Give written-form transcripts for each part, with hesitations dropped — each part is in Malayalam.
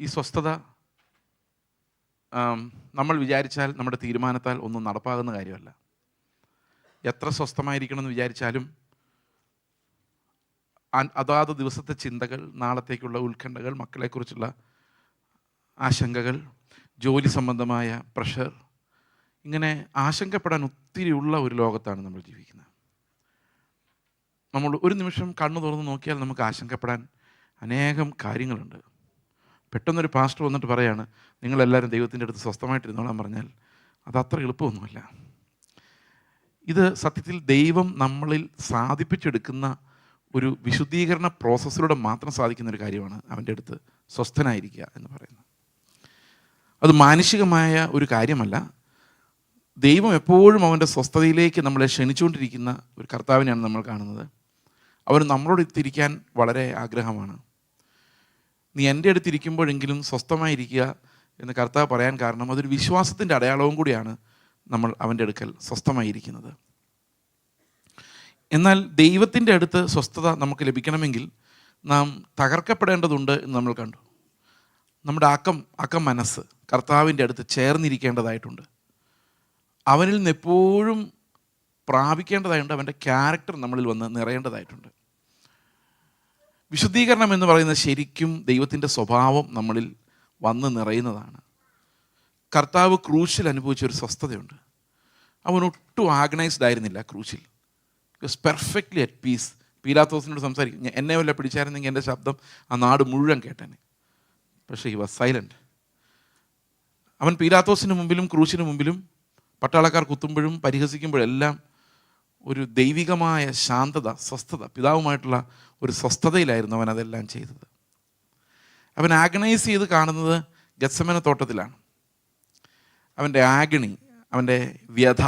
ഈ സ്വസ്ഥത നമ്മൾ വിചാരിച്ചാൽ, നമ്മുടെ തീരുമാനത്താൽ ഒന്നും നടപ്പാകുന്ന കാര്യമല്ല. എത്ര സ്വസ്ഥമായിരിക്കണമെന്ന് വിചാരിച്ചാലും അതാത് ദിവസത്തെ ചിന്തകൾ, നാളത്തേക്കുള്ള ഉത്കണ്ഠകൾ, മക്കളെക്കുറിച്ചുള്ള ആശങ്കകൾ, ജോലി സംബന്ധമായ പ്രഷർ, ഇങ്ങനെ ആശങ്കപ്പെടാൻ ഒത്തിരിയുള്ള ഒരു ലോകത്താണ് നമ്മൾ ജീവിക്കുന്നത്. നമ്മൾ ഒരു നിമിഷം കണ്ണു തുറന്ന് നോക്കിയാൽ നമുക്ക് ആശങ്കപ്പെടാൻ അനേകം കാര്യങ്ങളുണ്ട്. പെട്ടെന്നൊരു പാസ്റ്റർ വന്നിട്ട് പറയാണ്, നിങ്ങളെല്ലാവരും ദൈവത്തിൻ്റെ അടുത്ത് സ്വസ്ഥമായിട്ടിരുന്നോളാൻ പറഞ്ഞാൽ അതത്ര എളുപ്പമൊന്നുമല്ല. ഇത് സത്യത്തിൽ ദൈവം നമ്മളിൽ സാധിപ്പിച്ചെടുക്കുന്ന ഒരു വിശുദ്ധീകരണ പ്രോസസ്സിലൂടെ മാത്രം സാധിക്കുന്ന ഒരു കാര്യമാണ് അവൻ്റെ അടുത്ത് സ്വസ്ഥനായിരിക്കുക എന്ന് പറയുന്നത്. അത് മാനുഷികമായ ഒരു കാര്യമല്ല. ദൈവം എപ്പോഴും അവൻ്റെ സ്വസ്ഥതയിലേക്ക് നമ്മളെ ക്ഷണിച്ചുകൊണ്ടിരിക്കുന്ന ഒരു കർത്താവിനെയാണ് നമ്മൾ കാണുന്നത്. അവൻ നമ്മളോട് തിരിക്കാൻ വളരെ ആഗ്രഹമാണ്. നീ എൻ്റെ അടുത്തിരിക്കുമ്പോഴെങ്കിലും സ്വസ്ഥമായിരിക്കുക എന്ന് കർത്താവ് പറയാൻ കാരണം അതൊരു വിശ്വാസത്തിൻ്റെ അടയാളവും കൂടിയാണ്. നമ്മൾ അവൻ്റെ അടുക്കൽ സ്വസ്ഥമായിരിക്കുന്നത്. എന്നാൽ ദൈവത്തിൻ്റെ അടുത്ത് സ്വസ്ഥത നമുക്ക് ലഭിക്കണമെങ്കിൽ നാം തകർക്കപ്പെടേണ്ടതുണ്ട് എന്ന് നമ്മൾ കണ്ടു. നമ്മുടെ അക്കം മനസ്സ് കർത്താവിൻ്റെ അടുത്ത് ചേർന്നിരിക്കേണ്ടതായിട്ടുണ്ട്. അവനിൽ നിന്ന് എപ്പോഴും പ്രാപിക്കേണ്ടതായിട്ടുണ്ട്. അവൻ്റെ ക്യാരക്ടർ നമ്മളിൽ വന്ന് നിറയേണ്ടതായിട്ടുണ്ട്. വിശുദ്ധീകരണം എന്ന് പറയുന്നത് ശരിക്കും ദൈവത്തിൻ്റെ സ്വഭാവം നമ്മളിൽ വന്ന് നിറയുന്നതാണ്. കർത്താവ് ക്രൂശിൽ അനുഭവിച്ചൊരു സ്വസ്ഥതയുണ്ട്. അവൻ ഒട്ടും ആർഗനൈസ്ഡ് ആയിരുന്നില്ല ക്രൂശിൽ. Was perfectly at peace. പീലാത്തോസിനോട് സംസാരിക്കും, എന്നെ വല്ല പിടിച്ചായിരുന്നെങ്കിൽ എൻ്റെ ശബ്ദം ആ നാട് മുഴുവൻ കേട്ടേനെ. പക്ഷേ ഹി വാസ് സൈലൻറ്റ്. അവൻ പീലാത്തോസിന് മുമ്പിലും ക്രൂശിന് മുമ്പിലും പട്ടാളക്കാർ കുത്തുമ്പോഴും പരിഹസിക്കുമ്പോഴെല്ലാം ഒരു ദൈവികമായ ശാന്തത, സ്വസ്ഥത, പിതാവുമായിട്ടുള്ള ഒരു സ്വസ്ഥതയിലായിരുന്നു അവൻ അതെല്ലാം ചെയ്തത്. അവൻ ആഗണൈസ് ചെയ്ത് കാണുന്നത് ഗത്സമന തോട്ടത്തിലാണ്. അവൻ്റെ ആഗണി, അവൻ്റെ വ്യഥ,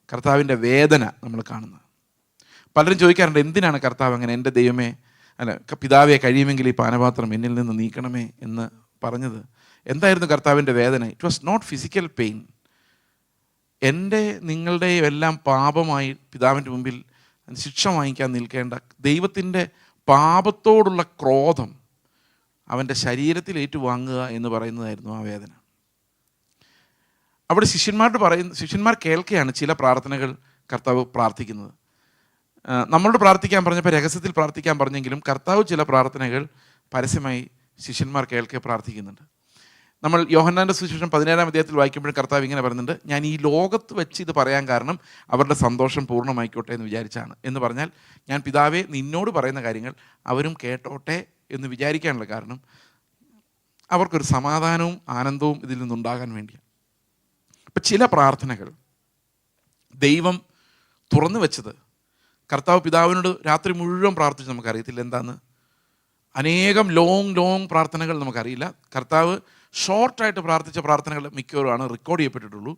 കർത്താവിൻ്റെ വേദന നമ്മൾ കാണുന്നത്. പലരും ചോദിക്കാറുണ്ട്, എന്തിനാണ് കർത്താവ് അങ്ങനെ എൻ്റെ ദൈവമേ, പിതാവെ കഴിയുമെങ്കിൽ ഈ പാനപാത്രം എന്നിൽ നിന്ന് നീക്കണമേ എന്ന് പറഞ്ഞത്? എന്തായിരുന്നു കർത്താവിൻ്റെ വേദന? It was not physical pain. എൻ്റെ നിങ്ങളുടെയും എല്ലാം പാപമായി പിതാവിൻ്റെ മുമ്പിൽ ശിക്ഷ വാങ്ങിക്കാൻ നിൽക്കേണ്ട ദൈവത്തിൻ്റെ പാപത്തോടുള്ള ക്രോധം അവൻ്റെ ശരീരത്തിൽ ഏറ്റുവാങ്ങുക എന്ന് പറയുന്നതായിരുന്നു ആ വേദന. അവിടെ ശിഷ്യന്മാർ കേൾക്കുകയാണ് ചില പ്രാർത്ഥനകൾ കർത്താവ് പ്രാർത്ഥിക്കുന്നത്. നമ്മളോട് പ്രാർത്ഥിക്കാൻ പറഞ്ഞപ്പോൾ രഹസ്യത്തിൽ പ്രാർത്ഥിക്കാൻ പറഞ്ഞെങ്കിലും കർത്താവ് ചില പ്രാർത്ഥനകൾ പരസ്യമായി ശിഷ്യന്മാർ കേൾക്കെ പ്രാർത്ഥിക്കുന്നുണ്ട്. നമ്മൾ യോഹന്നാൻ്റെ സുവിശേഷം 17-ാം അധ്യായത്തിൽ വായിക്കുമ്പോഴും കർത്താവ് ഇങ്ങനെ പറയുന്നുണ്ട്, ഞാൻ ഈ ലോകത്ത് വെച്ച് ഇത് പറയാൻ കാരണം അവരുടെ സന്തോഷം പൂർണ്ണമായിക്കോട്ടെ എന്ന് വിചാരിച്ചാണ്. എന്ന് പറഞ്ഞാൽ ഞാൻ പിതാവേ നിന്നോട് പറയുന്ന കാര്യങ്ങൾ അവരും കേട്ടോട്ടെ എന്ന് വിചാരിക്കാനുള്ള കാരണം അവർക്കൊരു സമാധാനവും ആനന്ദവും ഇതിൽ നിന്നുണ്ടാകാൻ വേണ്ടിയാണ്. ഇപ്പം ചില പ്രാർത്ഥനകൾ ദൈവം തുറന്നു വെച്ചത് കർത്താവ് പിതാവിനോട് രാത്രി മുഴുവൻ പ്രാർത്ഥിച്ച് നമുക്കറിയത്തില്ല എന്താന്ന്. അനേകം ലോങ് പ്രാർത്ഥനകൾ നമുക്കറിയില്ല. കർത്താവ് ഷോർട്ടായിട്ട് പ്രാർത്ഥിച്ച പ്രാർത്ഥനകൾ മിക്കവാറുമാണ് റെക്കോർഡ് ചെയ്യപ്പെട്ടിട്ടുള്ളൂ.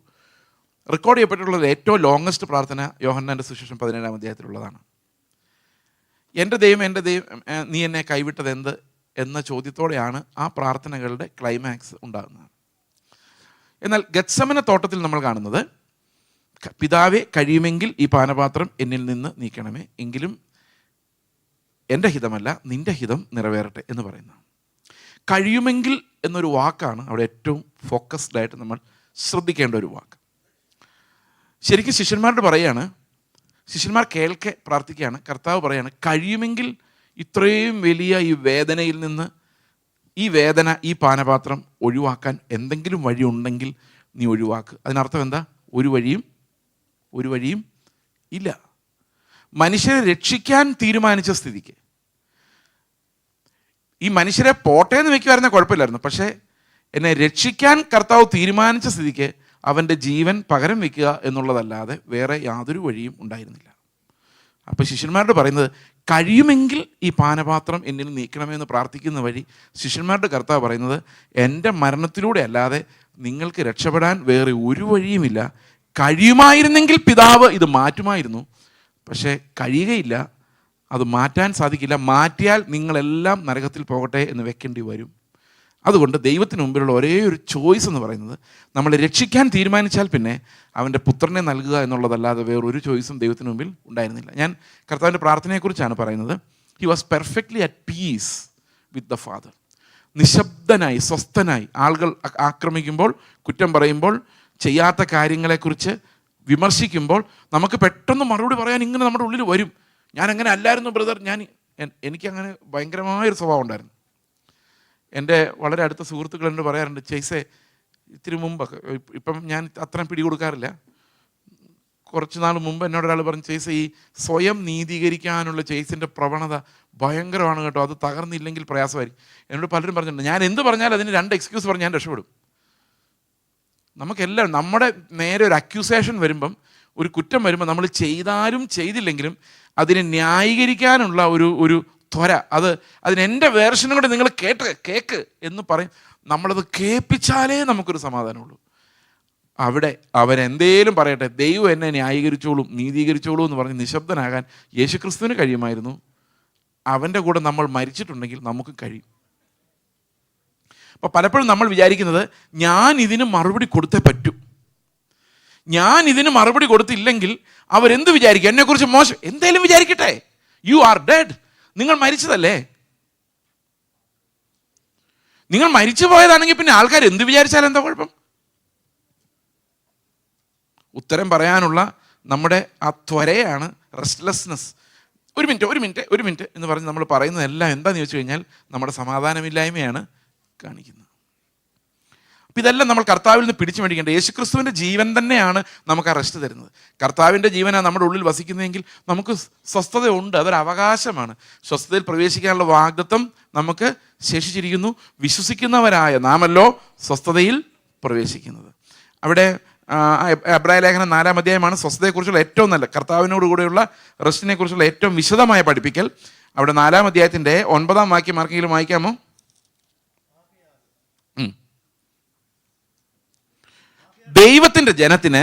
റെക്കോർഡ് ചെയ്യപ്പെട്ടിട്ടുള്ളത് ഏറ്റവും ലോങ്ങസ്റ്റ് പ്രാർത്ഥന യോഹന്നാൻ്റെ സുവിശേഷം 17-ാം അധ്യായത്തിലുള്ളതാണ്. എൻ്റെ ദൈവം നീ എന്നെ കൈവിട്ടത് എന്ത് എന്ന ചോദ്യത്തോടെയാണ് ആ പ്രാർത്ഥനകളുടെ ക്ലൈമാക്സ് ഉണ്ടാകുന്നത്. എന്നാൽ ഗത്സമന തോട്ടത്തിൽ നമ്മൾ കാണുന്നത്, പിതാവെ കഴിയുമെങ്കിൽ ഈ പാനപാത്രം എന്നിൽ നിന്ന് നീക്കണമേ, എങ്കിലും എൻ്റെ ഹിതമല്ല നിൻ്റെ ഹിതം നിറവേറട്ടെ എന്ന് പറയുന്നു. കഴിയുമെങ്കിൽ എന്നൊരു വാക്കാണ് അവിടെ ഏറ്റവും ഫോക്കസ്ഡ് ആയിട്ട് നമ്മൾ ശ്രദ്ധിക്കേണ്ട ഒരു വാക്ക്. ശരിക്കും ശിഷ്യന്മാരോട് പറയാണ്, ശിഷ്യന്മാർ കേൾക്കെ പ്രാർത്ഥിക്കുകയാണ്. കർത്താവ് പറയാണ്, കഴിയുമെങ്കിൽ ഇത്രയും വലിയ ഈ വേദനയിൽ നിന്ന്, ഈ വേദന, ഈ പാനപാത്രം ഒഴിവാക്കാൻ എന്തെങ്കിലും വഴി ഉണ്ടെങ്കിൽ നീ ഒഴിവാക്ക്. അതിനർത്ഥം എന്താ? ഒരു വഴിയും ഇല്ല. മനുഷ്യരെ രക്ഷിക്കാൻ തീരുമാനിച്ച സ്ഥിതിക്ക്, ഈ മനുഷ്യരെ പോട്ടേന്ന് വെക്കുമായിരുന്ന കുഴപ്പമില്ലായിരുന്നു, പക്ഷേ എന്നെ രക്ഷിക്കാൻ കർത്താവ് തീരുമാനിച്ച സ്ഥിതിക്ക് അവൻ്റെ ജീവൻ പകരം വെക്കുക എന്നുള്ളതല്ലാതെ വേറെ യാതൊരു വഴിയും ഉണ്ടായിരുന്നില്ല. അപ്പോൾ ശിഷ്യന്മാരോട് പറയുന്നത്, കഴിയുമെങ്കിൽ ഈ പാനപാത്രം എന്നിൽ നീക്കണമെന്ന് പ്രാർത്ഥിക്കുന്ന വഴി ശിഷ്യന്മാരുടെ കർത്താവ് പറയുന്നത്, എൻ്റെ മരണത്തിലൂടെ അല്ലാതെ നിങ്ങൾക്ക് രക്ഷപ്പെടാൻ വേറെ ഒരു വഴിയുമില്ല. കഴിയുമായിരുന്നെങ്കിൽ പിതാവ് ഇത് മാറ്റുമായിരുന്നു, പക്ഷേ കഴിയുകയില്ല, അത് മാറ്റാൻ സാധിക്കില്ല. മാറ്റിയാൽ നിങ്ങളെല്ലാം നരകത്തിൽ പോകട്ടെ എന്ന് വെക്കേണ്ടി വരും. അതുകൊണ്ട് ദൈവത്തിന് മുമ്പിലുള്ള ഒരേ ഒരു ചോയ്സ് എന്ന് പറയുന്നത്, നമ്മളെ രക്ഷിക്കാൻ തീരുമാനിച്ചാൽ പിന്നെ അവൻ്റെ പുത്രനെ നൽകുക എന്നുള്ളതല്ലാതെ വേറൊരു ചോയ്സും ദൈവത്തിന് മുമ്പിൽ ഉണ്ടായിരുന്നില്ല. ഞാൻ കർത്താവിൻ്റെ പ്രാർത്ഥനയെക്കുറിച്ചാണ് പറയുന്നത്. He was perfectly at peace with the father. നിശബ്ദനായി സ്വസ്ഥനായി ആളുകൾ ആക്രമിക്കുമ്പോൾ, കുറ്റം പറയുമ്പോൾ, ചെയ്യാത്ത കാര്യങ്ങളെക്കുറിച്ച് വിമർശിക്കുമ്പോൾ നമുക്ക് പെട്ടെന്ന് മറുപടി പറയാൻ ഇങ്ങനെ നമ്മുടെ ഉള്ളിൽ വരും. ഞാൻ അങ്ങനെ അല്ലായിരുന്നു ബ്രദർ, എനിക്കങ്ങനെ ഭയങ്കരമായൊരു സ്വഭാവം ഉണ്ടായിരുന്നു. എൻ്റെ വളരെ അടുത്ത സുഹൃത്തുക്കൾ എന്നോട് പറയാറുണ്ട്, ചേസേ ഇത്തിരി മുമ്പൊക്കെ, ഇപ്പം ഞാൻ അത്രയും പിടികൊടുക്കാറില്ല, കുറച്ച് നാൾ മുമ്പ് എന്നോട് ഒരാൾ പറഞ്ഞു, ചേസ് ഈ സ്വയം നീതീകരിക്കാനുള്ള ചേസിൻ്റെ പ്രവണത ഭയങ്കരമാണ് കേട്ടോ, അത് തകർന്നില്ലെങ്കിൽ പ്രയാസമായിരിക്കും. എന്നോട് പലരും പറഞ്ഞിട്ടുണ്ട്, ഞാൻ എന്ത് പറഞ്ഞാലും അതിന് 2 എക്സ്ക്യൂസ് പറഞ്ഞ് ഞാൻ രക്ഷപ്പെടും. നമുക്കെല്ലാം നമ്മുടെ നേരെ ഒരു അക്യൂസേഷൻ വരുമ്പം, ഒരു കുറ്റം വരുമ്പോൾ, നമ്മൾ ചെയ്താലും ചെയ്തില്ലെങ്കിലും അതിനെ ന്യായീകരിക്കാനുള്ള ഒരു ത്വര, അതിന് എൻ്റെ വേർഷനും കൂടെ നിങ്ങൾ കേക്ക് എന്ന് പറയും. നമ്മളത് കേൾപ്പിച്ചാലേ നമുക്കൊരു സമാധാനമുള്ളൂ. അവിടെ അവരെന്തേലും പറയട്ടെ, ദൈവം എന്നെ ന്യായീകരിച്ചോളും നീതീകരിച്ചോളൂ എന്ന് പറഞ്ഞ് നിശബ്ദനാകാൻ യേശുക്രിസ്തുവിന് കഴിയുമായിരുന്നു. അവൻ്റെ കൂടെ നമ്മൾ മരിച്ചിട്ടുണ്ടെങ്കിൽ നമുക്ക് കഴിയും. അപ്പോൾ പലപ്പോഴും നമ്മൾ വിചാരിക്കുന്നത്, ഞാൻ ഇതിന് മറുപടി കൊടുത്തേ പറ്റൂ, ഞാൻ ഇതിന് മറുപടി കൊടുത്തില്ലെങ്കിൽ അവരെന്ത് വിചാരിക്കും, എന്നെക്കുറിച്ച് മോശം എന്തേലും വിചാരിക്കട്ടെ. യു ആർ ഡെഡ്, നിങ്ങൾ മരിച്ചതല്ലേ. നിങ്ങൾ മരിച്ചു പോയതാണെങ്കിൽ പിന്നെ ആൾക്കാർ എന്ത് വിചാരിച്ചാലും എന്താ കുഴപ്പം? ഉത്തരം പറയാനുള്ള നമ്മുടെ ആ ത്വരയാണ് റെസ്റ്റ്ലെസ്നെസ്. ഒരു മിനിറ്റ് എന്ന് പറഞ്ഞ് നമ്മൾ പറയുന്നതെല്ലാം എന്താണെന്ന് ചോദിച്ചു കഴിഞ്ഞാൽ നമ്മുടെ സമാധാനമില്ലായ്മയാണ് കാണിക്കുന്നത്. അപ്പം ഇതെല്ലാം നമ്മൾ കർത്താവിൽ നിന്ന് പിടിച്ചു മേടിക്കേണ്ടത്. യേശുക്രിസ്തുവിൻ്റെ ജീവൻ തന്നെയാണ് നമുക്ക് ആ റെസ്റ്റ് തരുന്നത്. കർത്താവിൻ്റെ ജീവനാണ് നമ്മുടെ ഉള്ളിൽ വസിക്കുന്നതെങ്കിൽ നമുക്ക് സ്വസ്ഥത ഉണ്ട്, അതൊരു അവകാശമാണ്. സ്വസ്ഥതയിൽ പ്രവേശിക്കാനുള്ള വാഗ്ദത്തം നമുക്ക് ശേഷിച്ചിരിക്കുന്നു. വിശ്വസിക്കുന്നവരായ നാമല്ലോ സ്വസ്ഥതയിൽ പ്രവേശിക്കുന്നത്. അവിടെ എബ്രായ ലേഖനം 4-ാം അധ്യായമാണ് സ്വസ്ഥതയെക്കുറിച്ചുള്ള ഏറ്റവും നല്ല, കർത്താവിനോട് കൂടെയുള്ള റെസ്റ്റിനെ കുറിച്ചുള്ള ഏറ്റവും വിശദമായ പഠിപ്പിക്കൽ. അവിടെ 4-ാം അധ്യായത്തിൻ്റെ 9-ാം വാക്യം ആർക്കെങ്കിലും വായിക്കാമോ? ദൈവത്തിൻ്റെ ജനത്തിന്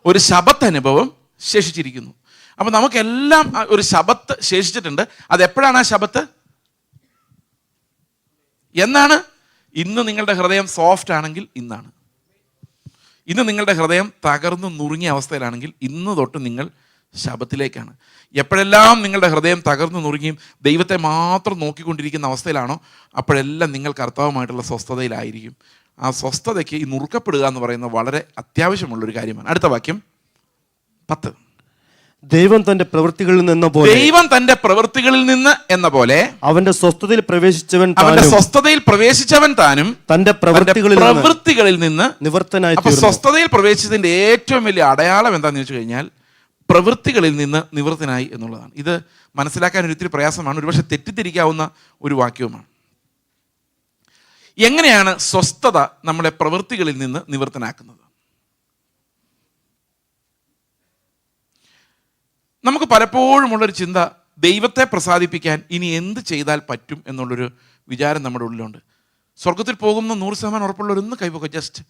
ഒരു ശബത്ത് അനുഭവം ശേഷിച്ചിരിക്കുന്നു. അപ്പം നമുക്കെല്ലാം ഒരു ശബത്ത് ശേഷിച്ചിട്ടുണ്ട്. അതെപ്പോഴാണ് ആ ശബത്ത്? എന്നാണ്? ഇന്ന് നിങ്ങളുടെ ഹൃദയം സോഫ്റ്റ് ആണെങ്കിൽ ഇന്നാണ്. ഇന്ന് നിങ്ങളുടെ ഹൃദയം തകർന്നു നുറുങ്ങിയ അവസ്ഥയിലാണെങ്കിൽ ഇന്ന് തൊട്ട് നിങ്ങൾ ശബത്തിലേക്കാണ്. എപ്പോഴെല്ലാം നിങ്ങളുടെ ഹൃദയം തകർന്നു നുറുങ്ങിയും ദൈവത്തെ മാത്രം നോക്കിക്കൊണ്ടിരിക്കുന്ന അവസ്ഥയിലാണോ, അപ്പോഴെല്ലാം നിങ്ങൾ കർത്താവുമായിട്ടുള്ള സ്വസ്ഥതയിലായിരിക്കും. ആ സ്വസ്ഥതയ്ക്ക് ഈ നുറുക്കപ്പെടുക എന്ന് പറയുന്നത് വളരെ അത്യാവശ്യമുള്ളൊരു കാര്യമാണ്. അടുത്ത വാക്യം 10. ദൈവം തന്റെ പ്രവൃത്തികളിൽ നിന്ന് എന്ന പോലെ അവന്റെ സ്വസ്ഥതയിൽ പ്രവേശിച്ചവൻ താനും തന്റെ പ്രവൃത്തികളിൽ നിന്ന് നിവർത്തനായി. അപ്പൊ സ്വസ്ഥതയിൽ പ്രവേശിച്ചതിന്റെ ഏറ്റവും വലിയ അടയാളം എന്താണെന്ന് വെച്ച് കഴിഞ്ഞാൽ പ്രവൃത്തികളിൽ നിന്ന് നിവൃത്തനായി എന്നുള്ളതാണ്. ഇത് മനസ്സിലാക്കാൻ ഒരിത്തിരി പ്രയാസമാണ്, ഒരുപക്ഷെ തെറ്റിദ്ധരിക്കാവുന്ന ഒരു വാക്യവുമാണ്. എങ്ങനെയാണ് സ്വസ്ഥത നമ്മളെ പ്രവൃത്തികളിൽ നിന്ന് നിവൃത്തനാക്കുന്നത്? നമുക്ക് പലപ്പോഴും ഉള്ളൊരു ചിന്ത, ദൈവത്തെ പ്രസാദിപ്പിക്കാൻ ഇനി എന്ത് ചെയ്താൽ പറ്റും എന്നുള്ളൊരു വിചാരം നമ്മുടെ ഉള്ളിലുണ്ട്. സ്വർഗത്തിൽ പോകുന്ന 100% ഉറപ്പുള്ളവരൊന്ന് കൈപൊക്കുക. ജസ്റ്റ്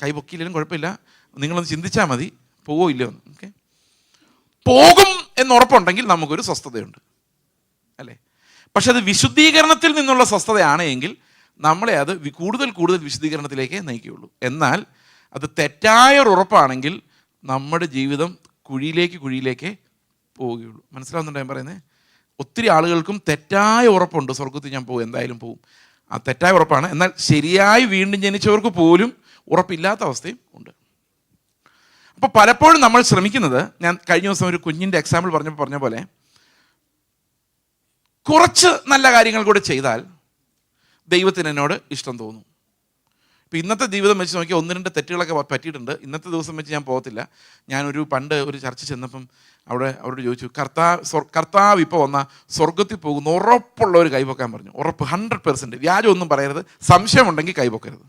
കൈപൊക്കിയില്ലെങ്കിലും കുഴപ്പമില്ല, നിങ്ങളൊന്ന് ചിന്തിച്ചാൽ മതി, പോവോ ഇല്ലയോ എന്ന്. ഓക്കെ, പോകും എന്നുറപ്പുണ്ടെങ്കിൽ നമുക്കൊരു സ്വസ്ഥതയുണ്ട്, അല്ലേ? പക്ഷെ അത് വിശുദ്ധീകരണത്തിൽ നിന്നുള്ള സ്വസ്ഥതയാണ് എങ്കിൽ നമ്മളെ അത് കൂടുതൽ വിശുദ്ധീകരണത്തിലേക്ക് നയിക്കുകയുള്ളൂ. എന്നാൽ അത് തെറ്റായ ഒരു ഉറപ്പാണെങ്കിൽ നമ്മുടെ ജീവിതം കുഴിയിലേക്ക് പോവുകയുള്ളൂ. മനസ്സിലാവുന്നുണ്ടോ ഞാൻ പറയുന്നത്? ഒത്തിരി ആളുകൾക്കും തെറ്റായ ഉറപ്പുണ്ട്, സ്വർഗത്തിൽ ഞാൻ പോകും, എന്തായാലും പോകും. ആ തെറ്റായ ഉറപ്പാണ്. എന്നാൽ ശരിയായി വീണ്ടും ജനിച്ചവർക്ക് പോലും ഉറപ്പില്ലാത്ത അവസ്ഥയും ഉണ്ട്. അപ്പോൾ പലപ്പോഴും നമ്മൾ ശ്രമിക്കുന്നത്, ഞാൻ കഴിഞ്ഞ ദിവസം ഒരു കുഞ്ഞിൻ്റെ എക്സാമ്പിൾ പറഞ്ഞ പോലെ, കുറച്ച് നല്ല കാര്യങ്ങൾ കൂടെ ചെയ്താൽ ദൈവത്തിന് എന്നോട് ഇഷ്ടം തോന്നും. ഇപ്പം ഇന്നത്തെ ജീവിതം വെച്ച് നോക്കിയാൽ 1-2 തെറ്റുകളൊക്കെ പറ്റിയിട്ടുണ്ട്. ഇന്നത്തെ ദിവസം വെച്ച് ഞാൻ പോകത്തില്ല. പണ്ട് ഒരു ചർച്ച ചെന്നപ്പം അവരോട് ചോദിച്ചു, കർത്താവ് ഇപ്പോൾ വന്നാൽ സ്വർഗത്തിൽ പോകുന്ന ഉറപ്പുള്ള ഒരു കൈപൊക്കാൻ പറഞ്ഞു. ഉറപ്പ് 100%, വ്യാജം ഒന്നും പറയരുത്, സംശയമുണ്ടെങ്കിൽ കൈപൊക്കരുത്.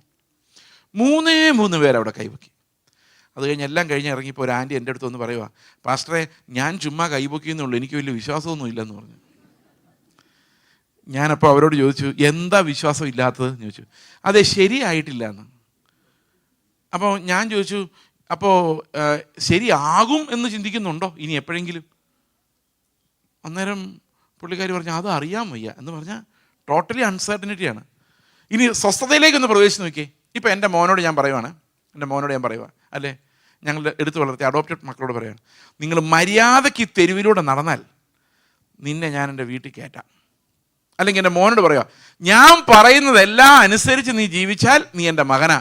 3 പേര് അവിടെ കൈപൊക്കി. അത് എല്ലാം കഴിഞ്ഞ് ഇറങ്ങിയപ്പോൾ ഒരു ആൻറ്റി എൻ്റെ അടുത്ത് വന്ന് പറയുക, പാസ്റ്ററെ ഞാൻ ചുമ്മാ കൈപൊക്കിയെന്നുള്ളൂ, എനിക്ക് വലിയ വിശ്വാസമൊന്നും ഇല്ലെന്ന് പറഞ്ഞു. ഞാനപ്പോൾ അവരോട് ചോദിച്ചു, എന്താ വിശ്വാസം ഇല്ലാത്തത് എന്ന് ചോദിച്ചു. അതെ, ശരിയായിട്ടില്ല എന്ന്. അപ്പോൾ ഞാൻ ചോദിച്ചു, അപ്പോൾ ശരിയാകും എന്ന് ചിന്തിക്കുന്നുണ്ടോ ഇനി എപ്പോഴെങ്കിലും? അന്നേരം പുള്ളിക്കാരി പറഞ്ഞു, അത് അറിയാൻ വയ്യ എന്ന് പറഞ്ഞാൽ ടോട്ടലി അൺസർട്ടനിറ്റിയാണ്. ഇനി സ്വസ്ഥതയിലേക്കൊന്ന് പ്രവേശിച്ച് നോക്കിയേ. ഇപ്പം എൻ്റെ മോനോട് ഞാൻ പറയുക, അല്ലേ, ഞങ്ങൾ എടുത്തു വളർത്തിയ അഡോപ്റ്റഡ് മക്കളോട് പറയുകയാണ്, നിങ്ങൾ മര്യാദയ്ക്ക് തെരുവിലൂടെ നടന്നാൽ നിന്നെ ഞാൻ എൻ്റെ വീട്ടിൽ കയറ്റാം. അല്ലെങ്കിൽ എൻ്റെ മോനോട് പറയുക, ഞാൻ പറയുന്നതെല്ലാം അനുസരിച്ച് നീ ജീവിച്ചാൽ നീ എൻ്റെ മകനാ,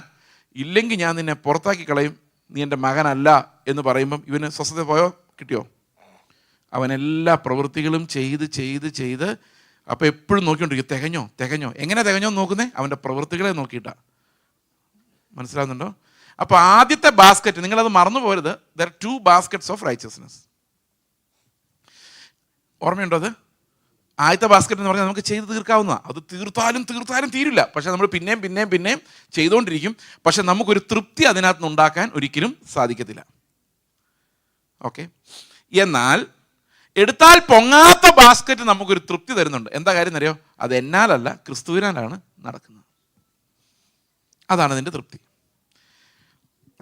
ഇല്ലെങ്കിൽ ഞാൻ നിന്നെ പുറത്താക്കി കളയും, നീ എൻ്റെ മകനല്ല എന്ന് പറയുമ്പം ഇവന് സ്വസ്ഥത പോയോ? കിട്ടിയോ? അവൻ എല്ലാ പ്രവൃത്തികളും ചെയ്ത് ചെയ്ത് ചെയ്ത് അപ്പോൾ എപ്പോഴും നോക്കിക്കൊണ്ടിരിക്കും, തികഞ്ഞോ. എങ്ങനെ തികഞ്ഞോ നോക്കുന്നേ? അവൻ്റെ പ്രവൃത്തികളെ നോക്കിയിട്ടാണ്. മനസ്സിലാവുന്നുണ്ടോ? അപ്പോൾ ആദ്യത്തെ ബാസ്ക്കറ്റ്, നിങ്ങളത് മറന്നു പോരുത്. There 2 baskets of righteousness. ഓർമ്മയുണ്ടോ അത്? ആദ്യത്തെ ബാസ്ക്കറ്റ് എന്ന് പറഞ്ഞാൽ നമുക്ക് ചെയ്ത് തീർക്കാവുന്നതാണ്. അത് തീർത്താലും തീരില്ല. പക്ഷേ നമ്മൾ പിന്നെയും ചെയ്തുകൊണ്ടിരിക്കും. പക്ഷെ നമുക്കൊരു തൃപ്തി അതിനകത്ത് നിന്ന് ഉണ്ടാക്കാൻ ഒരിക്കലും സാധിക്കത്തില്ല. ഓക്കെ. എന്നാൽ എടുത്താൽ പൊങ്ങാത്ത ബാസ്ക്കറ്റ് നമുക്കൊരു തൃപ്തി തരുന്നുണ്ട്. എന്താ കാര്യം എന്നറിയോ? അത് എന്നാലല്ല, ക്രിസ്തുവിനാലാണ് നടക്കുന്നത്. അതാണ് അതിൻ്റെ തൃപ്തി.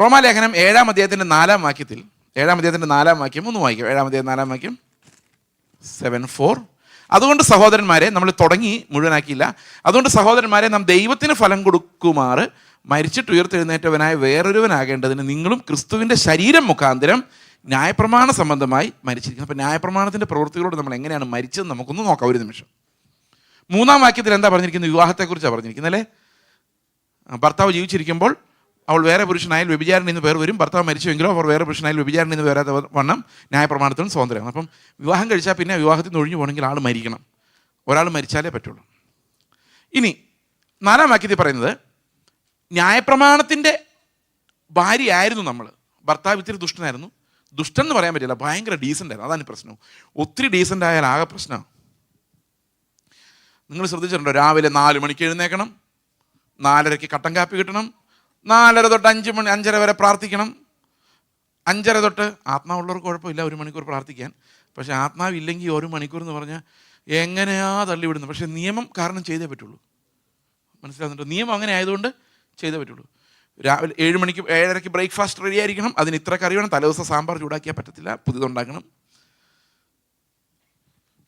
റോമാലേഖനം 7-ാം അധ്യായത്തിൻ്റെ 4-ാം വാക്യത്തിൽ, 7-ാം അധ്യായത്തിൻ്റെ 4-ാം വാക്യം ഒന്ന് വായിക്കാം. 7-ാം അധ്യായം 4-ാം വാക്യം 7:4. അതുകൊണ്ട് സഹോദരന്മാരെ, നമ്മൾ തുടങ്ങി മുഴുവനാക്കിയില്ല. അതുകൊണ്ട് സഹോദരന്മാരെ, നാം ദൈവത്തിന് ഫലം കൊടുക്കുമാറ് മരിച്ചിട്ട് ഉയർത്തെഴുന്നേറ്റവനായ വേറൊരുവനാകേണ്ടതിന് നിങ്ങളും ക്രിസ്തുവിൻ്റെ ശരീരം മുഖാന്തരം ന്യായപ്രമാണ സംബന്ധമായി മരിച്ചിരിക്കുന്നു. അപ്പോൾ ന്യായപ്രമാണത്തിൻ്റെ പ്രവൃത്തികളോട് നമ്മൾ എങ്ങനെയാണ് മരിച്ചതെന്ന് നമുക്കൊന്ന് നോക്കാം ഒരു നിമിഷം. 3-ാം വാക്യത്തിൽ എന്താ പറഞ്ഞിരിക്കുന്നത്? വിവാഹത്തെക്കുറിച്ചാണ് പറഞ്ഞിരിക്കുന്നത് അല്ലേ? ഭർത്താവ് ജീവിച്ചിരിക്കുമ്പോൾ അവൾ വേറെ പുരുഷനായാൽ വ്യഭിചാരിണി എന്ന് പേർ വരും. ഭർത്താവ് മരിച്ചുവെങ്കിലോ അവർ വേറെ പുരുഷനായാൽ വ്യഭിചാരിണി എന്ന് വരാത്ത വണ്ണം ന്യായപ്രമാണത്തിനും സ്വാതന്ത്ര്യമാണ്. അപ്പം വിവാഹം കഴിച്ചാൽ പിന്നെ വിവാഹത്തിൽ നിന്ന് ഒഴിഞ്ഞു പോകണമെങ്കിൽ ആൾ മരിക്കണം. ഒരാൾ മരിച്ചാലേ പറ്റുള്ളൂ. ഇനി 4-ാം വാക്യത്തിൽ പറയുന്നത്, ന്യായപ്രമാണത്തിൻ്റെ ഭാര്യയായിരുന്നു നമ്മൾ. ഭർത്താവ് ഇത്തിരി ദുഷ്ടനായിരുന്നു. ദുഷ്ടൻ എന്ന് പറയാൻ പറ്റില്ല, ഭയങ്കര ഡീസൻ്റ് ആയിരുന്നു. അതാണ് പ്രശ്നം. ഒത്തിരി ഡീസൻ്റ് ആയാൽ ആകെ പ്രശ്നമാണ്. നിങ്ങൾ ശ്രദ്ധിച്ചിട്ടുണ്ടോ? രാവിലെ 4 മണിക്ക് എഴുന്നേക്കണം, 4:30 കട്ടൻ കാപ്പി കിട്ടണം, 4:30 തൊട്ട് 5:00 വരെ പ്രാർത്ഥിക്കണം. 5:30 തൊട്ട് ആത്മാവുള്ളവർക്ക് കുഴപ്പമില്ല 1 മണിക്കൂർ പ്രാർത്ഥിക്കാൻ. പക്ഷേ ആത്മാവില്ലെങ്കിൽ 1 മണിക്കൂർ എന്ന് പറഞ്ഞാൽ എങ്ങനെയാ തള്ളിവിടുന്നത്. പക്ഷേ നിയമം കാരണം ചെയ്തേ പറ്റുള്ളൂ. മനസ്സിലാകുന്നുണ്ടോ? നിയമം അങ്ങനെ ആയതുകൊണ്ട് ചെയ്തേ പറ്റുള്ളൂ. രാവിലെ 7 മണിക്ക് 7:30 ബ്രേക്ക്ഫാസ്റ്റ് റെഡി ആയിരിക്കണം. അതിന് ഇത്ര കറി വേണം. തലേദിവസം സാമ്പാർ ചൂടാക്കിയാൽ പറ്റത്തില്ല, പുതിയതുണ്ടാക്കണം.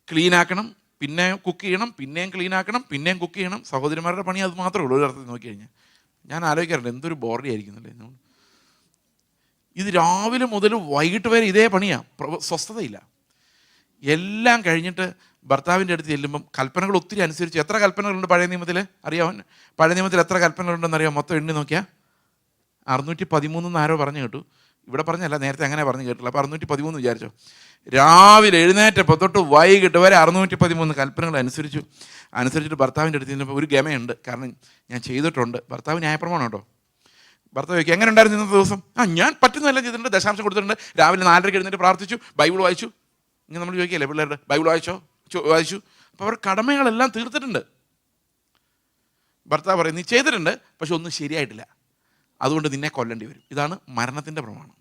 ക്ലീൻ ആക്കണം, പിന്നെ കുക്ക് ചെയ്യണം, പിന്നെയും ക്ലീൻ ആക്കണം, പിന്നെയും കുക്ക് ചെയ്യണം. സഹോദരിമാരുടെ പണി അത് മാത്രമേ ഉള്ളൂ. ഒരു അർത്ഥത്തിൽ നോക്കി കഴിഞ്ഞാൽ ഞാൻ ആലോചിക്കാറുണ്ട്, എന്തൊരു ബോറടി ആയിരിക്കുന്നില്ലേ. ഇത് രാവിലെ മുതൽ വൈകിട്ട് വരെ ഇതേ പണിയാണ്, സ്വസ്ഥതയില്ല. എല്ലാം കഴിഞ്ഞിട്ട് ഭർത്താവിൻ്റെ അടുത്ത് ചെല്ലുമ്പം കൽപ്പനകൾ ഒത്തിരി അനുസരിച്ച്. എത്ര കൽപ്പനകളുണ്ട് പഴയ നിയമത്തിൽ അറിയാമോ? പഴയ നിയമത്തിൽ എത്ര കൽപ്പനകളുണ്ടെന്ന് അറിയാമോ? മൊത്തം എണ്ണി നോക്കിയാൽ 613 ആരോ പറഞ്ഞു കേട്ടു. ഇവിടെ പറഞ്ഞല്ല, നേരത്തെ അങ്ങനെ പറഞ്ഞു കേട്ടില്ല. അപ്പോൾ 613 വിചാരിച്ചോ. രാവിലെ എഴുന്നേറ്റപ്പോൾ തൊട്ട് വൈകിട്ട് വരെ 613 കൽപ്പനകൾ അനുസരിച്ചിട്ട് ഭർത്താവിൻ്റെ അടുത്ത് ചെല്ലുമ്പോൾ ഒരു ഗമയുണ്ട്. കാരണം ഞാൻ ചെയ്തിട്ടുണ്ട്. ഭർത്താവ് ന്യായപ്രമാണം കേട്ടോ. ഭർത്താവ് ചോദിക്കും, എങ്ങനെ ഉണ്ടായിരുന്നു ഇന്നത്തെ ദിവസം? ഞാൻ പറ്റുന്നതെല്ലാം ചെയ്തിട്ടുണ്ട്, ദശാംശം കൊടുത്തിട്ടുണ്ട്, രാവിലെ 4:30 എഴുന്നേറ്റ് പ്രാർത്ഥിച്ചു, ബൈബിൾ വായിച്ചു. ഇങ്ങനെ നമ്മൾ ചോദിക്കുകയല്ലേ പിള്ളേരുടെ, ബൈബിൾ വായിച്ചു. അപ്പോൾ അവർ കടമകളെല്ലാം തീർത്തിട്ടുണ്ട്. ഭർത്താവ് പറയും, നീ ചെയ്തിട്ടുണ്ട്, പക്ഷെ ഒന്നും ശരിയായിട്ടില്ല, അതുകൊണ്ട് നിന്നെ കൊല്ലേണ്ടി വരും. ഇതാണ് മരണത്തിൻ്റെ പ്രമാണം.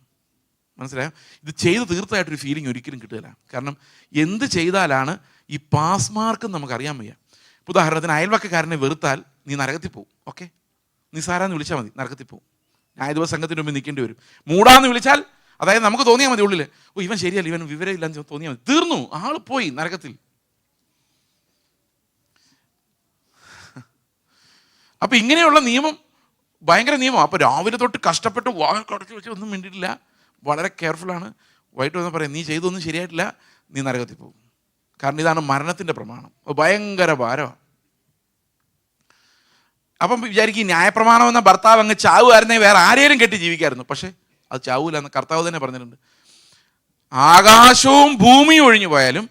മനസ്സിലായോ? ഇത് ചെയ്ത് തീർച്ചയായിട്ടൊരു ഫീലിംഗ് ഒരിക്കലും കിട്ടുകയില്ല. കാരണം എന്ത് ചെയ്താലാണ് ഈ പാസ് മാർക്ക് നമുക്കറിയാൻ വയ്യ. ഉദാഹരണത്തിന് അയൽവക്കക്കാരനെ വെറുത്താൽ നീ നരകത്തിൽ പോവും. ഓക്കെ, നിസാരാന്ന് വിളിച്ചാൽ മതി, നരകത്തിൽ പോവും. ന്യായദിവസ സംഘത്തിന് മുമ്പിൽ നിൽക്കേണ്ടി വരും. മൂടാന്ന് വിളിച്ചാൽ, അതായത് നമുക്ക് തോന്നിയാൽ മതി ഉള്ളിൽ, ഓ ഇവൻ ശരിയല്ല, ഇവൻ വിവരമില്ലെന്ന് തോന്നിയാൽ മതി, തീർന്നു, ആൾ പോയി നരകത്തിൽ. അപ്പം ഇങ്ങനെയുള്ള നിയമം ഭയങ്കര നിയമം. അപ്പോൾ രാവിലെ തൊട്ട് കഷ്ടപ്പെട്ട് കടച്ചു വെച്ച് ഒന്നും വേണ്ടിയിട്ടില്ല, വളരെ കെയർഫുള്ളാണ്. വൈകിട്ട് വന്ന് പറയാം, നീ ചെയ്തൊന്നും ശരിയായിട്ടില്ല, നീ നരകത്തിൽ പോകും. കാരണം ഇതാണ് മരണത്തിൻ്റെ പ്രമാണം. ഭയങ്കര ഭാരമാണ്. അപ്പം വിചാരിക്കും, ന്യായപ്രമാണം എന്ന ഭർത്താവ് അങ്ങ് ചാവുമായിരുന്നേ വേറെ ആരെയും കെട്ടി ജീവിക്കായിരുന്നു. പക്ഷേ അത് ചാവൂല എന്ന് കർത്താവ് തന്നെ പറഞ്ഞിട്ടുണ്ട്. ആകാശവും ഭൂമിയും ഒഴിഞ്ഞു പോയാലും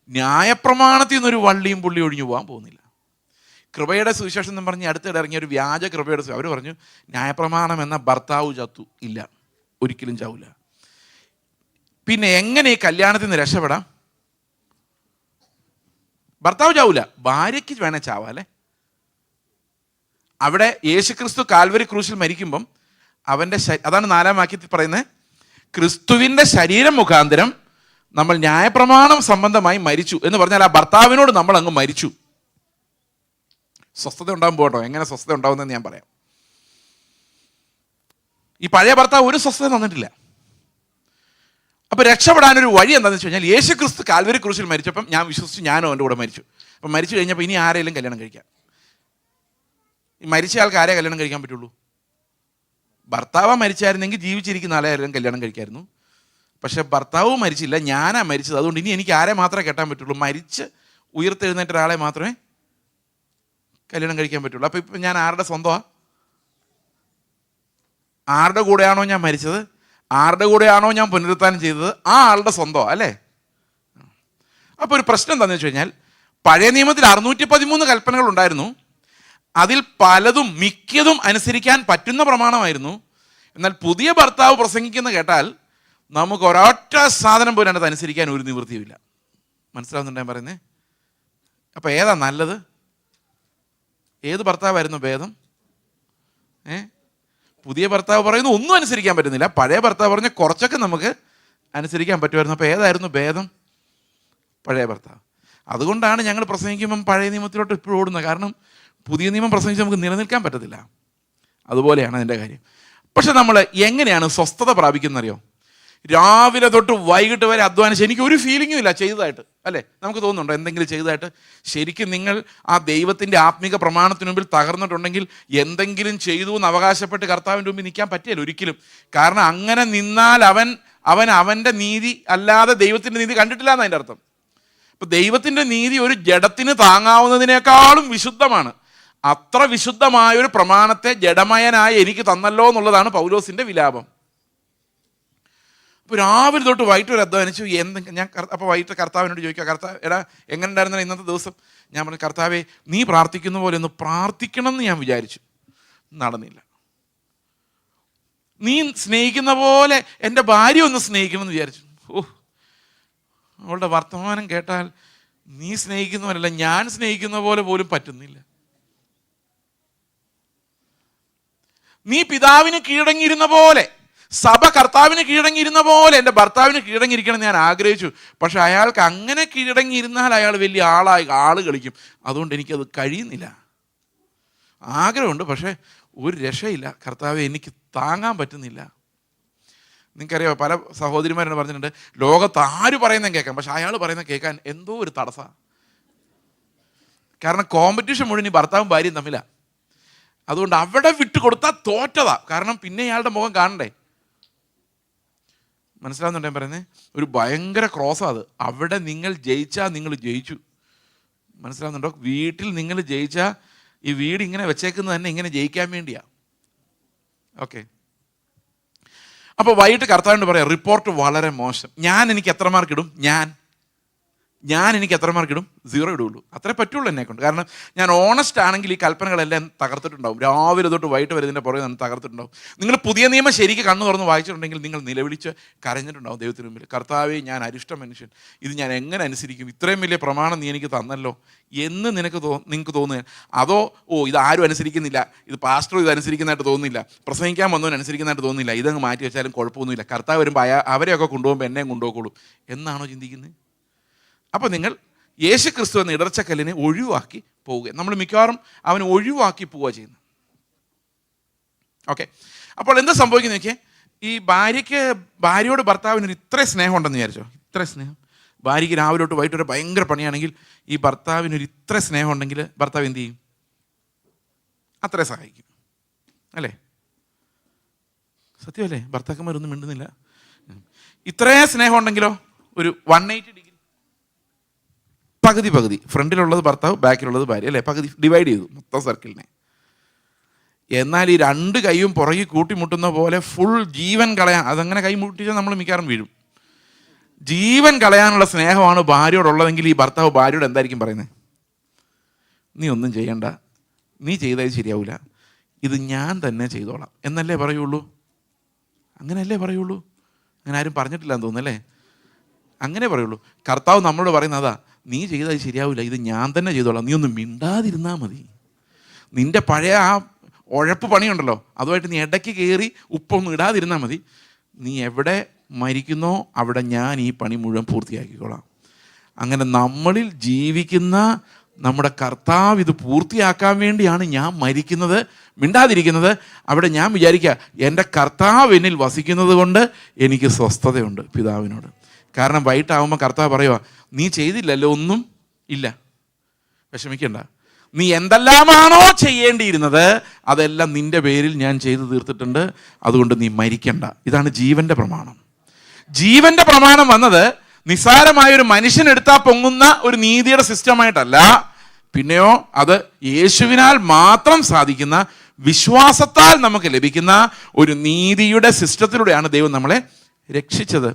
ന്യായപ്രമാണത്തിൽ നിന്നൊരു വള്ളിയും പുള്ളി ഒഴിഞ്ഞു പോകാൻ പോകുന്നില്ല. കൃപയുടെ സുവിശേഷം എന്ന് പറഞ്ഞ് അടുത്തിടെ ഇറങ്ങിയ ഒരു വ്യാജ കൃപയുടെ അവർ പറഞ്ഞു, ന്യായപ്രമാണം എന്ന ഭർത്താവ് ചത്തു. ഇല്ല, ഒരിക്കലും ചാവില്ല. പിന്നെ എങ്ങനെ ഈ കല്യാണത്തിൽ നിന്ന് രക്ഷപ്പെടാം? ഭർത്താവ് ചാവൂല, ഭാര്യയ്ക്ക് വേണേ ചാവാല്ലേ. അവിടെ യേശുക്രിസ്തു കാൽവരി ക്രൂശിൽ മരിക്കുമ്പം അവൻ്റെ അതാണ് 4-ാം വാക്യത്തിൽ പറയുന്നത്, ക്രിസ്തുവിൻ്റെ ശരീരം മുഖാന്തരം നമ്മൾ ന്യായപ്രമാണം സംബന്ധമായി മരിച്ചു എന്ന് പറഞ്ഞാൽ ആ ഭർത്താവിനോട് നമ്മൾ അങ്ങ് മരിച്ചു. സ്വസ്ഥത ഉണ്ടാകും പോട്ടോ. എങ്ങനെ സ്വസ്ഥത ഉണ്ടാവുന്നതെന്ന് ഞാൻ പറയാം. ഈ പഴയ ഭർത്താവ് ഒരു സ്വസ്ഥത തന്നിട്ടില്ല. അപ്പോൾ രക്ഷപ്പെടാനൊരു വഴി എന്താണെന്ന് വെച്ച് കഴിഞ്ഞാൽ, യേശു ക്രിസ്തു കാൽവരി ക്രൂശിൽ മരിച്ചപ്പം ഞാൻ വിശ്വസിച്ച് ഞാനും അവൻ്റെ കൂടെ മരിച്ചു. അപ്പം മരിച്ചു കഴിഞ്ഞപ്പോൾ ഇനി ആരെങ്കിലും കല്യാണം കഴിക്കാം? ഈ മരിച്ച ആൾക്ക് ആരെ കല്യാണം കഴിക്കാൻ പറ്റുള്ളൂ? ഭർത്താവ് മരിച്ചായിരുന്നെങ്കിൽ ജീവിച്ചിരിക്കുന്ന ആളെ ആരെങ്കിലും കല്യാണം കഴിക്കായിരുന്നു. പക്ഷെ ഭർത്താവ് മരിച്ചില്ല, ഞാനാ മരിച്ചത്. അതുകൊണ്ട് ഇനി എനിക്ക് ആരെ മാത്രമേ കെട്ടാൻ പറ്റുള്ളൂ? മരിച്ച് ഉയർത്തെഴുന്നേറ്റ ഒരാളെ മാത്രമേ കല്യാണം കഴിക്കാൻ പറ്റുള്ളൂ. അപ്പം ഇപ്പം ഞാൻ ആരുടെ സ്വന്തമാണ്? ആരുടെ കൂടെയാണോ ഞാൻ മരിച്ചത്, ആരുടെ കൂടെയാണോ ഞാൻ പുനരുത്ഥാനം ചെയ്തത്, ആ ആളുടെ സ്വന്തമാണ് അല്ലേ? അപ്പോൾ ഒരു പ്രശ്നം എന്താണെന്ന് വെച്ച് കഴിഞ്ഞാൽ, പഴയ നിയമത്തിൽ 613 കൽപ്പനകൾ ഉണ്ടായിരുന്നു. അതിൽ പലതും മിക്കതും അനുസരിക്കാൻ പറ്റുന്ന പ്രമാണമായിരുന്നു. എന്നാൽ പുതിയ ഭർത്താവ് പ്രസംഗിക്കുന്ന കേട്ടാൽ നമുക്ക് ഒരൊറ്റ സാധനം പോലും അതിനകത്ത് അനുസരിക്കാൻ ഒരു നിവൃത്തിയുമില്ല. മനസ്സിലാവുന്നുണ്ട് ഞാൻ പറയുന്നത്? അപ്പം ഏതാ നല്ലത്? ഏത് ഭർത്താവായിരുന്നു ഭേദം? പുതിയ ഭർത്താവ് പറയുന്നു ഒന്നും അനുസരിക്കാൻ പറ്റുന്നില്ല, പഴയ ഭർത്താവ് പറഞ്ഞ കുറച്ചൊക്കെ നമുക്ക് അനുസരിക്കാൻ പറ്റുമായിരുന്നു. അപ്പോൾ ഏതായിരുന്നു ഭേദം? പഴയ ഭർത്താവ്. അതുകൊണ്ടാണ് ഞങ്ങൾ പ്രസംഗിക്കുമ്പം പഴയ നിയമത്തിലോട്ട് ഇപ്പോഴും ഓടുന്നത്. കാരണം പുതിയ നിയമം പ്രസംഗിച്ച് നമുക്ക് നിലനിൽക്കാൻ പറ്റത്തില്ല. അതുപോലെയാണ് അതിൻ്റെ കാര്യം. പക്ഷെ നമ്മൾ എങ്ങനെയാണ് സ്വസ്ഥത പ്രാപിക്കുന്നറിയോ? രാവിലെ തൊട്ട് വൈകിട്ട് വരെ അധ്വാനിച്ച് എനിക്ക് ഒരു ഫീലിങ്ങും ഇല്ല ചെയ്തതായിട്ട്, അല്ലേ? നമുക്ക് തോന്നുന്നുണ്ടോ എന്തെങ്കിലും ചെയ്തതായിട്ട്? ശരിക്കും നിങ്ങൾ ആ ദൈവത്തിൻ്റെ ആത്മീക പ്രമാണത്തിന് മുമ്പിൽ തകർന്നിട്ടുണ്ടെങ്കിൽ എന്തെങ്കിലും ചെയ്തു എന്ന് അവകാശപ്പെട്ട് കർത്താവിൻ്റെ മുമ്പിൽ നിൽക്കാൻ പറ്റിയല്ലോ ഒരിക്കലും. കാരണം അങ്ങനെ നിന്നാൽ അവൻ്റെ നീതി അല്ലാതെ ദൈവത്തിൻ്റെ നീതി കണ്ടിട്ടില്ല എന്നതിൻ്റെ അർത്ഥം. ഇപ്പം ദൈവത്തിൻ്റെ നീതി ഒരു ജഡത്തിന് താങ്ങാവുന്നതിനേക്കാളും വിശുദ്ധമാണ്. അത്ര വിശുദ്ധമായൊരു പ്രമാണത്തെ ജഡമയനായി എനിക്ക് തന്നല്ലോ എന്നുള്ളതാണ് പൗലോസിൻ്റെ വിലാപം. അപ്പോൾ രാവിലെ തൊട്ട് വൈകിട്ട് വരെ അധ്വാനിച്ചു. ഞാൻ അപ്പോൾ വൈകിട്ട് കർത്താവിനോട് ചോദിക്കുക, കർത്താവ് എടാ എങ്ങനെ ഉണ്ടായിരുന്നില്ല ഇന്നത്തെ ദിവസം? ഞാൻ പറഞ്ഞു, കർത്താവേ നീ പ്രാർത്ഥിക്കുന്ന പോലെ ഒന്ന് പ്രാർത്ഥിക്കണം എന്ന് ഞാൻ വിചാരിച്ചു, നടന്നില്ല. നീ സ്നേഹിക്കുന്ന പോലെ എൻ്റെ ഭാര്യ ഒന്ന് സ്നേഹിക്കണം എന്ന് വിചാരിച്ചു. അവളുടെ വർത്തമാനം കേട്ടാൽ നീ സ്നേഹിക്കുന്നവരല്ല, ഞാൻ സ്നേഹിക്കുന്ന പോലെ പോലും പറ്റുന്നില്ല. നീ പിതാവിന് കീഴടങ്ങിയിരുന്ന പോലെ, സഭ കർത്താവിന് കീഴടങ്ങിയിരുന്ന പോലെ എൻ്റെ ഭർത്താവിന് കീഴടങ്ങിയിരിക്കണം ഞാൻ ആഗ്രഹിച്ചു. പക്ഷെ അയാൾക്ക് അങ്ങനെ കീഴടങ്ങിയിരുന്നാൽ അയാൾ വലിയ ആള് കളിക്കും. അതുകൊണ്ട് എനിക്കത് കഴിയുന്നില്ല. ആഗ്രഹമുണ്ട്, പക്ഷേ ഒരു രക്ഷയില്ല. കർത്താവെ എനിക്ക് താങ്ങാൻ പറ്റുന്നില്ല. നിങ്ങൾക്കറിയാമോ, പല സഹോദരിമാരോട് പറഞ്ഞിട്ടുണ്ട്, ലോകത്ത് ആര് പറയുന്നത് കേൾക്കാം, പക്ഷെ അയാൾ പറയുന്നത് കേൾക്കാൻ എന്തോ ഒരു തടസ്സമാണ്. കാരണം കോമ്പറ്റീഷൻ മുഴുവൻ ഈ ഭർത്താവും ഭാര്യയും തമ്മിലാണ്. അതുകൊണ്ട് അവിടെ വിട്ടു കൊടുത്താൽ തോറ്റതാ. കാരണം പിന്നെ ഇയാളുടെ മുഖം കാണണ്ടേ. മനസ്സിലാവുന്നുണ്ടോ ഞാൻ പറയുന്നത്? ഒരു ഭയങ്കര ക്രോസാണ് അത്. അവിടെ നിങ്ങൾ ജയിച്ചാൽ നിങ്ങൾ ജയിച്ചു. മനസ്സിലാവുന്നുണ്ടോ? വീട്ടിൽ നിങ്ങൾ ജയിച്ചാൽ ഈ വീട് ഇങ്ങനെ വെച്ചേക്കുന്നത് തന്നെ ഇങ്ങനെ ജയിക്കാൻ വേണ്ടിയാ. ഓക്കെ. അപ്പോൾ വൈകിട്ട് കർത്താവിനോട് പറയാം, റിപ്പോർട്ട് വളരെ മോശം. എനിക്ക് എത്ര മാർക്ക് ഇടും? എനിക്ക് എത്ര മാർക്ക് ഇടും? 0 ഇടുള്ളൂ. അത്രേ പറ്റുള്ളൂ എന്നെ കൊണ്ട്. കാരണം ഞാൻ ഓണസ്റ്റ് ആണെങ്കിൽ ഈ കൽപ്പനകളെല്ലാം തകർത്തിട്ടുണ്ടാവും. രാവിലെ തൊട്ട് വൈകിട്ട് വരെ ഇതിൻ്റെ പുറകെ തകർത്തിട്ടുണ്ടാവും. നിങ്ങൾ പുതിയ നിയമം ശരിക്ക് കണ്ണു തുറന്ന് വായിച്ചിട്ടുണ്ടെങ്കിൽ നിങ്ങൾ നിലവിളിച്ച് കരഞ്ഞിട്ടുണ്ടാവും ദൈവത്തിന് മുമ്പിൽ. കർത്താവേ, ഞാൻ അരിഷ്ട മനുഷ്യൻ, ഇത് ഞാൻ എങ്ങനെ അനുസരിക്കും? ഇത്രയും വലിയ പ്രമാണം നീ എനിക്ക് തന്നല്ലോ എന്ന് നിങ്ങൾക്ക് തോന്നുക. അതോ ഇത് ആരും അനുസരിക്കുന്നില്ല, ഇത് പാസ്റ്ററും ഇത് അനുസരിക്കുന്നതായിട്ട് തോന്നുന്നില്ല, പ്രസംഗിക്കാൻ വന്നവൻ അനുസരിക്കുന്നതായിട്ട് തോന്നുന്നില്ല, ഇതങ്ങ് മാറ്റി വെച്ചാലും കുഴപ്പമൊന്നുമില്ല, കർത്താവ് വരുമ്പോൾ അവരെയൊക്കെ കൊണ്ടുപോകുമ്പോൾ എന്നെയും കൊണ്ടുപോകുള്ളൂ എന്നാണോ ചിന്തിക്കുന്നത്? അപ്പോൾ നിങ്ങൾ യേശു ക്രിസ്തു എന്ന ഇടർച്ചക്കല്ലിനെ ഒഴിവാക്കി പോവുക. നമ്മൾ മിക്കവാറും അവനെ ഒഴിവാക്കി പോവുക ചെയ്യുന്നത്. ഓക്കെ. അപ്പോൾ എന്താ സംഭവിക്കുന്നത് നോക്കിയേ, ഈ ഭാര്യയോട് ഭർത്താവിനൊരു ഇത്ര സ്നേഹം ഉണ്ടെന്ന് വിചാരിച്ചോ. ഇത്ര സ്നേഹം. ഭാര്യയ്ക്ക് രാവിലെ തൊട്ട് വൈകിട്ട് വരെ ഭയങ്കര പണിയാണെങ്കിൽ ഈ ഭർത്താവിനൊരു ഇത്ര സ്നേഹം ഉണ്ടെങ്കിൽ ഭർത്താവ് എന്ത് ചെയ്യും? അത്രേ സഹായിക്കും, അല്ലേ? സത്യമല്ലേ? ഭർത്താക്കന്മാരൊന്നും മിണ്ടുന്നില്ല. ഇത്രയും സ്നേഹം ഉണ്ടെങ്കിലോ ഒരു 180 ഡിഗ്രി പകുതി ഫ്രണ്ടിലുള്ളത് ഭർത്താവ്, ബാക്കിലുള്ളത് ഭാര്യ, അല്ലേ? പകുതി ഡിവൈഡ് ചെയ്തു മൊത്തം സർക്കിളിനെ. എന്നാൽ ഈ 2 കൈയും പുറകെ കൂട്ടിമുട്ടുന്ന പോലെ ഫുൾ ജീവൻ കളയാൻ, അതങ്ങനെ കൈ മുട്ടിച്ചാൽ നമ്മൾ മിക്കവാറും വീഴും. ജീവൻ കളയാനുള്ള സ്നേഹമാണ് ഭാര്യയോടുള്ളതെങ്കിൽ ഈ ഭർത്താവ് ഭാര്യയോട് എന്തായിരിക്കും പറയുന്നത്? നീ ഒന്നും ചെയ്യണ്ട, നീ ചെയ്താൽ ശരിയാവില്ല, ഇത് ഞാൻ തന്നെ ചെയ്തോളാം എന്നല്ലേ പറയുള്ളൂ? അങ്ങനെയല്ലേ പറയുള്ളൂ? അങ്ങനെ ആരും പറഞ്ഞിട്ടില്ല എന്ന് തോന്നുന്നല്ലേ? അങ്ങനെ പറയുള്ളൂ. കർത്താവ് നമ്മളോട് പറയുന്നതാ, നീ ചെയ്താൽ ശരിയാവില്ല, ഇത് ഞാൻ തന്നെ ചെയ്തോളാം, നീ ഒന്നും മിണ്ടാതിരുന്നാൽ മതി. നിൻ്റെ പഴയ ആ ഉഴപ്പ് പണിയുണ്ടല്ലോ, അതുമായിട്ട് നീ ഇടയ്ക്ക് കയറി ഉപ്പൊന്നും ഇടാതിരുന്നാൽ മതി. നീ എവിടെ മരിക്കുന്നോ അവിടെ ഞാൻ ഈ പണി മുഴുവൻ പൂർത്തിയാക്കിക്കോളാം. അങ്ങനെ നമ്മളിൽ ജീവിക്കുന്ന നമ്മുടെ കർത്താവ് ഇത് പൂർത്തിയാക്കാൻ വേണ്ടിയാണ് ഞാൻ മരിക്കുന്നത്, മിണ്ടാതിരിക്കുന്നത്. അവിടെ ഞാൻ വിചാരിക്കുക, എൻ്റെ കർത്താവ് എന്നിൽ വസിക്കുന്നത് കൊണ്ട് എനിക്ക് സ്വസ്ഥതയുണ്ട് പിതാവിനോട്. കാരണം വൈകിട്ടാവുമ്പോൾ കർത്താവ് പറയുക, നീ ചെയ്തില്ലല്ലോ, ഒന്നും ഇല്ല, വിഷമിക്കണ്ട, നീ എന്തെല്ലാമാണോ ചെയ്യേണ്ടിയിരുന്നത് അതെല്ലാം നിൻ്റെ പേരിൽ ഞാൻ ചെയ്തു തീർത്തിട്ടുണ്ട്, അതുകൊണ്ട് നീ മരിക്കണ്ട. ഇതാണ് ജീവൻ്റെ പ്രമാണം. ജീവൻ്റെ പ്രമാണം വന്നത് നിസ്സാരമായൊരു മനുഷ്യനെടുത്താൽ പൊങ്ങുന്ന ഒരു നീതിയുടെ സിസ്റ്റമായിട്ടല്ല, പിന്നെയോ അത് യേശുവിനാൽ മാത്രം സാധിക്കുന്ന വിശ്വാസത്താൽ നമുക്ക് ലഭിക്കുന്ന ഒരു നീതിയുടെ സിസ്റ്റത്തിലൂടെയാണ് ദൈവം നമ്മളെ രക്ഷിച്ചത്.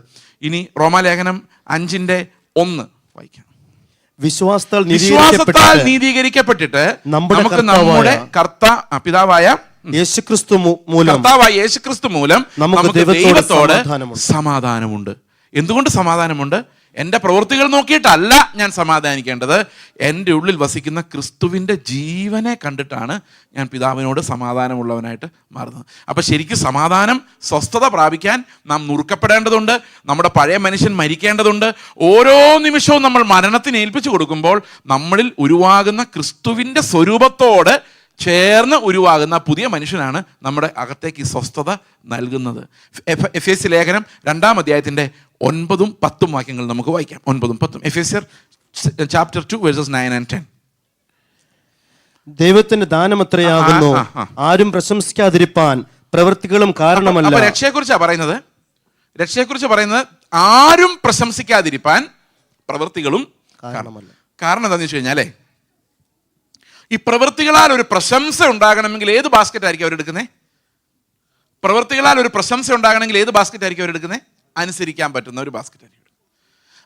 ഇനി റോമാലേഖനം 5:1 വായിക്കാം. വിശ്വാസത്താൽ നീതീകരിക്കപ്പെട്ടിട്ട് നമുക്ക് നമ്മുടെ പിതാവായ യേശുക്രിസ്തു മൂലം നമുക്ക് ദൈവത്തോട് സമാധാനമുണ്ട്. എന്തുകൊണ്ട് സമാധാനമുണ്ട്? എൻ്റെ പ്രവൃത്തികൾ നോക്കിയിട്ടല്ല ഞാൻ സമാധാനിക്കേണ്ടത്. എൻ്റെ ഉള്ളിൽ വസിക്കുന്ന ക്രിസ്തുവിൻ്റെ ജീവനെ കണ്ടിട്ടാണ് ഞാൻ പിതാവിനോട് സമാധാനമുള്ളവനായിട്ട് മാറുന്നത്. അപ്പോൾ ശരിക്കും സമാധാനം, സ്വസ്ഥത പ്രാപിക്കാൻ നാം നുറുക്കപ്പെടേണ്ടതുണ്ട്. നമ്മുടെ പഴയ മനുഷ്യൻ മരിക്കേണ്ടതുണ്ട്. ഓരോ നിമിഷവും നമ്മൾ മരണത്തിന് ഏൽപ്പിച്ചു കൊടുക്കുമ്പോൾ നമ്മളിൽ ഉരുവാകുന്ന ക്രിസ്തുവിൻ്റെ സ്വരൂപത്തോട് ചേർന്ന് ഉരുവാകുന്ന പുതിയ മനുഷ്യനാണ് നമ്മുടെ അകത്തേക്ക് ഈ സ്വസ്ഥത നൽകുന്നത്. എഫേസ്യ ലേഖനം 2-ാം അധ്യായത്തിൻ്റെ 9-10 വാക്യങ്ങൾ നമുക്ക് വായിക്കാം. 9-10 എഫേസ്യർ chapter 2 verses 9 and 10. ദൈവത്തിന്റെ ദാനമത്രയാകുന്നു, ആരും പ്രശംസിക്കാതിരിപ്പാൻ പ്രവൃത്തികളും കാരണമല്ല. അപ്പൊ രക്ഷയെക്കുറിച്ചാണ് പറയുന്നത്. ആരും പ്രശംസിക്കാതിരിപ്പാൻ പ്രവൃത്തികളും കാരണമല്ല. കാരണം എന്താണെന്ന് വെച്ച് കഴിഞ്ഞാലേ, ഈ പ്രവൃത്തികളാൽ ഒരു പ്രശംസ ഉണ്ടാകണമെങ്കിൽ ഏത് ബാസ്ക്കറ്റ് ആയിരിക്കും അവരെടുക്കുന്നത്? പ്രവൃത്തികളാൽ ഒരു പ്രശംസ ഉണ്ടാകണമെങ്കിൽ ഏത് ബാസ്ക്കറ്റ് ആയിരിക്കും അവരെടുക്കുന്നത്? അനുസരിക്കാൻ പറ്റുന്ന ഒരു ബാസ്ക്കറ്റ് ആയിരിക്കും.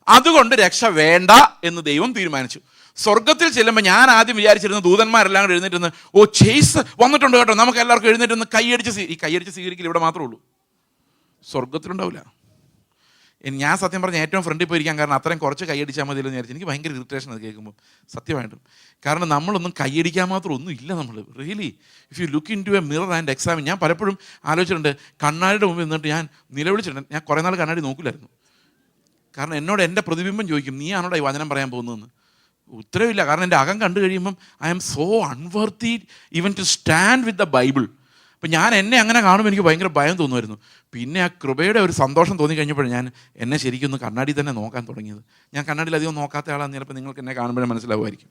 അതുകൊണ്ട് രക്ഷ വേണ്ട എന്ന് ദൈവം തീരുമാനിച്ചു. സ്വർഗത്തിൽ ചെല്ലുമ്പോൾ ഞാൻ ആദ്യം വിചാരിച്ചിരുന്ന ദൂതന്മാരെല്ലാം കൂടെ എഴുന്നേറ്റ് ഓ ചേസ് വന്നിട്ടുണ്ട് കേട്ടോ, നമുക്ക് എല്ലാവർക്കും എഴുന്നേറ്റ് കൈയടിച്ച് സ്വീകരിക്കില്ല. ഇവിടെ മാത്രമേ ഉള്ളൂ, സ്വർഗത്തിലുണ്ടാവില്ല. ഞാൻ സത്യം പറഞ്ഞ ഏറ്റവും ഫ്രണ്ടിൽ പോയിരിക്കാൻ കാരണം അത്രയും കുറച്ച് കൈയടിച്ചാൽ മതിയെന്ന് വിചാരിച്ചു. എനിക്ക് ഭയങ്കര ഇറിറ്റേഷൻ അത് കേൾക്കുമ്പോൾ, സത്യമായിട്ടും. കാരണം നമ്മളൊന്നും കൈയടിക്കാൻ മാത്രം ഒന്നും ഇല്ല. നമ്മൾ really if you look into a mirror and examine. ഞാൻ പലപ്പോഴും ആലോചിച്ചിട്ടുണ്ട്, കണ്ണാടിയുടെ മുമ്പിൽ നിന്നിട്ട് ഞാൻ നിലവിളിച്ചിട്ടുണ്ട്. ഞാൻ കുറേ നാൾ കണ്ണാടി നോക്കില്ലായിരുന്നു. കാരണം എന്നോട് എൻ്റെ പ്രതിബിംബം ചോദിക്കും, നീ ആണോടാ ഈ വചനം പറയാൻ പോകുന്നതെന്ന്. ഉത്തരവില്ല. കാരണം എൻ്റെ അകം കണ്ടു കഴിയുമ്പം I am so unworthy even to stand with the Bible. അപ്പം ഞാൻ എന്നെ അങ്ങനെ കാണുമ്പോൾ എനിക്ക് ഭയങ്കര ഭയം തോന്നുമായിരുന്നു. പിന്നെ ആ കൃപയുടെ ഒരു സന്തോഷം തോന്നിക്കഴിഞ്ഞപ്പോഴും ഞാൻ എന്നെ ശരിക്കും ഒന്ന് കണ്ണാടി തന്നെ നോക്കാൻ തുടങ്ങിയത്. ഞാൻ കണ്ണാടിയിൽ അധികം നോക്കാത്ത ആളാണ്. ചിലപ്പോൾ നിങ്ങൾക്ക് എന്നെ കാണുമ്പോഴേ മനസ്സിലാവുമായിരിക്കും.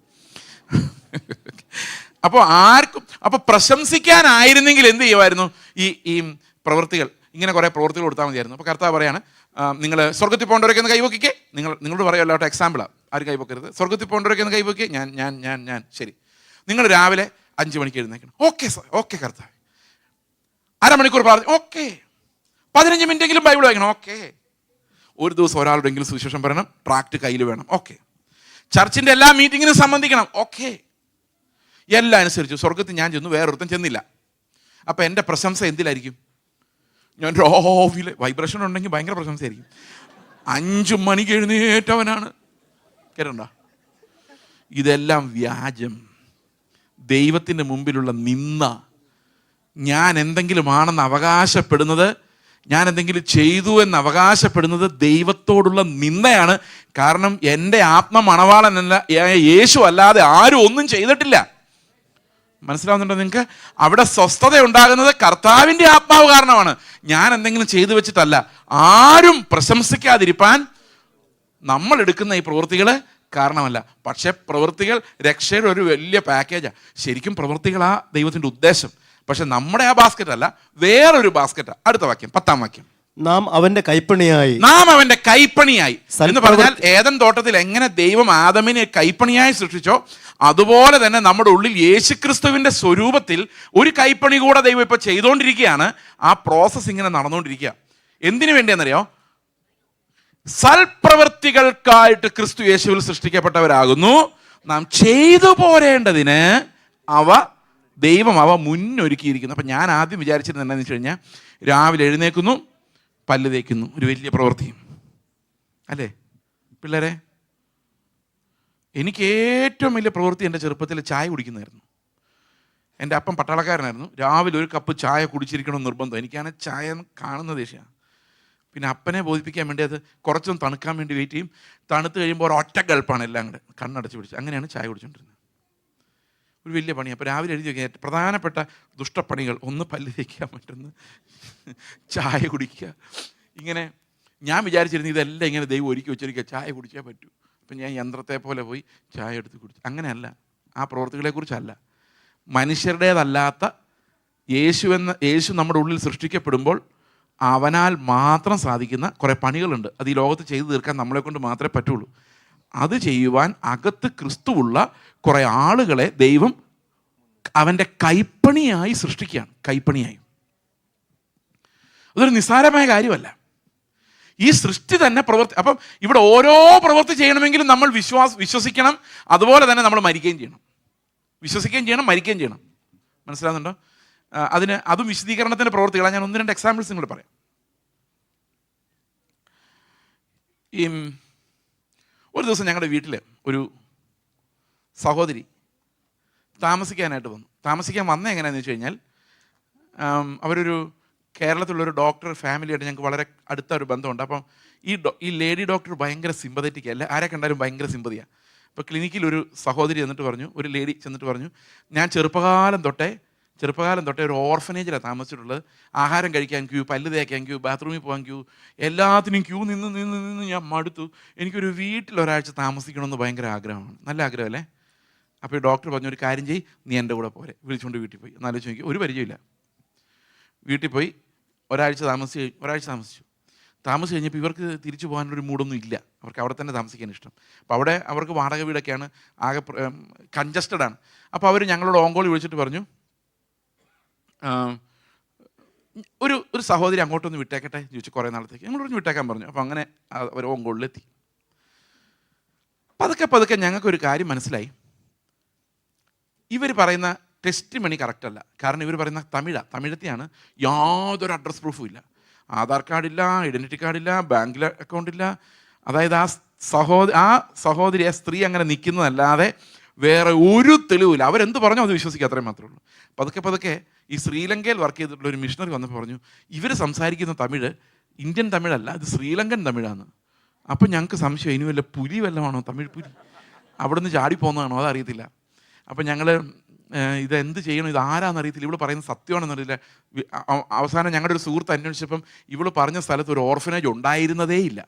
അപ്പോൾ പ്രശംസിക്കാനായിരുന്നെങ്കിൽ എന്ത് ചെയ്യുമായിരുന്നു? ഈ പ്രവൃത്തികൾ, ഇങ്ങനെ കുറേ പ്രവൃത്തികൾ കൊടുത്താൽ മതിയായിരുന്നു. അപ്പോൾ കർത്താവ് പറയാണ്, നിങ്ങൾ സ്വർഗത്തിൽ പോകേണ്ടവരൊക്കെ ഒന്ന് കൈവക്കിക്കേ. നിങ്ങളോട് പറയുമല്ലോ, എക്സാമ്പിളാണ്, ആരും കൈവക്കരുത്. സ്വർഗത്തിൽ പോകേണ്ടവരൊക്കെ ഒന്ന് കൈവക്കിക്കേ. ഞാൻ ശരി. നിങ്ങൾ രാവിലെ 5 മണിക്ക് എഴുന്നേക്കണം. ഓക്കെ സാർ, ഓക്കെ കർത്താവ്. അരമണിക്കൂർ പ്രാർത്ഥന, ഓക്കെ. 15 മിനിറ്റെങ്കിലും ബൈബിൾ വായിക്കണം, ഓക്കെ. ഒരു ദിവസം ഒരാളുടെങ്കിലും സുവിശേഷം പറയണം, ട്രാക്ട് കയ്യിൽ വേണം, ഓക്കെ. ചർച്ചിൻ്റെ എല്ലാ മീറ്റിങ്ങിനും സംബന്ധിക്കണം, ഓക്കെ. എല്ലാം അനുസരിച്ചു. സ്വർഗത്തിൽ ഞാൻ ചെന്നു, വേറൊരുത്തം ചെന്നില്ല. അപ്പം എൻ്റെ പ്രശംസ എന്തിലായിരിക്കും? ഞാൻ രാവിലെ വൈബ്രേഷൻ ഉണ്ടെങ്കിൽ ഭയങ്കര പ്രശംസയായിരിക്കും. 5 മണിക്ക് എഴുന്നേറ്റവനാണ്. കേട്ടോ? ഇതെല്ലാം വ്യാജം, ദൈവത്തിൻ്റെ മുമ്പിലുള്ള നിന്ദ. ഞാൻ എന്തെങ്കിലും ആണെന്ന് അവകാശപ്പെടുന്നത്, ഞാൻ എന്തെങ്കിലും ചെയ്തു എന്ന് അവകാശപ്പെടുന്നത് ദൈവത്തോടുള്ള നിന്ദയാണ്. കാരണം എൻ്റെ ആത്മമണവാളനല്ല യേശു അല്ലാതെ ആരും ഒന്നും ചെയ്തിട്ടില്ല. മനസ്സിലാവുന്നുണ്ടോ നിങ്ങൾക്ക്? അവിടെ സ്വസ്ഥത ഉണ്ടാകുന്നത് കർത്താവിൻ്റെ ആത്മാവ് കാരണമാണ്. ഞാൻ എന്തെങ്കിലും ചെയ്തു വെച്ചിട്ടല്ല. ആരും പ്രശംസിക്കാതിരിപ്പാൻ നമ്മൾ എടുക്കുന്ന ഈ പ്രവൃത്തികൾ കാരണമല്ല. പക്ഷേ പ്രവൃത്തികൾ രക്ഷയുടെ ഒരു വലിയ പാക്കേജാണ്. ശരിക്കും പ്രവൃത്തികളാ ദൈവത്തിൻ്റെ ഉദ്ദേശം. പക്ഷെ നമ്മുടെ ആ ബാസ്ക്കറ്റ് അല്ല, വേറൊരു ബാസ്ക്കറ്റാണ്. അടുത്ത വാക്യം, 10-ാം വാക്യം. നാം അവന്റെ കൈപ്പണിയായി എന്ന് പറഞ്ഞാൽ ഏദൻ തോട്ടത്തിൽ എങ്ങനെ ദൈവം ആദമിനെ കൈപ്പണിയായി സൃഷ്ടിച്ചോ അതുപോലെ തന്നെ നമ്മുടെ ഉള്ളിൽ യേശുക്രിസ്തുവിന്റെ സ്വരൂപത്തിൽ ഒരു കൈപ്പണി കൂടെ ദൈവം ഇപ്പൊ ചെയ്തുകൊണ്ടിരിക്കുകയാണ്. ആ പ്രോസസ് ഇങ്ങനെ നടന്നുകൊണ്ടിരിക്കുക. എന്തിനു വേണ്ടിയെന്നറിയോ? സൽപ്രവൃത്തികൾക്കായിട്ട് ക്രിസ്തു യേശുവിൽ സൃഷ്ടിക്കപ്പെട്ടവരാകുന്നു. നാം ചെയ്തു പോരേണ്ടതിന് ദൈവം അവ മുന്നൊരുക്കിയിരിക്കുന്നു. അപ്പം ഞാൻ ആദ്യം വിചാരിച്ചിരുന്നത് എന്താണെന്ന് വെച്ച് കഴിഞ്ഞാൽ, രാവിലെ എഴുന്നേൽക്കുന്നു, പല്ല് തേക്കുന്നു, ഒരു വലിയ പ്രവൃത്തി അല്ലേ പിള്ളേരെ? എനിക്ക് ഏറ്റവും വലിയ പ്രവൃത്തി എൻ്റെ ചെറുപ്പത്തിൽ ചായ കുടിക്കുന്നതായിരുന്നു. എൻ്റെ അപ്പം പട്ടാളക്കാരനായിരുന്നു. രാവിലെ ഒരു കപ്പ് ചായ കുടിച്ചിരിക്കണമെന്ന് നിർബന്ധം. എനിക്കാണ് ചായ കാണുന്ന ദേഷ്യമാണ്. പിന്നെ അപ്പനെ ബോധിപ്പിക്കാൻ വേണ്ടി അത് കുറച്ചൊന്ന് തണുക്കാൻ വേണ്ടി വെയിറ്റ് ചെയ്യും. തണുത്ത് കഴിയുമ്പോൾ ഒറ്റ ഗൾപ്പാണ് എല്ലാം കൂടെ കണ്ണടച്ച് പിടിച്ച്. അങ്ങനെയാണ് ചായ കുടിച്ചുകൊണ്ടിരുന്നത്. ഒരു വലിയ പണി. അപ്പോൾ രാവിലെ എഴുതി വയ്ക്കുക പ്രധാനപ്പെട്ട ദുഷ്ടപ്പണികൾ: 1 പല്ല് തേക്കാൻ, മറ്റൊന്ന് ചായ കുടിക്കുക. ഇങ്ങനെ ഞാൻ വിചാരിച്ചിരുന്നു ഇതെല്ലാം ഇങ്ങനെ ദൈവം ഒരുക്കി വെച്ചിരിക്കുക, ചായ കുടിച്ചേ പറ്റൂ. അപ്പം ഞാൻ യന്ത്രത്തെ പോലെ പോയി ചായ എടുത്ത് കുടിച്ചു. അങ്ങനെയല്ല, ആ പ്രവൃത്തികളെക്കുറിച്ചല്ല. മനുഷ്യരുടേതല്ലാത്ത യേശു നമ്മുടെ ഉള്ളിൽ സൃഷ്ടിക്കപ്പെടുമ്പോൾ അവനാൽ മാത്രം സാധിക്കുന്ന കുറേ പണികളുണ്ട്. അത് ഈ ലോകത്ത് ചെയ്തു തീർക്കാൻ നമ്മളെ കൊണ്ട് മാത്രമേ പറ്റുള്ളൂ. അത് ചെയ്യുവാൻ അകത്ത് ക്രിസ്തുവുള്ള കുറേ ആളുകളെ ദൈവം അവൻ്റെ കൈപ്പണിയായി സൃഷ്ടിക്കുകയാണ്. കൈപ്പണിയായി. അതൊരു നിസ്സാരമായ കാര്യമല്ല. ഈ സൃഷ്ടി തന്നെ അപ്പം ഇവിടെ ഓരോ പ്രവൃത്തി ചെയ്യണമെങ്കിലും നമ്മൾ വിശ്വസിക്കണം. അതുപോലെ തന്നെ നമ്മൾ മരിക്കുകയും ചെയ്യണം. വിശ്വസിക്കുകയും ചെയ്യണം, മരിക്കുകയും ചെയ്യണം. മനസ്സിലാകുന്നുണ്ടോ? അതും വിശദീകരണത്തിൻ്റെ പ്രവൃത്തികളാണ്. ഞാൻ 1-2 എക്സാമ്പിൾസ് നിങ്ങൾ പറയാം. ഒരു ദിവസം ഞങ്ങളുടെ വീട്ടിൽ ഒരു സഹോദരി താമസിക്കാനായിട്ട് വന്നു. താമസിക്കാൻ വന്നത് എങ്ങനെയാണെന്ന് വെച്ച് കഴിഞ്ഞാൽ, അവരൊരു കേരളത്തിലുള്ളൊരു ഡോക്ടർ ഫാമിലിയായിട്ട് ഞങ്ങൾക്ക് വളരെ അടുത്ത ഒരു ബന്ധമുണ്ട്. അപ്പം ഈ ലേഡി ഡോക്ടർ ഭയങ്കര സിമ്പതറ്റിക് അല്ല, ആരെ കണ്ടാലും ഭയങ്കര സിമ്പതിയാണ്. അപ്പോൾ ക്ലിനിക്കിൽ ഒരു സഹോദരി ചെന്നിട്ട് പറഞ്ഞു, ഒരു ലേഡി ചെന്നിട്ട് പറഞ്ഞു, ഞാൻ ചെറുപ്പകാലം തൊട്ടേ ഒരു ഓർഫനേജിലാണ് താമസിച്ചിട്ടുള്ളത്. ആഹാരം കഴിക്കാൻ ക്യൂ, പല്ല് തേക്കാൻ ക്യൂ, ബാത്റൂമിൽ പോകാൻ ക്യൂ, എല്ലാത്തിനും ക്യൂ നിന്ന് ഞാൻ മടുത്തു. എനിക്കൊരു വീട്ടിൽ ഒരാഴ്ച താമസിക്കണമെന്ന് ഭയങ്കര ആഗ്രഹമാണ്. നല്ല ആഗ്രഹമല്ലേ? അപ്പോൾ ഈ ഡോക്ടർ പറഞ്ഞു, ഒരു കാര്യം ചെയ്യ്, നീ എൻ്റെ കൂടെ പോരെ. വിളിച്ചുകൊണ്ട് വീട്ടിൽ പോയി. എന്നാലോചിച്ച് നോക്കി, ഒരു പരിചയമില്ല. വീട്ടിൽ പോയി ഒരാഴ്ച താമസിച്ചു. കഴിഞ്ഞപ്പോൾ ഇവർക്ക് തിരിച്ചു പോകാനൊരു മൂഡൊന്നും ഇല്ല. അവർക്ക് അവിടെ തന്നെ താമസിക്കാൻ ഇഷ്ടം. അപ്പോൾ അവിടെ അവർക്ക് വാടക വീടൊക്കെയാണ്, ആകെ കൺജസ്റ്റഡ് ആണ്. അപ്പോൾ അവർ ഞങ്ങളോട് ഓങ്കോളി വിളിച്ചിട്ട് പറഞ്ഞു, ഒരു സഹോദരി അങ്ങോട്ടൊന്ന് വിട്ടേക്കട്ടെ ചോദിച്ചു. കുറേ നാളത്തേക്ക് ഞങ്ങൾ പറഞ്ഞു വിട്ടേക്കാൻ പറഞ്ഞു. അപ്പോൾ അങ്ങനെ അവർ ഓങ്കോളിലെത്തി. പതുക്കെ ഞങ്ങൾക്കൊരു കാര്യം മനസ്സിലായി. ഇവർ പറയുന്ന ടെസ്റ്റ് മണി കറക്റ്റല്ല. കാരണം ഇവർ പറയുന്ന തമിഴത്തെയാണ്. യാതൊരു അഡ്രസ് പ്രൂഫും ഇല്ല, ആധാർ കാർഡില്ല, ഐഡൻറ്റിറ്റി കാർഡില്ല, ബാങ്കിൽ അക്കൗണ്ടില്ല. അതായത് ആ സഹോദരി, ആ സ്ത്രീ അങ്ങനെ നിൽക്കുന്നതല്ലാതെ വേറെ ഒരു തെളിവില്ല. അവരെന്ത് പറഞ്ഞോ അത് വിശ്വസിക്കുക, അത്രയും മാത്രമേ ഉള്ളൂ. പതുക്കെ ഈ ശ്രീലങ്കയിൽ വർക്ക് ചെയ്തിട്ടുള്ള ഒരു മിഷണറി വന്നപ്പോൾ പറഞ്ഞു, ഇവർ സംസാരിക്കുന്ന തമിഴ് ഇന്ത്യൻ തമിഴല്ല, ഇത് ശ്രീലങ്കൻ തമിഴാണ്. അപ്പം ഞങ്ങൾക്ക് സംശയം, ഇനി വല്ല പുലി വല്ലതാണോ, തമിഴ് പുലി അവിടെ നിന്ന് ചാടിപ്പോകുന്നതാണോ, അതറിയത്തില്ല. അപ്പം ഞങ്ങൾ ഇതെന്ത് ചെയ്യണം, ഇത് ആരാന്നറിയത്തില്ല, ഇവള് പറയുന്നത് സത്യമാണെന്നറിയില്ല. അവസാനം ഞങ്ങളുടെ ഒരു സുഹൃത്ത് അന്വേഷിച്ചപ്പം ഇവള് പറഞ്ഞ സ്ഥലത്ത് ഒരു ഓർഫനേജ് ഉണ്ടായിരുന്നതേ ഇല്ല.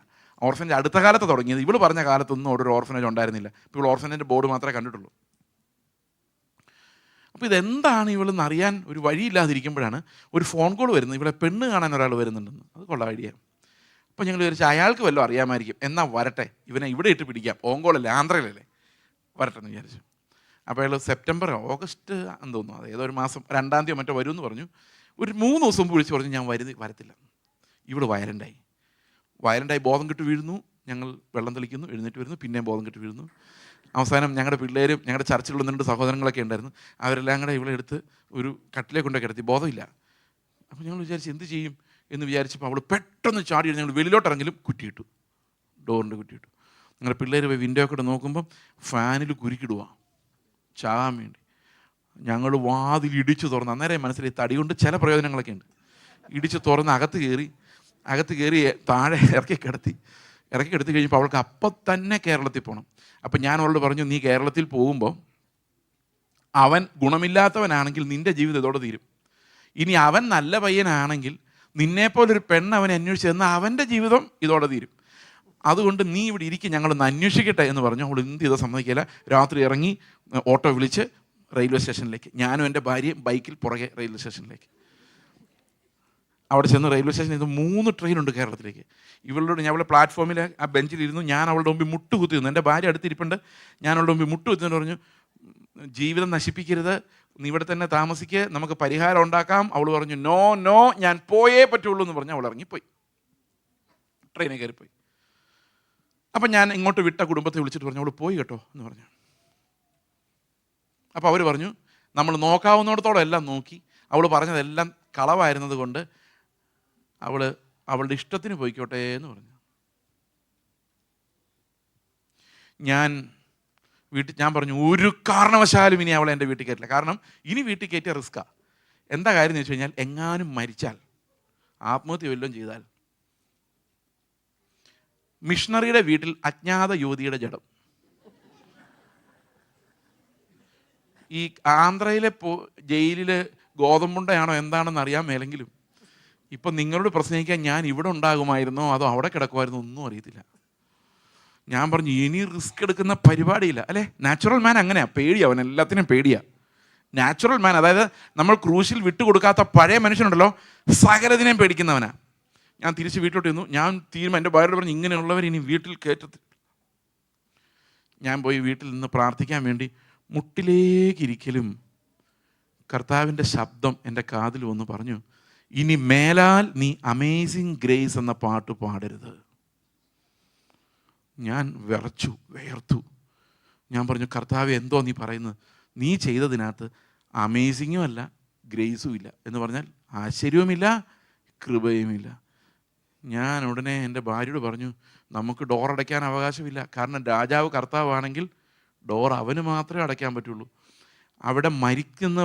ഓർഫനേജ് അടുത്ത കാലത്ത് തുടങ്ങിയത്. ഇവള് പറഞ്ഞ കാലത്തൊന്നും അവിടെ ഒരു ഓർഫനേജ് ഉണ്ടായിരുന്നില്ല. ഇപ്പോൾ ഇവൾ ഓർഫനേജിൻ്റെ ബോർഡ് മാത്രമേ കണ്ടിട്ടുള്ളൂ. അപ്പോൾ ഇതെന്താണ് ഇവളെന്ന് അറിയാൻ ഒരു വഴിയില്ലാതിരിക്കുമ്പോഴാണ് ഒരു ഫോൺ കോൾ വരുന്നത്. ഇവളെ പെണ്ണ് കാണാൻ ഒരാൾ വരുന്നുണ്ടെന്ന്. അത് കൊള്ള ഐഡിയ. അപ്പോൾ ഞങ്ങൾ വിചാരിച്ചു അയാൾക്ക് വല്ലതും അറിയാമായിരിക്കും, എന്നാൽ വരട്ടെ, ഇവനെ ഇവിടെ ഇട്ട് പിടിക്കാം, ഓങ്കോളല്ലേ, ആന്ധ്രയിലല്ലേ, വരട്ടെ എന്ന് വിചാരിച്ചു. അപ്പോൾ അയാൾ ഓഗസ്റ്റ് എന്ന് തോന്നുന്നു, അത് ഏതോ ഒരു മാസം 2-ാം തീയതി മറ്റോ വരുമെന്ന് പറഞ്ഞു. ഒരു 3 ദിവസം മുമ്പ് വിളിച്ച് പറഞ്ഞു, ഞാൻ വരത്തില്ല. ഇവിടെ വയലൻ്റായി ബോധം കെട്ട് വീഴുന്നു. ഞങ്ങൾ വെള്ളം തെളിക്കുന്നു, എഴുന്നേറ്റ് വരുന്നു, പിന്നെയും ബോധം കെട്ട് വീഴുന്നു. അവസാനം ഞങ്ങളുടെ പിള്ളേരും ഞങ്ങളുടെ ചർച്ചിലുള്ള 2 സഹോദരങ്ങളൊക്കെ ഉണ്ടായിരുന്നു. അവരെല്ലാം കൂടെ ഇവിടെ എടുത്ത് ഒരു കട്ടിലേക്ക് കൊണ്ടൊക്കെ കിടത്തി, ബോധമില്ല. അപ്പോൾ ഞങ്ങൾ വിചാരിച്ച് എന്ത് ചെയ്യും എന്ന് വിചാരിച്ചപ്പോൾ അവൾ പെട്ടെന്ന് ചാടി ഞങ്ങൾ വെളിയിലോട്ടിറങ്ങിലും കുറ്റിയിട്ടു, ഡോറിൻ്റെ കുറ്റിയിട്ടു. ഞങ്ങളുടെ പിള്ളേർ പോയി വിൻഡോ ഒക്കെ നോക്കുമ്പം ഫാനിൽ കുരുക്കിടുക ചാകാൻ വേണ്ടി. ഞങ്ങൾ വാതിൽ ഇടിച്ചു തുറന്ന്, അന്നേരം മനസ്സിലായി തടി കൊണ്ട് ചില പ്രയോജനങ്ങളൊക്കെ ഉണ്ട്. ഇടിച്ച് തുറന്ന് അകത്ത് കയറി താഴെ ഇറക്കി കിടത്തി കഴിഞ്ഞപ്പോൾ അവൾക്ക് അപ്പം തന്നെ കേരളത്തിൽ പോകണം. അപ്പം ഞാൻ അവളോട് പറഞ്ഞു, നീ കേരളത്തിൽ പോകുമ്പോൾ അവൻ ഗുണമില്ലാത്തവനാണെങ്കിൽ നിൻ്റെ ജീവിതം ഇതോടെ തീരും. ഇനി അവൻ നല്ല പയ്യനാണെങ്കിൽ നിന്നെപ്പോലൊരു പെണ്ണ് അവനെ അന്വേഷിച്ച് എന്നാൽ അവൻ്റെ ജീവിതം ഇതോടെ തീരും. അതുകൊണ്ട് നീ ഇവിടെ ഇരിക്കും, ഞങ്ങളൊന്ന് അന്വേഷിക്കട്ടെ എന്ന് പറഞ്ഞു. അവൾ എന്ത് ചെയ്താൽ സമ്മതിക്കില്ല. രാത്രി ഇറങ്ങി ഓട്ടോ വിളിച്ച് റെയിൽവേ സ്റ്റേഷനിലേക്ക്, ഞാനും എൻ്റെ ഭാര്യയും ബൈക്കിൽ പുറകെ റെയിൽവേ സ്റ്റേഷനിലേക്ക്. അവിടെ ചെന്ന് റെയിൽവേ സ്റ്റേഷനിൽ ഇത് 3 ട്രെയിനുണ്ട് കേരളത്തിലേക്ക്. ഇവളോട് ഞാൻ അവളുടെ പ്ലാറ്റ്ഫോമിൽ ആ ബെഞ്ചിലിരുന്നു. ഞാൻ അവളുടെ മുമ്പിൽ മുട്ടുകുത്തി നിന്നു. എൻ്റെ ഭാര്യ അടുത്തിരിപ്പുണ്ട്. ഞാൻ അവളുടെ മുമ്പിൽ മുട്ടുകുത്തിന്ന് പറഞ്ഞു, ജീവിതം നശിപ്പിക്കരുത്, നീ ഇവിടെ തന്നെ താമസിക്കുക, നമുക്ക് പരിഹാരം ഉണ്ടാക്കാം. അവൾ പറഞ്ഞു, നോ ഞാൻ പോയേ പറ്റുള്ളൂ എന്ന് പറഞ്ഞു. അവൾ ഇറങ്ങിപ്പോയി, ട്രെയിനിൽ കയറിപ്പോയി. അപ്പം ഞാൻ ഇങ്ങോട്ട് വിട്ട കുടുംബത്തെ വിളിച്ചിട്ട് പറഞ്ഞു, അവൾ പോയി കേട്ടോ എന്ന് പറഞ്ഞു. അപ്പോൾ അവർ പറഞ്ഞു, നമ്മൾ നോക്കാവുന്നിടത്തോളം എല്ലാം നോക്കി, അവൾ പറഞ്ഞതെല്ലാം കളവായിരുന്നത് കൊണ്ട് അവളുടെ ഇഷ്ടത്തിന് പോയിക്കോട്ടെ എന്ന് പറഞ്ഞു. ഞാൻ പറഞ്ഞു, ഒരു കാരണവശാലും ഇനി അവളെ എൻ്റെ വീട്ടിൽ കയറ്റില്ല. കാരണം ഇനി വീട്ടിൽ കയറ്റിയ റിസ്ക്കാണ്. എന്താ കാര്യം എന്ന് വെച്ച് കഴിഞ്ഞാൽ, എങ്ങാനും മരിച്ചാൽ, ആത്മഹത്യ വല്ലതും ചെയ്താൽ. മിഷണറിയുടെ വീട്ടിൽ അജ്ഞാത യുവതിയുടെ ജഡം. ഈ ആന്ധ്രയിലെ ജയിലിൽ ഗോതമ്പുണ്ടയാണോ എന്താണെന്ന് അറിയാൻ മേലെങ്കിലും ഇപ്പം നിങ്ങളോട് പ്രസംഗിക്കാൻ ഞാൻ ഇവിടെ ഉണ്ടാകുമായിരുന്നോ അതോ അവിടെ കിടക്കുമായിരുന്നോ ഒന്നും അറിയത്തില്ല. ഞാൻ പറഞ്ഞു, ഇനി റിസ്ക് എടുക്കുന്ന പരിപാടിയില്ല. അല്ലേ, നാച്ചുറൽ മാൻ അങ്ങനെയാണ്, പേടിയാണ്, അവൻ എല്ലാത്തിനും പേടിയാണ്. നാച്ചുറൽ മാൻ, അതായത് നമ്മൾ ക്രൂശിൽ വിട്ടുകൊടുക്കാത്ത പഴയ മനുഷ്യനുണ്ടല്ലോ, സകലതിനെയും പേടിക്കുന്നവനാ. ഞാൻ തിരിച്ച് വീട്ടിലോട്ട് ചെന്നു. ഞാൻ എൻ്റെ ഭാര്യയോട് പറഞ്ഞു, ഇങ്ങനെയുള്ളവർ ഇനി വീട്ടിൽ കയറ്റത്തില്ല. ഞാൻ പോയി വീട്ടിൽ നിന്ന് പ്രാർത്ഥിക്കാൻ വേണ്ടി മുട്ടിലേക്കിരിക്കലും കർത്താവിൻ്റെ ശബ്ദം എൻ്റെ കാതിൽ വന്ന് പറഞ്ഞു, ഇനി മേലാൽ നീ അമേസിങ് ഗ്രേസ് എന്ന പാട്ട് പാടരുത്. ഞാൻ വേർത്തു. ഞാൻ പറഞ്ഞു, കർത്താവ് എന്തോ നീ പറയുന്നത്? നീ ചെയ്തതിനകത്ത് അമേസിങ്ങും അല്ല ഗ്രേസും ഇല്ല എന്ന് പറഞ്ഞാൽ ആശ്ചര്യവുമില്ല കൃപയുമില്ല. ഞാൻ ഉടനെ എൻ്റെ ഭാര്യയോട് പറഞ്ഞു, നമുക്ക് ഡോർ അടയ്ക്കാൻ അവകാശമില്ല. കാരണം രാജാവ് കർത്താവാണെങ്കിൽ ഡോർ അവന് മാത്രമേ അടയ്ക്കാൻ പറ്റുള്ളൂ. അവിടെ മരിക്കുന്ന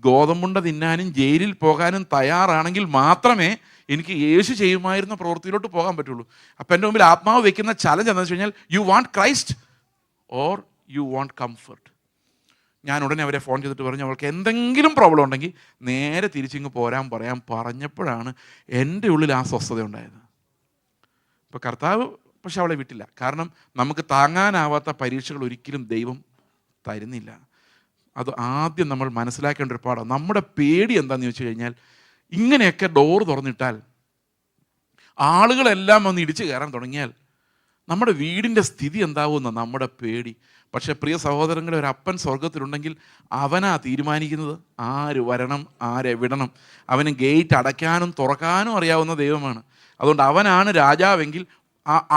ഗോതമ്പുണ്ട തിന്നാനും ജയിലിൽ പോകാനും തയ്യാറാണെങ്കിൽ മാത്രമേ എനിക്ക് യേശു ചെയ്യുമായിരുന്ന പ്രവൃത്തിയിലോട്ട് പോകാൻ പറ്റുള്ളൂ. അപ്പം എൻ്റെ മുമ്പിൽ ആത്മാവ് വെക്കുന്ന ചലഞ്ച് എന്താണെന്ന് വെച്ച് കഴിഞ്ഞാൽ, you want Christ or you want comfort. ഞാൻ ഉടനെ അവരെ ഫോൺ ചെയ്തിട്ട് പറഞ്ഞു, അവൾക്ക് എന്തെങ്കിലും പ്രോബ്ലം ഉണ്ടെങ്കിൽ നേരെ തിരിച്ചിങ്ങ് പറയാൻ പറഞ്ഞപ്പോഴാണ് എൻ്റെ ഉള്ളിൽ ആ സ്വസ്ഥത ഉണ്ടായത്. ഇപ്പോൾ കർത്താവ് പക്ഷെ അവളെ വിട്ടില്ല. കാരണം നമുക്ക് താങ്ങാനാവാത്ത പരീക്ഷകൾ ഒരിക്കലും ദൈവം തരുന്നില്ല. അത് ആദ്യം നമ്മൾ മനസ്സിലാക്കേണ്ട ഒരു പാഠം. നമ്മുടെ പേടി എന്താണെന്ന് ചോദിച്ചു കഴിഞ്ഞാൽ, ഇങ്ങനെയൊക്കെ ഡോർ തുറന്നിട്ടാൽ ആളുകളെല്ലാം വന്ന് ഇടിച്ചു കയറാൻ തുടങ്ങിയാൽ നമ്മുടെ വീടിൻ്റെ സ്ഥിതി എന്താവുമെന്ന നമ്മുടെ പേടി. പക്ഷേ പ്രിയ സഹോദരങ്ങളെ, ഒരു അപ്പൻ സ്വർഗത്തിലുണ്ടെങ്കിൽ അവനാ തീരുമാനിക്കുന്നത് ആര് വരണം ആരെ വിടണം. അവന് ഗേറ്റ് അടയ്ക്കാനും തുറക്കാനും അറിയാവുന്ന ദൈവമാണ്. അതുകൊണ്ട് അവനാണ് രാജാവെങ്കിൽ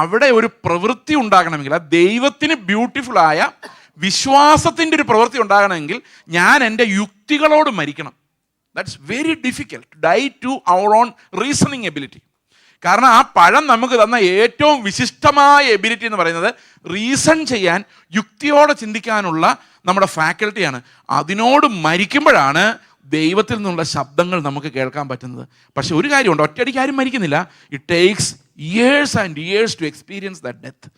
അവിടെ ഒരു പ്രവൃത്തി ഉണ്ടാകണമെങ്കിൽ, ആ ദൈവത്തിന് ബ്യൂട്ടിഫുള്ളായ വിശ്വാസത്തിൻ്റെ ഒരു പ്രവൃത്തി ഉണ്ടാകണമെങ്കിൽ ഞാൻ എൻ്റെ യുക്തികളോട് മരിക്കണം. That's very difficult. Die to our own reasoning ability. കാരണം ആ പഴം നമുക്ക് തന്ന ഏറ്റവും വിശിഷ്ടമായ എബിലിറ്റി എന്ന് പറയുന്നത് റീസൺ ചെയ്യാൻ, യുക്തിയോടെ ചിന്തിക്കാനുള്ള നമ്മുടെ ഫാക്കൽറ്റിയാണ്. അതിനോട് മരിക്കുമ്പോഴാണ് ദൈവത്തിൽ നിന്നുള്ള ശബ്ദങ്ങൾ നമുക്ക് കേൾക്കാൻ പറ്റുന്നത്. പക്ഷെ ഒരു കാര്യമുണ്ട്, ഒറ്റയടിക്ക് ആരും മരിക്കുന്നില്ല. It takes years and years to experience that death.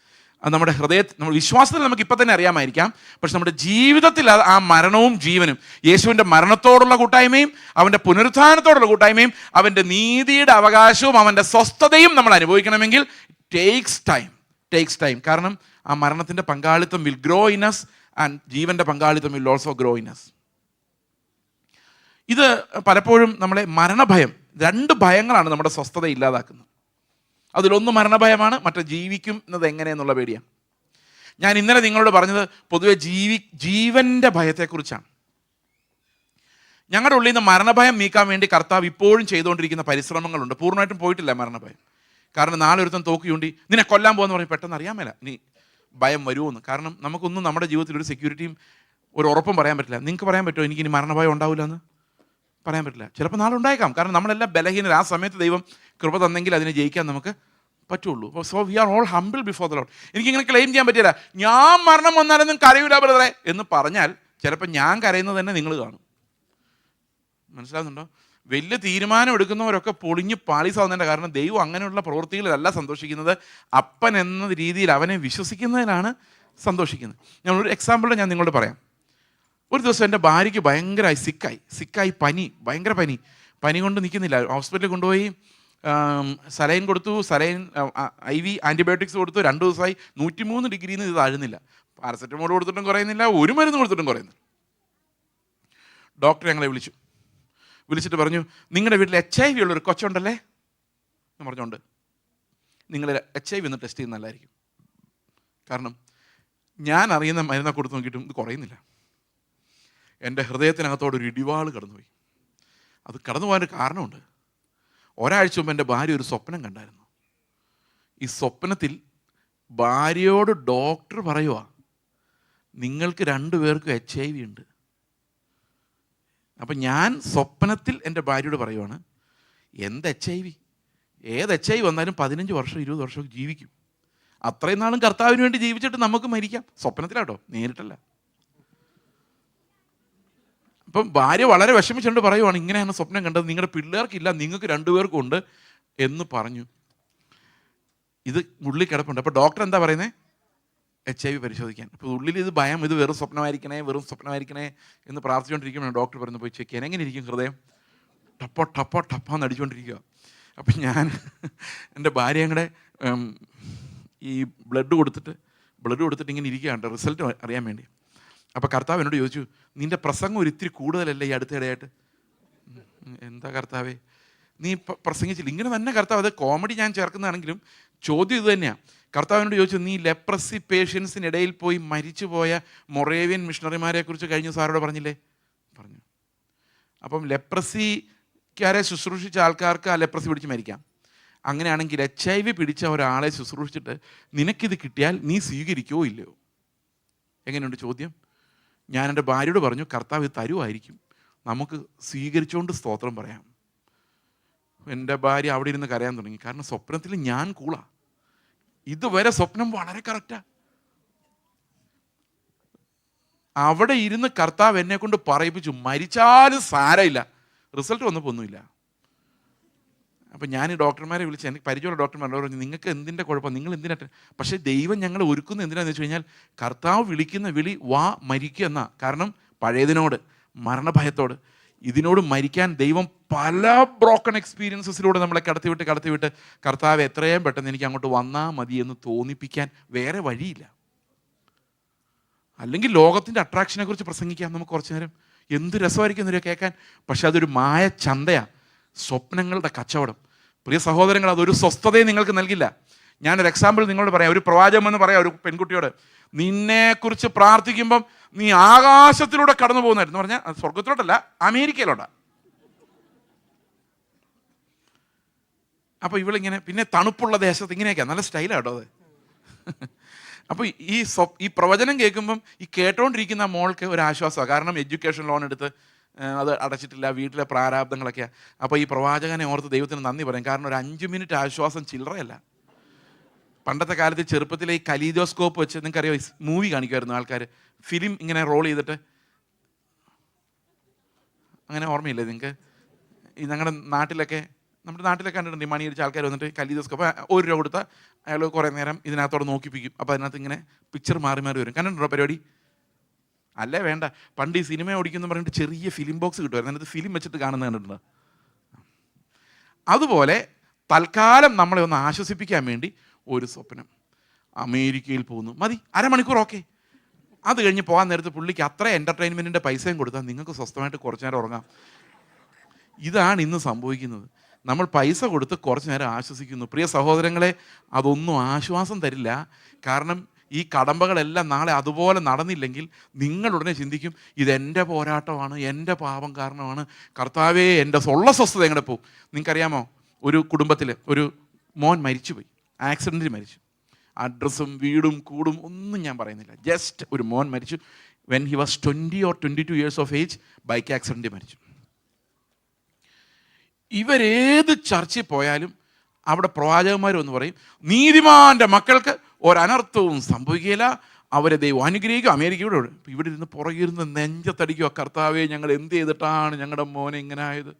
അത് നമ്മുടെ നമ്മുടെ വിശ്വാസത്തിൽ നമുക്ക് ഇപ്പം തന്നെ അറിയാമായിരിക്കാം. പക്ഷെ നമ്മുടെ ജീവിതത്തിൽ ആ മരണവും ജീവനും, യേശുവിൻ്റെ മരണത്തോടുള്ള കൂട്ടായ്മയും അവൻ്റെ പുനരുത്ഥാനത്തോടുള്ള കൂട്ടായ്മയും അവൻ്റെ നീതിയുടെ അവകാശവും അവൻ്റെ സ്വസ്ഥതയും നമ്മൾ അനുഭവിക്കണമെങ്കിൽ ടേക്സ് ടൈം. കാരണം ആ മരണത്തിൻ്റെ പങ്കാളിത്തം will grow in us and ജീവൻ്റെ പങ്കാളിത്തം will also grow in us. ഇത് പലപ്പോഴും നമ്മളെ മരണഭയം, രണ്ട് ഭയങ്ങളാണ് നമ്മുടെ സ്വസ്ഥത ഇല്ലാതാക്കുന്നത്. അതിലൊന്ന് മരണഭയമാണ്, മറ്റേ ജീവിക്കുന്നത് എങ്ങനെയെന്നുള്ള പേടിയാണ്. ഞാൻ ഇന്നലെ നിങ്ങളോട് പറഞ്ഞത് പൊതുവെ ജീവൻ്റെ ഭയത്തെക്കുറിച്ചാണ്. ഞങ്ങളുടെ ഉള്ളിൽ നിന്ന് മരണഭയം നീക്കാൻ വേണ്ടി കർത്താവ് ഇപ്പോഴും ചെയ്തുകൊണ്ടിരിക്കുന്ന പരിശ്രമങ്ങളുണ്ട്. പൂർണ്ണമായിട്ടും പോയിട്ടില്ല മരണഭയം. കാരണം നാളെ ഒരുത്തൻ തോക്ക് ചൂണ്ടി നിന്നെ കൊല്ലാൻ പോകുമെന്ന് പറഞ്ഞ് പെട്ടെന്ന് അറിയാൻ മേല നീ ഭയം വരുമെന്ന്. കാരണം നമുക്കൊന്നും നമ്മുടെ ജീവിതത്തിൽ ഒരു സെക്യൂരിറ്റിയും ഒരു ഉറപ്പും പറയാൻ പറ്റില്ല. നിങ്ങൾക്ക് പറയാൻ പറ്റുമോ എനിക്കിനി മരണഭയം ഉണ്ടാവില്ല എന്ന്? പറയാൻ പറ്റില്ല. ചിലപ്പോൾ നാളെ ഉണ്ടായേക്കാം. കാരണം നമ്മളെല്ലാം ബലഹീനർ. ആ സമയത്ത് ദൈവം കൃപ തന്നെങ്കിൽ അതിനെ ജയിക്കാൻ നമുക്ക് പറ്റുള്ളൂ. So we are all humble before the Lord. എനിക്കിങ്ങനെ ക്ലെയിം ചെയ്യാൻ പറ്റില്ല, ഞാൻ മരണം വന്നാലൊന്നും കരയൂല ബ്രദറെ എന്ന് പറഞ്ഞാൽ ചിലപ്പോൾ ഞാൻ കരയുന്നത് തന്നെ നിങ്ങൾ കാണും. മനസ്സിലാകുന്നുണ്ടോ? വലിയ തീരുമാനം എടുക്കുന്നവരൊക്കെ പൊളിഞ്ഞ് പാളീസാവുന്നതിൻ്റെ കാരണം ദൈവം അങ്ങനെയുള്ള പ്രവൃത്തികളിലല്ല സന്തോഷിക്കുന്നത്. അപ്പൻ എന്ന രീതിയിൽ അവനെ വിശ്വസിക്കുന്നതിനാണ് സന്തോഷിക്കുന്നത്. ഞാൻ ഒരു എക്സാമ്പിൾ ഞാൻ നിങ്ങളോട് പറയാം. ഒരു ദിവസം എൻ്റെ ഭാര്യയ്ക്ക് ഭയങ്കരമായി സിക്കായി ഭയങ്കര പനി കൊണ്ട് നിൽക്കുന്നില്ല. ഹോസ്പിറ്റലിൽ കൊണ്ടുപോയി സലൈൻ കൊടുത്തു, IV ആൻറ്റിബയോട്ടിക്സ് കൊടുത്തു. 2 ദിവസമായി 103 ഡിഗ്രിയിൽ നിന്ന് ഇത് താഴുന്നില്ല. പാരസെറ്റമോൾ കൊടുത്തിട്ടും കുറയുന്നില്ല, ഒരു മരുന്ന് കൊടുത്തിട്ടും കുറയുന്നില്ല. ഡോക്ടർ ഞങ്ങളെ വിളിച്ചിട്ട് പറഞ്ഞു, നിങ്ങളുടെ വീട്ടിൽ HIV ഉള്ളൊരു കൊച്ചുണ്ടല്ലേ എന്ന് പറഞ്ഞുകൊണ്ട് നിങ്ങൾ HIV ഒന്ന് ടെസ്റ്റ് ചെയ്യുന്ന നല്ലതായിരിക്കും. കാരണം ഞാൻ അറിയുന്ന മരുന്ന് കൊടുത്ത് നോക്കിയിട്ടും ഇത് കുറയുന്നില്ല. എൻ്റെ ഹൃദയത്തിനകത്തോടൊരു ഇടിവാള് കടന്നുപോയി. അത് കടന്നു പോകാനൊരു കാരണമുണ്ട്. ഒരാഴ്ച മുമ്പ് എൻ്റെ ഭാര്യ ഒരു സ്വപ്നം കണ്ടായിരുന്നു. ഈ സ്വപ്നത്തിൽ ഭാര്യയോട് ഡോക്ടർ പറയുക, നിങ്ങൾക്ക് 2 പേർക്കും HIV ഉണ്ട്. അപ്പം ഞാൻ സ്വപ്നത്തിൽ എൻ്റെ ഭാര്യയോട് പറയുവാണ്, എന്ത് HIV? ഏത് HIV വന്നാലും 15 വർഷം 20 വർഷമൊക്കെ ജീവിക്കും. അത്രയും നാളും കർത്താവിന് വേണ്ടി ജീവിച്ചിട്ട് നമുക്ക് മരിക്കാം. സ്വപ്നത്തിലാട്ടോ, നേരിട്ടല്ല. അപ്പം ഭാര്യ വളരെ വിഷമിച്ചുകൊണ്ട് പറയുവാണ്, ഇങ്ങനെയാണ് സ്വപ്നം കണ്ടത്, നിങ്ങളുടെ പിള്ളേർക്കില്ല, നിങ്ങൾക്ക് 2 പേർക്കും ഉണ്ട് എന്ന് പറഞ്ഞു. ഇത് ഉള്ളിൽ കിടപ്പുണ്ട്. അപ്പോൾ ഡോക്ടർ എന്താ പറയുന്നത്? HIV പരിശോധിക്കാൻ. അപ്പോൾ ഉള്ളിൽ ഇത് ഭയം, ഇത് വെറും സ്വപ്നമായിരിക്കണേ എന്ന് പ്രാർത്ഥിച്ചുകൊണ്ടിരിക്കുമ്പോൾ ഡോക്ടർ പറഞ്ഞു, പോയി ചെക്ക് ചെയ്യാൻ. എങ്ങനെ ഇരിക്കും ഹൃദയം? ടപ്പാന്ന് അടിച്ചുകൊണ്ടിരിക്കുക. അപ്പം ഞാൻ എൻ്റെ ഭാര്യ കൂടെ ഈ ബ്ലഡ് കൊടുത്തിട്ട് ഇങ്ങനെ ഇരിക്കുകയാണ് റിസൾട്ട് അറിയാൻ വേണ്ടി. അപ്പോൾ കർത്താവ് എന്നോട് ചോദിച്ചു, നിൻ്റെ പ്രസംഗം ഒരു ഇത്തിരി കൂടുതലല്ലേ ഈ അടുത്തിടെയായിട്ട്? എന്താ കർത്താവേ, നീ പ്രസംഗിച്ചില്ല? ഇങ്ങനെ തന്നെ കർത്താവ്. അത് കോമഡി ഞാൻ ചേർക്കുന്നതാണെങ്കിലും ചോദ്യം ഇത് തന്നെയാണ്. കർത്താവിനോട് ചോദിച്ചു, നീ ലെപ്രസി പേഷ്യൻസിനിടയിൽ പോയി മരിച്ചുപോയ മൊറേവിയൻ മിഷണറിമാരെ കുറിച്ച് കഴിഞ്ഞ സാറോട് പറഞ്ഞില്ലേ? പറഞ്ഞു. അപ്പം ലെപ്രസിക്കാരെ ശുശ്രൂഷിച്ച ആൾക്കാർക്ക് ആ ലെപ്രസി പിടിച്ച് മരിക്കാം. അങ്ങനെയാണെങ്കിൽ HIV പിടിച്ച ഒരാളെ ശുശ്രൂഷിച്ചിട്ട് നിനക്കിത് കിട്ടിയാൽ നീ സ്വീകരിക്കുമോ ഇല്ലയോ? എങ്ങനെയുണ്ട് ചോദ്യം? ഞാൻ എൻ്റെ ഭാര്യയോട് പറഞ്ഞു, കർത്താവ് ഇത് തരുമായിരിക്കും, നമുക്ക് സ്വീകരിച്ചുകൊണ്ട് സ്തോത്രം പറയാം. എൻ്റെ ഭാര്യ അവിടെ ഇരുന്ന് കരയാൻ തുടങ്ങി. കാരണം സ്വപ്നത്തിൽ ഞാൻ കൂളാ, ഇതുവരെ സ്വപ്നം വളരെ കറക്റ്റാ. അവിടെ ഇരുന്ന് കർത്താവ് എന്നെ കൊണ്ട് പറയിപ്പിച്ചു, മരിച്ചാലും സാരമില്ല. റിസൾട്ട് വന്നപ്പോൾ ഒന്നുമില്ല. അപ്പം ഞാൻ ഈ ഡോക്ടർമാരെ വിളിച്ച്, എനിക്ക് പരിചയമുള്ള ഡോക്ടർമാരോട് പറഞ്ഞു, നിങ്ങൾക്ക് എന്തിൻ്റെ കുഴപ്പം, നിങ്ങൾ എന്തിനാ? പക്ഷേ ദൈവം ഞങ്ങൾ ഒരുക്കുന്നത് എന്തിനാണെന്ന് വെച്ച് കഴിഞ്ഞാൽ, കർത്താവ് വിളിക്കുന്ന വിളി വാ മരിക്കുക എന്നാ. കാരണം പഴയതിനോട്, മരണഭയത്തോട്, ഇതിനോട് മരിക്കാൻ ദൈവം പല ബ്രോക്കൺ എക്സ്പീരിയൻസസിലൂടെ നമ്മളെ കടത്തിവിട്ട് കർത്താവ് എത്രയും പെട്ടെന്ന് എനിക്ക് അങ്ങോട്ട് വന്നാൽ മതി എന്ന് തോന്നിപ്പിക്കാൻ വേറെ വഴിയില്ല. അല്ലെങ്കിൽ ലോകത്തിൻ്റെ അട്രാക്ഷനെ കുറിച്ച് പ്രസംഗിക്കാം നമുക്ക് കുറച്ചു നേരം, എന്ത് രസമായിരിക്കും എന്നൊരു കേൾക്കാൻ. പക്ഷെ അതൊരു മായ ചന്തയാണ്, സ്വപ്നങ്ങളുടെ കച്ചവടം. പ്രിയ സഹോദരങ്ങൾ, അതൊരു സ്വസ്ഥതയെ നിങ്ങൾക്ക് നൽകില്ല. ഞാനൊരു എക്സാമ്പിൾ നിങ്ങളോട് പറയാം. ഒരു പ്രവാചകം എന്ന് പറയാം ഒരു പെൺകുട്ടിയോട്, നിന്നെക്കുറിച്ച് പ്രാർത്ഥിക്കുമ്പം നീ ആകാശത്തിലൂടെ കടന്നു പോകുന്നായിരുന്നു പറഞ്ഞാൽ, അത് സ്വർഗത്തിലോട്ടല്ല, അമേരിക്കയിലോട്ടാ. അപ്പോൾ ഇവളിങ്ങനെ, പിന്നെ തണുപ്പുള്ള ദേശത്ത് ഇങ്ങനെയൊക്കെയാണ്, നല്ല സ്റ്റൈലാട്ടോ അത്. അപ്പോൾ ഈ പ്രവചനം കേൾക്കുമ്പം ഈ കേട്ടോണ്ടിരിക്കുന്ന മോൾക്ക് ഒരു ആശ്വാസമാണ്. കാരണം എഡ്യൂക്കേഷൻ ലോൺ എടുത്ത് അത് അടച്ചിട്ടില്ല, വീട്ടിലെ പ്രാരാബ്ദങ്ങളൊക്കെയാണ്. അപ്പോൾ ഈ പ്രവാചകനെ ഓർത്ത് ദൈവത്തിന് നന്ദി പറയും. കാരണം ഒരു 5 മിനിറ്റ് ആശ്വാസം ചില്ലറയല്ല. പണ്ടത്തെ കാലത്ത് ചെറുപ്പത്തിലെ ഈ കലീഡോസ്കോപ്പ് വെച്ച്, നിങ്ങൾക്കറിയോ, മൂവി കാണിക്കുമായിരുന്നു ആൾക്കാർ, ഫിലിം ഇങ്ങനെ റോൾ ചെയ്തിട്ട്. അങ്ങനെ ഓർമ്മയില്ലേ നിങ്ങൾക്ക്? ഈ നമ്മുടെ നാട്ടിലൊക്കെ കണ്ടിട്ടുണ്ട്, ഈ മണിയടിച്ച ആൾക്കാർ വന്നിട്ട് കലീഡോസ്കോപ്പ് 1 രൂപ കൊടുത്താൽ അയാൾ കുറേ നേരം ഇതിനകത്തോടെ നോക്കിപ്പിക്കും. അപ്പോൾ അതിനകത്ത് ഇങ്ങനെ പിക്ചർ മാറി വരും. കണ്ടിട്ടുണ്ടോ പരിപാടി? അല്ലേ വേണ്ട. പണ്ട് ഈ സിനിമ ഓടിക്കുന്നു പറഞ്ഞിട്ട് ചെറിയ ഫിലിം ബോക്സ് കിട്ടുമായിരുന്നു, അതിനകത്ത് ഫിലിം വെച്ചിട്ട് കാണുന്നത് കണ്ടിട്ടുണ്ടോ? അതുപോലെ തൽക്കാലം നമ്മളെ ഒന്ന് ആശ്വസിപ്പിക്കാൻ വേണ്ടി ഒരു സ്വപ്നം, അമേരിക്കയിൽ പോകുന്നു, മതി, അരമണിക്കൂർ ഓക്കെ. അത് കഴിഞ്ഞ് പോകാൻ നേരത്ത് പുള്ളിക്ക് അത്ര എൻ്റർടൈൻമെൻറ്റിൻ്റെ പൈസയും കൊടുത്താൽ നിങ്ങൾക്ക് സ്വസ്ഥമായിട്ട് കുറച്ച് നേരം ഉറങ്ങാം. ഇതാണ് ഇന്ന് സംഭവിക്കുന്നത്. നമ്മൾ പൈസ കൊടുത്ത് കുറച്ച് നേരം ആശ്വസിക്കുന്നു. പ്രിയ സഹോദരങ്ങളെ, അതൊന്നും ആശ്വാസം തരില്ല. കാരണം ഈ കടമ്പകളെല്ലാം നാളെ അതുപോലെ നടന്നില്ലെങ്കിൽ നിങ്ങൾ ഉടനെ ചിന്തിക്കും, ഇതെൻ്റെ പോരാട്ടമാണ്, എൻ്റെ പാപം കാരണമാണ്, കർത്താവേ എൻ്റെ ഉള്ള സ്വസ്ഥത എങ്ങനെ പോകും. നിങ്ങൾക്കറിയാമോ, ഒരു കുടുംബത്തിൽ ഒരു മോൻ മരിച്ചുപോയി, ആക്സിഡൻറ്റിൽ മരിച്ചു. അഡ്രസ്സും വീടും കൂടും ഒന്നും ഞാൻ പറയുന്നില്ല, ജസ്റ്റ് ഒരു മോൻ മരിച്ചു. When he was 20 or 22 years of age, bike ആക്സിഡൻറ്റിൽ മരിച്ചു. ഇവരേത് ചർച്ചിൽ പോയാലും അവിടെ പ്രവാചകന്മാർ എന്ന് പറയും, നീതിമാന്റെ മക്കൾക്ക് ഒരനർത്ഥവും സംഭവിക്കില്ല, അവരെ ദൈവം അനുഗ്രഹിക്കും. അമേരിക്കയുടെ ഇവിടെ ഇരുന്ന് പുറകിരുന്ന് നെഞ്ചത്തടിക്കുക, കർത്താവേ ഞങ്ങൾ എന്ത് ചെയ്തിട്ടാണ് ഞങ്ങളുടെ മോനെ ഇങ്ങനെ ആയത്.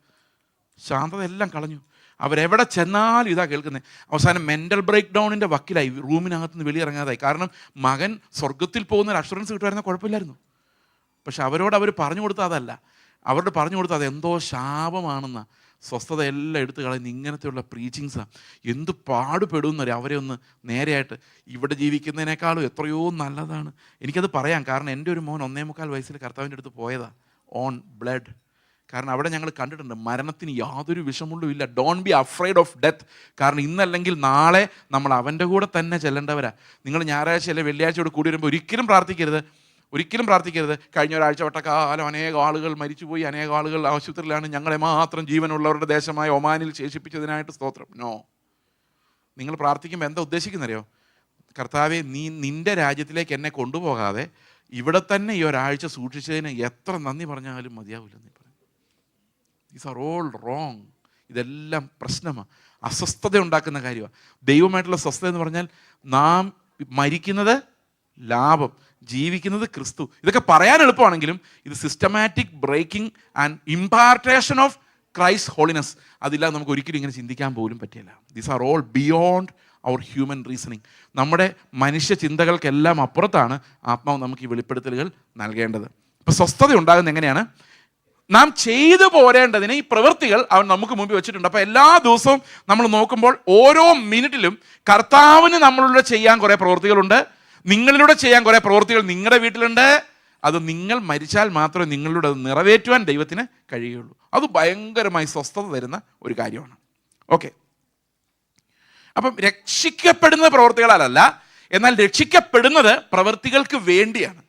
ശാന്തത എല്ലാം കളഞ്ഞു. അവരെവിടെ ചെന്നാലും ഇതാ കേൾക്കുന്നത്. അവസാനം മെൻ്റൽ ബ്രേക്ക് ഡൗണിൻ്റെ വക്കിലായി, റൂമിനകത്ത് നിന്ന് വെളിയിറങ്ങാതായി. കാരണം മകൻ സ്വർഗത്തിൽ പോകുന്ന ഒരു അഷുറൻസ് കിട്ടുമായിരുന്ന കുഴപ്പമില്ലായിരുന്നു. പക്ഷെ അവരോട് അവർ പറഞ്ഞു കൊടുത്ത അതല്ല, അവരോട് പറഞ്ഞു കൊടുത്ത അതെന്തോ ശാപമാണെന്ന. സ്വസ്ഥത എല്ലാം എടുത്തു കളയുന്ന ഇങ്ങനത്തെയുള്ള പ്രീച്ചിങ്സാണ്. എന്ത് പാടുപെടുന്നവരെ അവരെ ഒന്ന് നേരെയായിട്ട്, ഇവിടെ ജീവിക്കുന്നതിനേക്കാളും എത്രയോ നല്ലതാണ്. എനിക്കത് പറയാം. കാരണം എൻ്റെ ഒരു മോൻ 1.25 വയസ്സിൽ കർത്താവിൻ്റെ അടുത്ത് പോയതാണ്, ഓൺ ബ്ലഡ്. കാരണം അവിടെ ഞങ്ങൾ കണ്ടിട്ടുണ്ട്, മരണത്തിന് യാതൊരു വിഷമുള്ളും ഇല്ല. Don't be afraid of death. കാരണം ഇന്നല്ലെങ്കിൽ നാളെ നമ്മൾ അവൻ്റെ കൂടെ തന്നെ ചെല്ലേണ്ടവരാ. നിങ്ങൾ ഞായറാഴ്ച അല്ലെ വെള്ളിയാഴ്ചയോട് കൂടി വരുമ്പോൾ ഒരിക്കലും പ്രാർത്ഥിക്കരുത് കഴിഞ്ഞ ഒരാഴ്ച വട്ടക്കാലം അനേക ആളുകൾ മരിച്ചുപോയി, അനേക ആളുകൾ ആശുപത്രിയിലാണ്, ഞങ്ങളെ മാത്രം ജീവനുള്ളവരുടെ ദേശമായ ഒമാനിൽ ശേഷിപ്പിച്ചതിനായിട്ട് സ്തോത്രം. നോ. നിങ്ങൾ പ്രാർത്ഥിക്കുമ്പോൾ എന്താ ഉദ്ദേശിക്കുന്നറിയോ? കർത്താവെ, നീ നിൻ്റെ രാജ്യത്തിലേക്ക് എന്നെ കൊണ്ടുപോകാതെ ഇവിടെ തന്നെ ഈ ഒരാഴ്ച സൂക്ഷിച്ചതിന് എത്ര നന്ദി പറഞ്ഞാലും മതിയാവില്ലെന്ന് പറയും. These are all wrong. ഇതെല്ലാം പ്രശ്നമാണ്, അസ്വസ്ഥത ഉണ്ടാക്കുന്ന കാര്യമാണ്. ദൈവമായിട്ടുള്ള സ്വസ്ഥത എന്ന് പറഞ്ഞാൽ നാം മരിക്കുന്നത് ലാഭം, ജീവിക്കുന്നത് ക്രിസ്തു. ഇതൊക്കെ പറയാൻ എളുപ്പമാണെങ്കിലും ഇത് systematic breaking and impartation of Christ holiness, അതില്ലാതെ നമുക്ക് ഒരിക്കലും ഇങ്ങനെ ചിന്തിക്കാൻ പോലും പറ്റില്ല. These are all beyond our human reasoning. നമ്മുടെ മനുഷ്യ ചിന്തകൾക്കെല്ലാം അപ്പുറത്താണ് ആത്മാവ് നമുക്ക് ഈ വെളിപ്പെടുത്തലുകൾ നൽകേണ്ടത്. ഇപ്പം സ്വസ്ഥത ഉണ്ടാകുന്നത് എങ്ങനെയാണ്? നാം ചെയ്തു പോരേണ്ടതിന് ഈ പ്രവൃത്തികൾ അവൻ നമുക്ക് മുമ്പിൽ വെച്ചിട്ടുണ്ട്. അപ്പോൾ എല്ലാ ദിവസവും നമ്മൾ നോക്കുമ്പോൾ ഓരോ മിനിറ്റിലും കർത്താവിന് നമ്മളിലൂടെ ചെയ്യാൻ കുറേ പ്രവൃത്തികളുണ്ട്, നിങ്ങളിലൂടെ ചെയ്യാൻ കുറേ പ്രവൃത്തികൾ നിങ്ങളുടെ വീട്ടിലുണ്ട്. അത് നിങ്ങൾ മരിച്ചാൽ മാത്രമേ നിങ്ങളിലൂടെ അത് നിറവേറ്റുവാൻ ദൈവത്തിന് കഴിയുകയുള്ളൂ. അത് ഭയങ്കരമായി സ്വസ്ഥത തരുന്ന ഒരു കാര്യമാണ്. ഓക്കെ, അപ്പം രക്ഷിക്കപ്പെടുന്ന പ്രവൃത്തികളാലല്ല, എന്നാൽ രക്ഷിക്കപ്പെടുന്നത് പ്രവൃത്തികൾക്ക് വേണ്ടിയാണ്.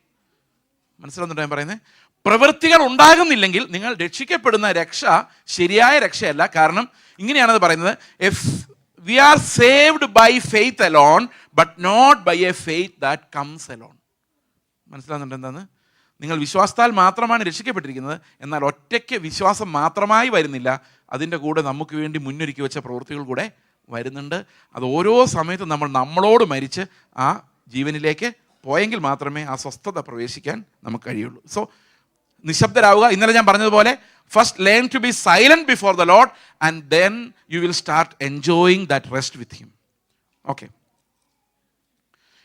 മനസ്സിലാവുന്നുണ്ടോ ഞാൻ പറയുന്നത്? പ്രവൃത്തികൾ ഉണ്ടാകുന്നില്ലെങ്കിൽ നിങ്ങൾ രക്ഷിക്കപ്പെടുന്ന രക്ഷ ശരിയായ രക്ഷയല്ല. കാരണം ഇങ്ങനെയാണത് പറയുന്നത്, if we are saved by faith alone but not by a faith that comes alone. മനസ്സിലാവുന്നുണ്ട് എന്താണ്? നിങ്ങൾ വിശ്വാസത്താൽ മാത്രമാണ് രക്ഷിക്കപ്പെട്ടിരിക്കുന്നത്, എന്നാൽ ഒറ്റയ്ക്ക് വിശ്വാസം മാത്രമായി വരുന്നില്ല, അതിൻ്റെ കൂടെ നമുക്ക് വേണ്ടി മുന്നൊരുക്കി വെച്ച പ്രവൃത്തികൾ കൂടെ വരുന്നുണ്ട്. അത് ഓരോ സമയത്തും നമ്മളോട് മരിച്ച് ആ ജീവനിലേക്ക് പോയെങ്കിൽ മാത്രമേ ആ സ്വസ്ഥത പ്രവേശിക്കാൻ നമുക്ക് കഴിയുള്ളൂ. സോ നിശബ്ദരാവുക. ഇന്നലെ ഞാൻ പറഞ്ഞതുപോലെ, first learn to be silent before the Lord and then you will start enjoying that rest with him. Okay,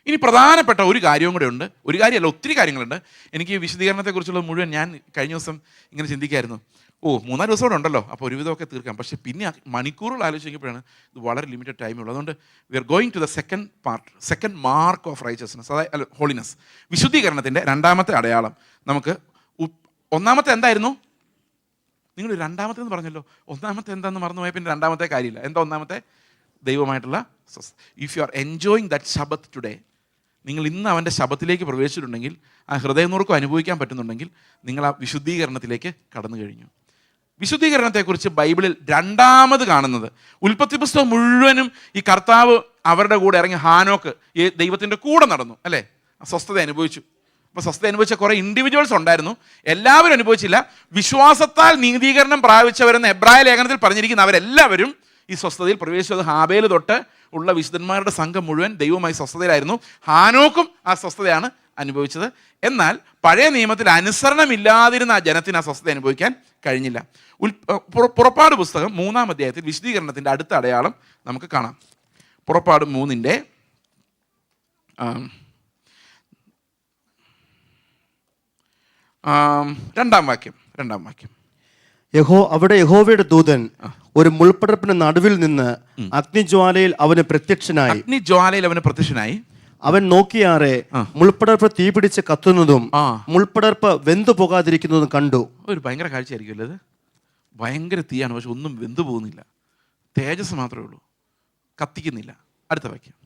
ഇനി പ്രധാനപ്പെട്ട ഒരു കാര്യവും കൂടെ ഉണ്ട്. ഒരു കാര്യമല്ല, ഒത്തിരി കാര്യങ്ങളുണ്ട്. എനിക്ക് ഈ വിശദീകരണത്തെക്കുറിച്ചുള്ള മുഴുവൻ ഞാൻ കഴിഞ്ഞ ദിവസം ഇങ്ങനെ ചിന്തിക്കായിരുന്നു. 3-4 ദിവസം കൂടെ ഉണ്ടല്ലോ, അപ്പോൾ ഒരുവിധമൊക്കെ തീർക്കാം. പക്ഷേ പിന്നെ മണിക്കൂറുകൾ ആലോചിക്കുമ്പോഴാണ് ഇത് വളരെ ലിമിറ്റഡ് ടൈമുള്ളൂ. അതുകൊണ്ട് we are going to the second part, second mark of righteousness, അതായത് ഹോളിനെസ്. വിശുദ്ധീകരണത്തിൻ്റെ രണ്ടാമത്തെ അടയാളം. നമുക്ക് ഒന്നാമത്തെ എന്തായിരുന്നു? നിങ്ങൾ രണ്ടാമത്തെ എന്ന് പറഞ്ഞല്ലോ. ഒന്നാമത്തെ എന്താണെന്ന് മറന്നുപോയ പിന്നെ രണ്ടാമത്തെ കാര്യമില്ല. എന്താ ഒന്നാമത്തെ? ദൈവമായിട്ടുള്ള സ്വസ്ഥത. If you are enjoying that ശബത്ത് ടുഡേ, നിങ്ങൾ ഇന്ന് അവൻ്റെ ശബത്തിലേക്ക് പ്രവേശിച്ചിട്ടുണ്ടെങ്കിൽ, ആ ഹൃദയനുറുക്കം അനുഭവിക്കാൻ പറ്റുന്നുണ്ടെങ്കിൽ, നിങ്ങൾ ആ വിശുദ്ധീകരണത്തിലേക്ക് കടന്നു കഴിഞ്ഞു. വിശുദ്ധീകരണത്തെക്കുറിച്ച് ബൈബിളിൽ രണ്ടാമത് കാണുന്നത്, ഉൽപ്പത്തി പുസ്തകം മുഴുവനും ഈ കർത്താവ് അവരുടെ കൂടെ ഇറങ്ങി ഹാനോക്ക് ഈ ദൈവത്തിൻ്റെ കൂടെ നടന്നു, അല്ലേ? സ്വസ്ഥത അനുഭവിച്ചു. അപ്പോൾ സ്വസ്ഥത അനുഭവിച്ച കുറേ ഇൻഡിവിജ്വൽസ് ഉണ്ടായിരുന്നു, എല്ലാവരും അനുഭവിച്ചില്ല. വിശ്വാസത്താൽ നീതീകരണം പ്രാപിച്ചവരെന്ന് എബ്രായ ലേഖനത്തിൽ പറഞ്ഞിരിക്കുന്ന അവരെല്ലാവരും ഈ സ്വസ്ഥതയിൽ പ്രവേശിച്ചത്. ഹാബേൽ തൊട്ട് ഉള്ള വിശുദ്ധന്മാരുടെ സംഘം മുഴുവൻ ദൈവവുമായി സ്വസ്ഥതയിലായിരുന്നു. ഹാനോക്കും ആ സ്വസ്ഥതയാണ് അനുഭവിച്ചത്. എന്നാൽ പഴയ നിയമത്തിൽ അനുസരണമില്ലാതിരുന്ന ആ ജനത്തിന് ആ സ്വസ്ഥത അനുഭവിക്കാൻ കഴിഞ്ഞില്ല. പുറപ്പാട് പുസ്തകം 3-ാം അധ്യായത്തിൽ വിശുദ്ധീകരണത്തിൻ്റെ അടുത്ത അടയാളം നമുക്ക് കാണാം. പുറപ്പാട് 3-ന്റെ 2-ാം വാക്യം. അവിടെ യഹോവയുടെ ദൂതൻ ഒരു മുൾപ്പടർപ്പിന് നടുവിൽ നിന്ന് അഗ്നിജ്വാലയിൽ അവന് പ്രത്യക്ഷനായി. അവൻ നോക്കിയാറെ മുൾപ്പടർപ്പ് തീപിടിച്ച് കത്തുന്നതും മുൾപ്പടർപ്പ് വെന്തു പോകാതിരിക്കുന്നതും കണ്ടു. ഒരു ഭയങ്കര കാഴ്ചയായിരിക്കുമല്ലോ അത്. ഭയങ്കര തീയാണ്, പക്ഷെ ഒന്നും വെന്തു പോകുന്നില്ല, തേജസ് മാത്രമേ ഉള്ളൂ, കത്തിക്കുന്നില്ല. അടുത്ത വാക്യം.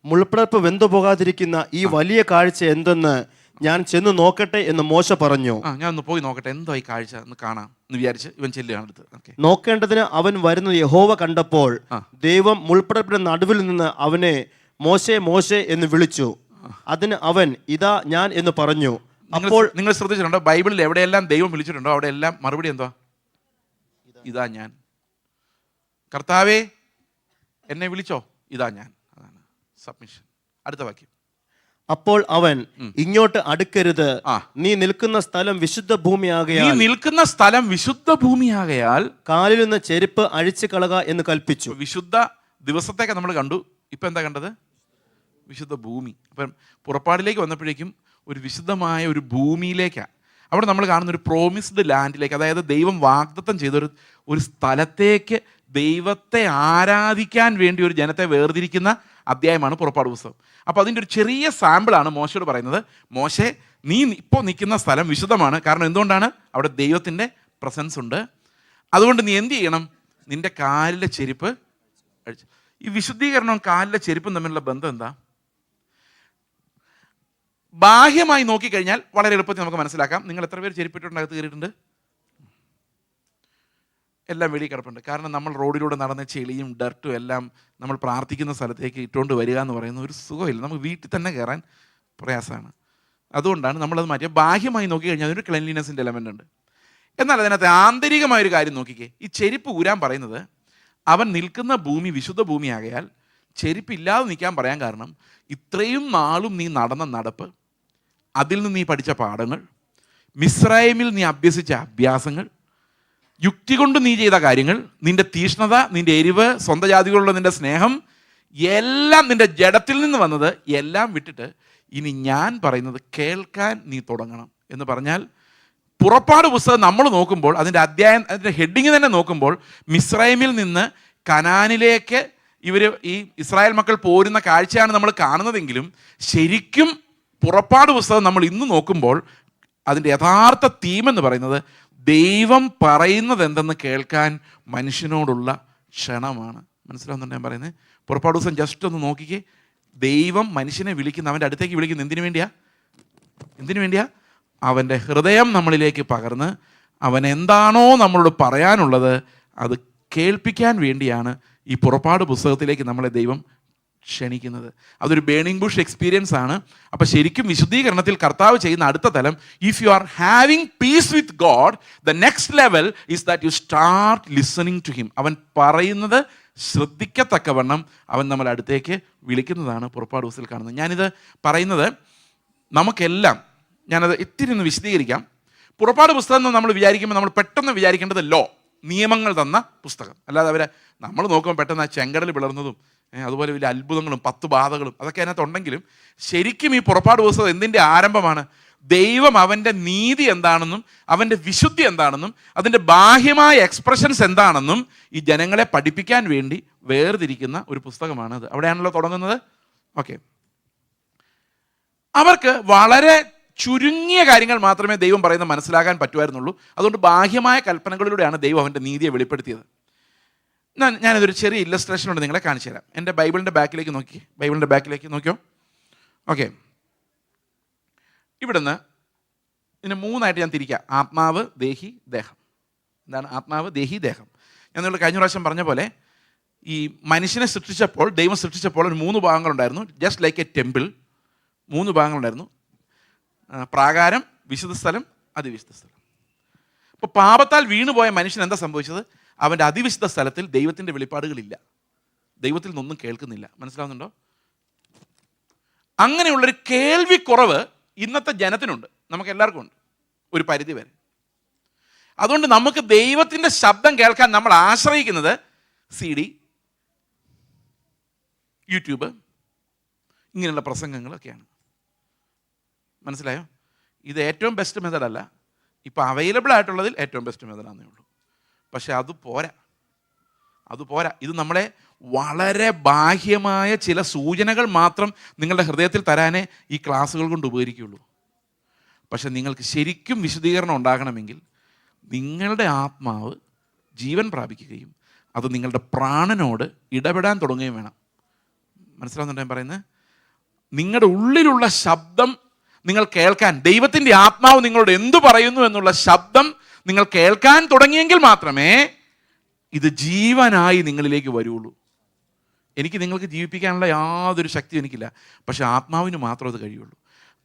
മുൾപ്പടർപ്പ് വെന്തു പോകാതിരിക്കുന്ന ഈ വലിയ കാഴ്ച എന്തെന്ന് ഞാൻ ചെന്ന് നോക്കട്ടെ എന്ന് മോശ പറഞ്ഞു. ഞാൻ ഒന്ന് പോയി നോക്കട്ടെ, എന്തോ ഈ കാഴ്ച ഒന്ന് കാണാം എന്ന് വിചാരിച്ച് ഇവൻ ചെല്ലുകയാണ് അടുത്ത്. നോക്കേണ്ടതിന് അവൻ വരുന്നത് യഹോവ കണ്ടപ്പോൾ ദൈവം മുൾപ്പടർപ്പിന്റെ നടുവിൽ നിന്ന് അവനെ മോശെ മോശെ എന്ന് വിളിച്ചു. അതിന് അവൻ ഇതാ ഞാൻ എന്ന് പറഞ്ഞു. അപ്പോൾ നിങ്ങൾ ശ്രദ്ധിച്ചിട്ടുണ്ടോ, ബൈബിളിൽ എവിടെയെല്ലാം ദൈവം വിളിച്ചിട്ടുണ്ടോ അവിടെയെല്ലാം മറുപടി എന്തുവാ? ഇതാ ഞാൻ. കർത്താവേ എന്നെ വിളിച്ചോ, ഇതാ ഞാൻ. അതാണ് സബ്മിഷൻ. അടുത്ത വാക്യം. അപ്പോൾ അവൻ ഇങ്ങോട്ട് അടുക്കരുത്, നീ നിൽക്കുന്ന സ്ഥലം വിശുദ്ധ ഭൂമിയാകയാൽ കാലിൽ നിന്ന് ചെരുപ്പ് അഴിച്ചു കളക എന്ന് കൽപ്പിച്ചു. വിശുദ്ധ ദിവസത്തേക്ക് നമ്മൾ കണ്ടു. ഇപ്പൊ എന്താ കണ്ടത്? വിശുദ്ധ ഭൂമി. അപ്പം പുറപ്പാടിലേക്ക് വന്നപ്പോഴേക്കും ഒരു വിശുദ്ധമായ ഒരു ഭൂമിയിലേക്കാണ്. അവിടെ നമ്മൾ കാണുന്ന ഒരു പ്രോമിസ്ഡ് ലാൻഡിലേക്ക്, അതായത് ദൈവം വാഗ്ദത്തം ചെയ്തൊരു സ്ഥലത്തേക്ക് ദൈവത്തെ ആരാധിക്കാൻ വേണ്ടി ഒരു ജനത്തെ വേർതിരിക്കുന്ന അധ്യായമാണ് പുറപ്പാട് പുസ്തകം. അപ്പോൾ അതിൻ്റെ ഒരു ചെറിയ സാമ്പിളാണ് മോശയോട് പറയുന്നത്. മോശെ, നീ ഇപ്പോൾ നിൽക്കുന്ന സ്ഥലം വിശുദ്ധമാണ്. കാരണം എന്തുകൊണ്ടാണ്? അവിടെ ദൈവത്തിൻ്റെ പ്രസൻസ് ഉണ്ട്. അതുകൊണ്ട് നീ എന്ത് ചെയ്യണം? നിൻ്റെ കാലിലെ ചെരുപ്പ് അഴിച്ച്. ഈ വിശുദ്ധീകരണവും കാലിലെ ചെരുപ്പും തമ്മിലുള്ള ബന്ധം എന്താ? ബാഹ്യമായി നോക്കിക്കഴിഞ്ഞാൽ വളരെ എളുപ്പത്തിൽ നമുക്ക് മനസ്സിലാക്കാം. നിങ്ങൾ എത്ര പേര് ചെരുപ്പിട്ടുണ്ടകത്ത് കയറിയിട്ടുണ്ട്? എല്ലാം വെളിയിൽ കിടപ്പുണ്ട്. കാരണം നമ്മൾ റോഡിലൂടെ നടന്ന ചെളിയും ഡർട്ടും എല്ലാം നമ്മൾ പ്രാർത്ഥിക്കുന്ന സ്ഥലത്തേക്ക് ഇട്ടുകൊണ്ട് വരിക എന്ന് പറയുന്ന ഒരു സുഖമില്ല. നമുക്ക് വീട്ടിൽ തന്നെ കയറാൻ പ്രയാസമാണ്. അതുകൊണ്ടാണ് നമ്മളത് മാറ്റിയ. ബാഹ്യമായി നോക്കിക്കഴിഞ്ഞാൽ അതിനൊരു ക്ലെൻലിനെസ്സിൻ്റെ എലമെൻ്റ് ഉണ്ട്. എന്നാൽ അതിനകത്ത് ആന്തരികമായൊരു കാര്യം നോക്കിക്കേ. ഈ ചെരുപ്പ് ഊരാൻ പറയുന്നത്, അവൻ നിൽക്കുന്ന ഭൂമി വിശുദ്ധ ഭൂമിയാകയാൽ ചെരുപ്പില്ലാതെ നിൽക്കാൻ പറയാൻ കാരണം, ഇത്രയും നാളും നീ നടന്ന നടപ്പ്, അതിൽ നിന്ന് നീ പഠിച്ച പാഠങ്ങൾ, മിസ്രൈമിൽ നീ അഭ്യസിച്ച അഭ്യാസങ്ങൾ, യുക്തി കൊണ്ട് നീ ചെയ്ത കാര്യങ്ങൾ, നിന്റെ തീഷ്ണത, നിന്റെ എരിവ്, സ്വന്തം ജാതികളുള്ള നിന്റെ സ്നേഹം, എല്ലാം നിന്റെ ജഡത്തിൽ നിന്ന് വന്നത് എല്ലാം വിട്ടിട്ട് ഇനി ഞാൻ പറയുന്നത് കേൾക്കാൻ നീ തുടങ്ങണം എന്ന് പറഞ്ഞാൽ, പുറപ്പാട് പുസ്തകം നമ്മൾ നോക്കുമ്പോൾ അതിൻ്റെ അതിൻ്റെ ഹെഡിങ് തന്നെ നോക്കുമ്പോൾ, മിസ്രൈമിൽ നിന്ന് കനാനിലേക്ക് ഈ ഇസ്രായേൽ മക്കൾ പോരുന്ന കാഴ്ചയാണ് നമ്മൾ കാണുന്നതെങ്കിലും, ശരിക്കും പുറപ്പാട് പുസ്തകം നമ്മൾ ഇന്ന് നോക്കുമ്പോൾ അതിൻ്റെ യഥാർത്ഥ തീം എന്ന് പറയുന്നത് ദൈവം പറയുന്നത് എന്തെന്ന് കേൾക്കാൻ മനുഷ്യനോടുള്ള ക്ഷണമാണ്. മനസ്സിലാവുന്നുണ്ട് ഞാൻ പറയുന്നത്? പുറപ്പാട് ദിവസം ജസ്റ്റ് ഒന്ന് നോക്കിക്കേ. ദൈവം മനുഷ്യനെ വിളിക്കുന്ന, അവൻ്റെ അടുത്തേക്ക് വിളിക്കുന്ന എന്തിനു വേണ്ടിയാ? അവൻ്റെ ഹൃദയം നമ്മളിലേക്ക് പകർന്ന് അവൻ എന്താണോ നമ്മളോട് പറയാനുള്ളത് അത് കേൾപ്പിക്കാൻ വേണ്ടിയാണ് ഈ പുറപ്പാട് പുസ്തകത്തിലേക്ക് നമ്മളെ ദൈവം ക്ഷണിക്കുന്നത്. അതൊരു ബേണിംഗ് ബുഷ് എക്സ്പീരിയൻസ് ആണ്. അപ്പോൾ ശരിക്കും വിശുദ്ധീകരണത്തിൽ കർത്താവ് ചെയ്യുന്ന അടുത്ത തലം, if you are having peace with God, the next level is that you start listening to him. അവൻ പറയുന്നത് ശ്രദ്ധിക്കത്തക്കവണ്ണം അവൻ നമ്മളെ അടുത്തേക്ക് വിളിക്കുന്നതാണ് പുറപ്പാട് ദിവസത്തിൽ കാണുന്നത്. ഞാനിത് പറയുന്നത് നമുക്കെല്ലാം, ഞാനത് ഇത്തിരി ഒന്ന് വിശദീകരിക്കാം. പുറപ്പാട് പുസ്തകം എന്ന് നമ്മൾ വിചാരിക്കുമ്പോൾ നമ്മൾ പെട്ടെന്ന് വിചാരിക്കേണ്ടത് നിയമങ്ങൾ തന്ന പുസ്തകം. അല്ലാതെ നമ്മൾ നോക്കുമ്പോൾ പെട്ടെന്ന് ആ ചെങ്കടൽ പിളർന്നതും അതുപോലെ വലിയ അത്ഭുതങ്ങളും 10 ബാധകളും അതൊക്കെ അതിനകത്ത് ഉണ്ടെങ്കിലും ശരിക്കും ഈ പുറപ്പാട് പുസ്തകം എന്തിൻ്റെ ആരംഭമാണ്? ദൈവം അവൻ്റെ നീതി എന്താണെന്നും അവൻ്റെ വിശുദ്ധി എന്താണെന്നും അതിൻ്റെ ബാഹ്യമായ എക്സ്പ്രഷൻസ് എന്താണെന്നും ഈ ജനങ്ങളെ പഠിപ്പിക്കാൻ വേണ്ടി വേർതിരിക്കുന്ന ഒരു പുസ്തകമാണത്. അവിടെയാണല്ലോ തുടങ്ങുന്നത്. ഓക്കെ, അവർക്ക് വളരെ ചുരുങ്ങിയ കാര്യങ്ങൾ മാത്രമേ ദൈവം പറയുന്നത് മനസ്സിലാക്കാൻ പറ്റുമായിരുന്നുള്ളൂ. അതുകൊണ്ട് ബാഹ്യമായ കൽപ്പനകളിലൂടെയാണ് ദൈവം അവൻ്റെ നീതിയെ വെളിപ്പെടുത്തിയത്. ഞാനിതൊരു ചെറിയ ഇല്ലസ്ട്രേഷൻ കൊണ്ട് നിങ്ങളെ കാണിച്ചു തരാം. എൻ്റെ ബൈബിളിൻ്റെ ബാക്കിലേക്ക് നോക്കിയോ. ഓക്കെ, ഇവിടുന്ന് ഇതിന് 3ആയിട്ട് ഞാൻ തിരിക്കാം. ആത്മാവ്, ദേഹി, ദേഹം. എന്താണ് ആത്മാവ്, ദേഹി, ദേഹം? ഞാൻ നിങ്ങൾ കഴിഞ്ഞ പ്രാവശ്യം പറഞ്ഞ പോലെ ഈ മനുഷ്യനെ സൃഷ്ടിച്ചപ്പോൾ, ദൈവം സൃഷ്ടിച്ചപ്പോൾ ഒരു 3 ഭാഗങ്ങളുണ്ടായിരുന്നു. ജസ്റ്റ് ലൈക്ക് എ ടെമ്പിൾ 3 ഭാഗങ്ങളുണ്ടായിരുന്നു. പ്രാകാരം, വിശുദ്ധ സ്ഥലം, അതിവിശുദ്ധ സ്ഥലം. അപ്പോൾ പാപത്താൽ വീണുപോയ മനുഷ്യൻ എന്താ സംഭവിച്ചത്? അവൻ്റെ അതിവിശുദ്ധ സ്ഥലത്തിൽ ദൈവത്തിൻ്റെ വെളിപ്പാടുകളില്ല, ദൈവത്തിൽ നിന്നൊന്നും കേൾക്കുന്നില്ല. മനസ്സിലാവുന്നുണ്ടോ? അങ്ങനെയുള്ളൊരു കേൾവിക്കുറവ് ഇന്നത്തെ ജനത്തിനുണ്ട്, നമുക്ക് എല്ലാവർക്കും ഉണ്ട് ഒരു പരിധി വരെ. അതുകൊണ്ട് നമുക്ക് ദൈവത്തിൻ്റെ ശബ്ദം കേൾക്കാൻ നമ്മൾ ആശ്രയിക്കുന്നത് CD, യൂട്യൂബ്, ഇങ്ങനെയുള്ള പ്രസംഗങ്ങളൊക്കെയാണ്. മനസ്സിലായോ? ഇത് ഏറ്റവും ബെസ്റ്റ് മെത്തഡല്ല, ഇപ്പോൾ അവൈലബിൾ ആയിട്ടുള്ളതിൽ ഏറ്റവും ബെസ്റ്റ് മെത്തഡാണെന്നേ ഉള്ളൂ. പക്ഷെ അത് പോരാ. ഇത് നമ്മളെ വളരെ ബാഹ്യമായ ചില സൂചനകൾ മാത്രം നിങ്ങളുടെ ഹൃദയത്തിൽ തരാനേ ഈ ക്ലാസ്സുകൾ കൊണ്ട് ഉപകരിക്കുകയുള്ളൂ. പക്ഷെ നിങ്ങൾക്ക് ശരിക്കും വിശുദ്ധീകരണം ഉണ്ടാകണമെങ്കിൽ നിങ്ങളുടെ ആത്മാവ് ജീവൻ പ്രാപിക്കുകയും അത് നിങ്ങളുടെ പ്രാണനോട് ഇടപെടാൻ തുടങ്ങുകയും വേണം. മനസ്സിലാവുന്നുണ്ടോ ഞാൻ പറയുന്നത്? നിങ്ങളുടെ ഉള്ളിലുള്ള ശബ്ദം നിങ്ങൾ കേൾക്കാൻ, ദൈവത്തിൻ്റെ ആത്മാവ് നിങ്ങളോട് എന്തു പറയുന്നു എന്നുള്ള ശബ്ദം നിങ്ങൾ കേൾക്കാൻ തുടങ്ങിയെങ്കിൽ മാത്രമേ ഇത് ജീവനായി നിങ്ങളിലേക്ക് വരുള്ളൂ. എനിക്ക് നിങ്ങൾക്ക് ജീവിപ്പിക്കാനുള്ള യാതൊരു ശക്തിയും എനിക്കില്ല, പക്ഷെ ആത്മാവിന് മാത്രം അത് കഴിയുള്ളൂ.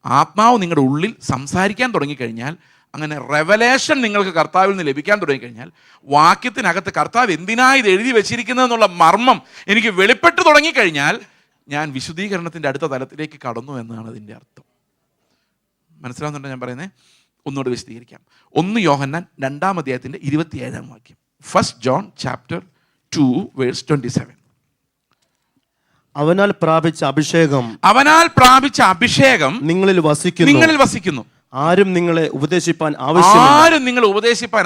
ആത്മാവ് നിങ്ങളുടെ ഉള്ളിൽ സംസാരിക്കാൻ തുടങ്ങിക്കഴിഞ്ഞാൽ, അങ്ങനെ റെവലേഷൻ നിങ്ങൾക്ക് കർത്താവിൽ നിന്ന് ലഭിക്കാൻ തുടങ്ങിക്കഴിഞ്ഞാൽ, വാക്യത്തിനകത്ത് കർത്താവ് എന്തിനായി ഇത് എഴുതി വെച്ചിരിക്കുന്നതെന്നുള്ള മർമ്മം എനിക്ക് വെളിപ്പെട്ട് തുടങ്ങിക്കഴിഞ്ഞാൽ ഞാൻ വിശുദ്ധീകരണത്തിൻ്റെ അടുത്ത തലത്തിലേക്ക് കടന്നു എന്നാണ് അതിൻ്റെ അർത്ഥം. മനസ്സിലാവുന്നുണ്ടോ ഞാൻ പറയുന്നത്? ഒന്നുകൂടെ വിശദീകരിക്കാം. 1 യോഹന്നാൻ 2-ാം അധ്യായത്തിൻ്റെ 27-ാം വാക്യം. 1 John chapter 2 verse 27. അവനാൽ പ്രാപിച്ച അഭിഷേകം നിങ്ങളിൽ വസിക്കുന്നു. ആരും നിങ്ങളെ ഉപദേശിപ്പാൻ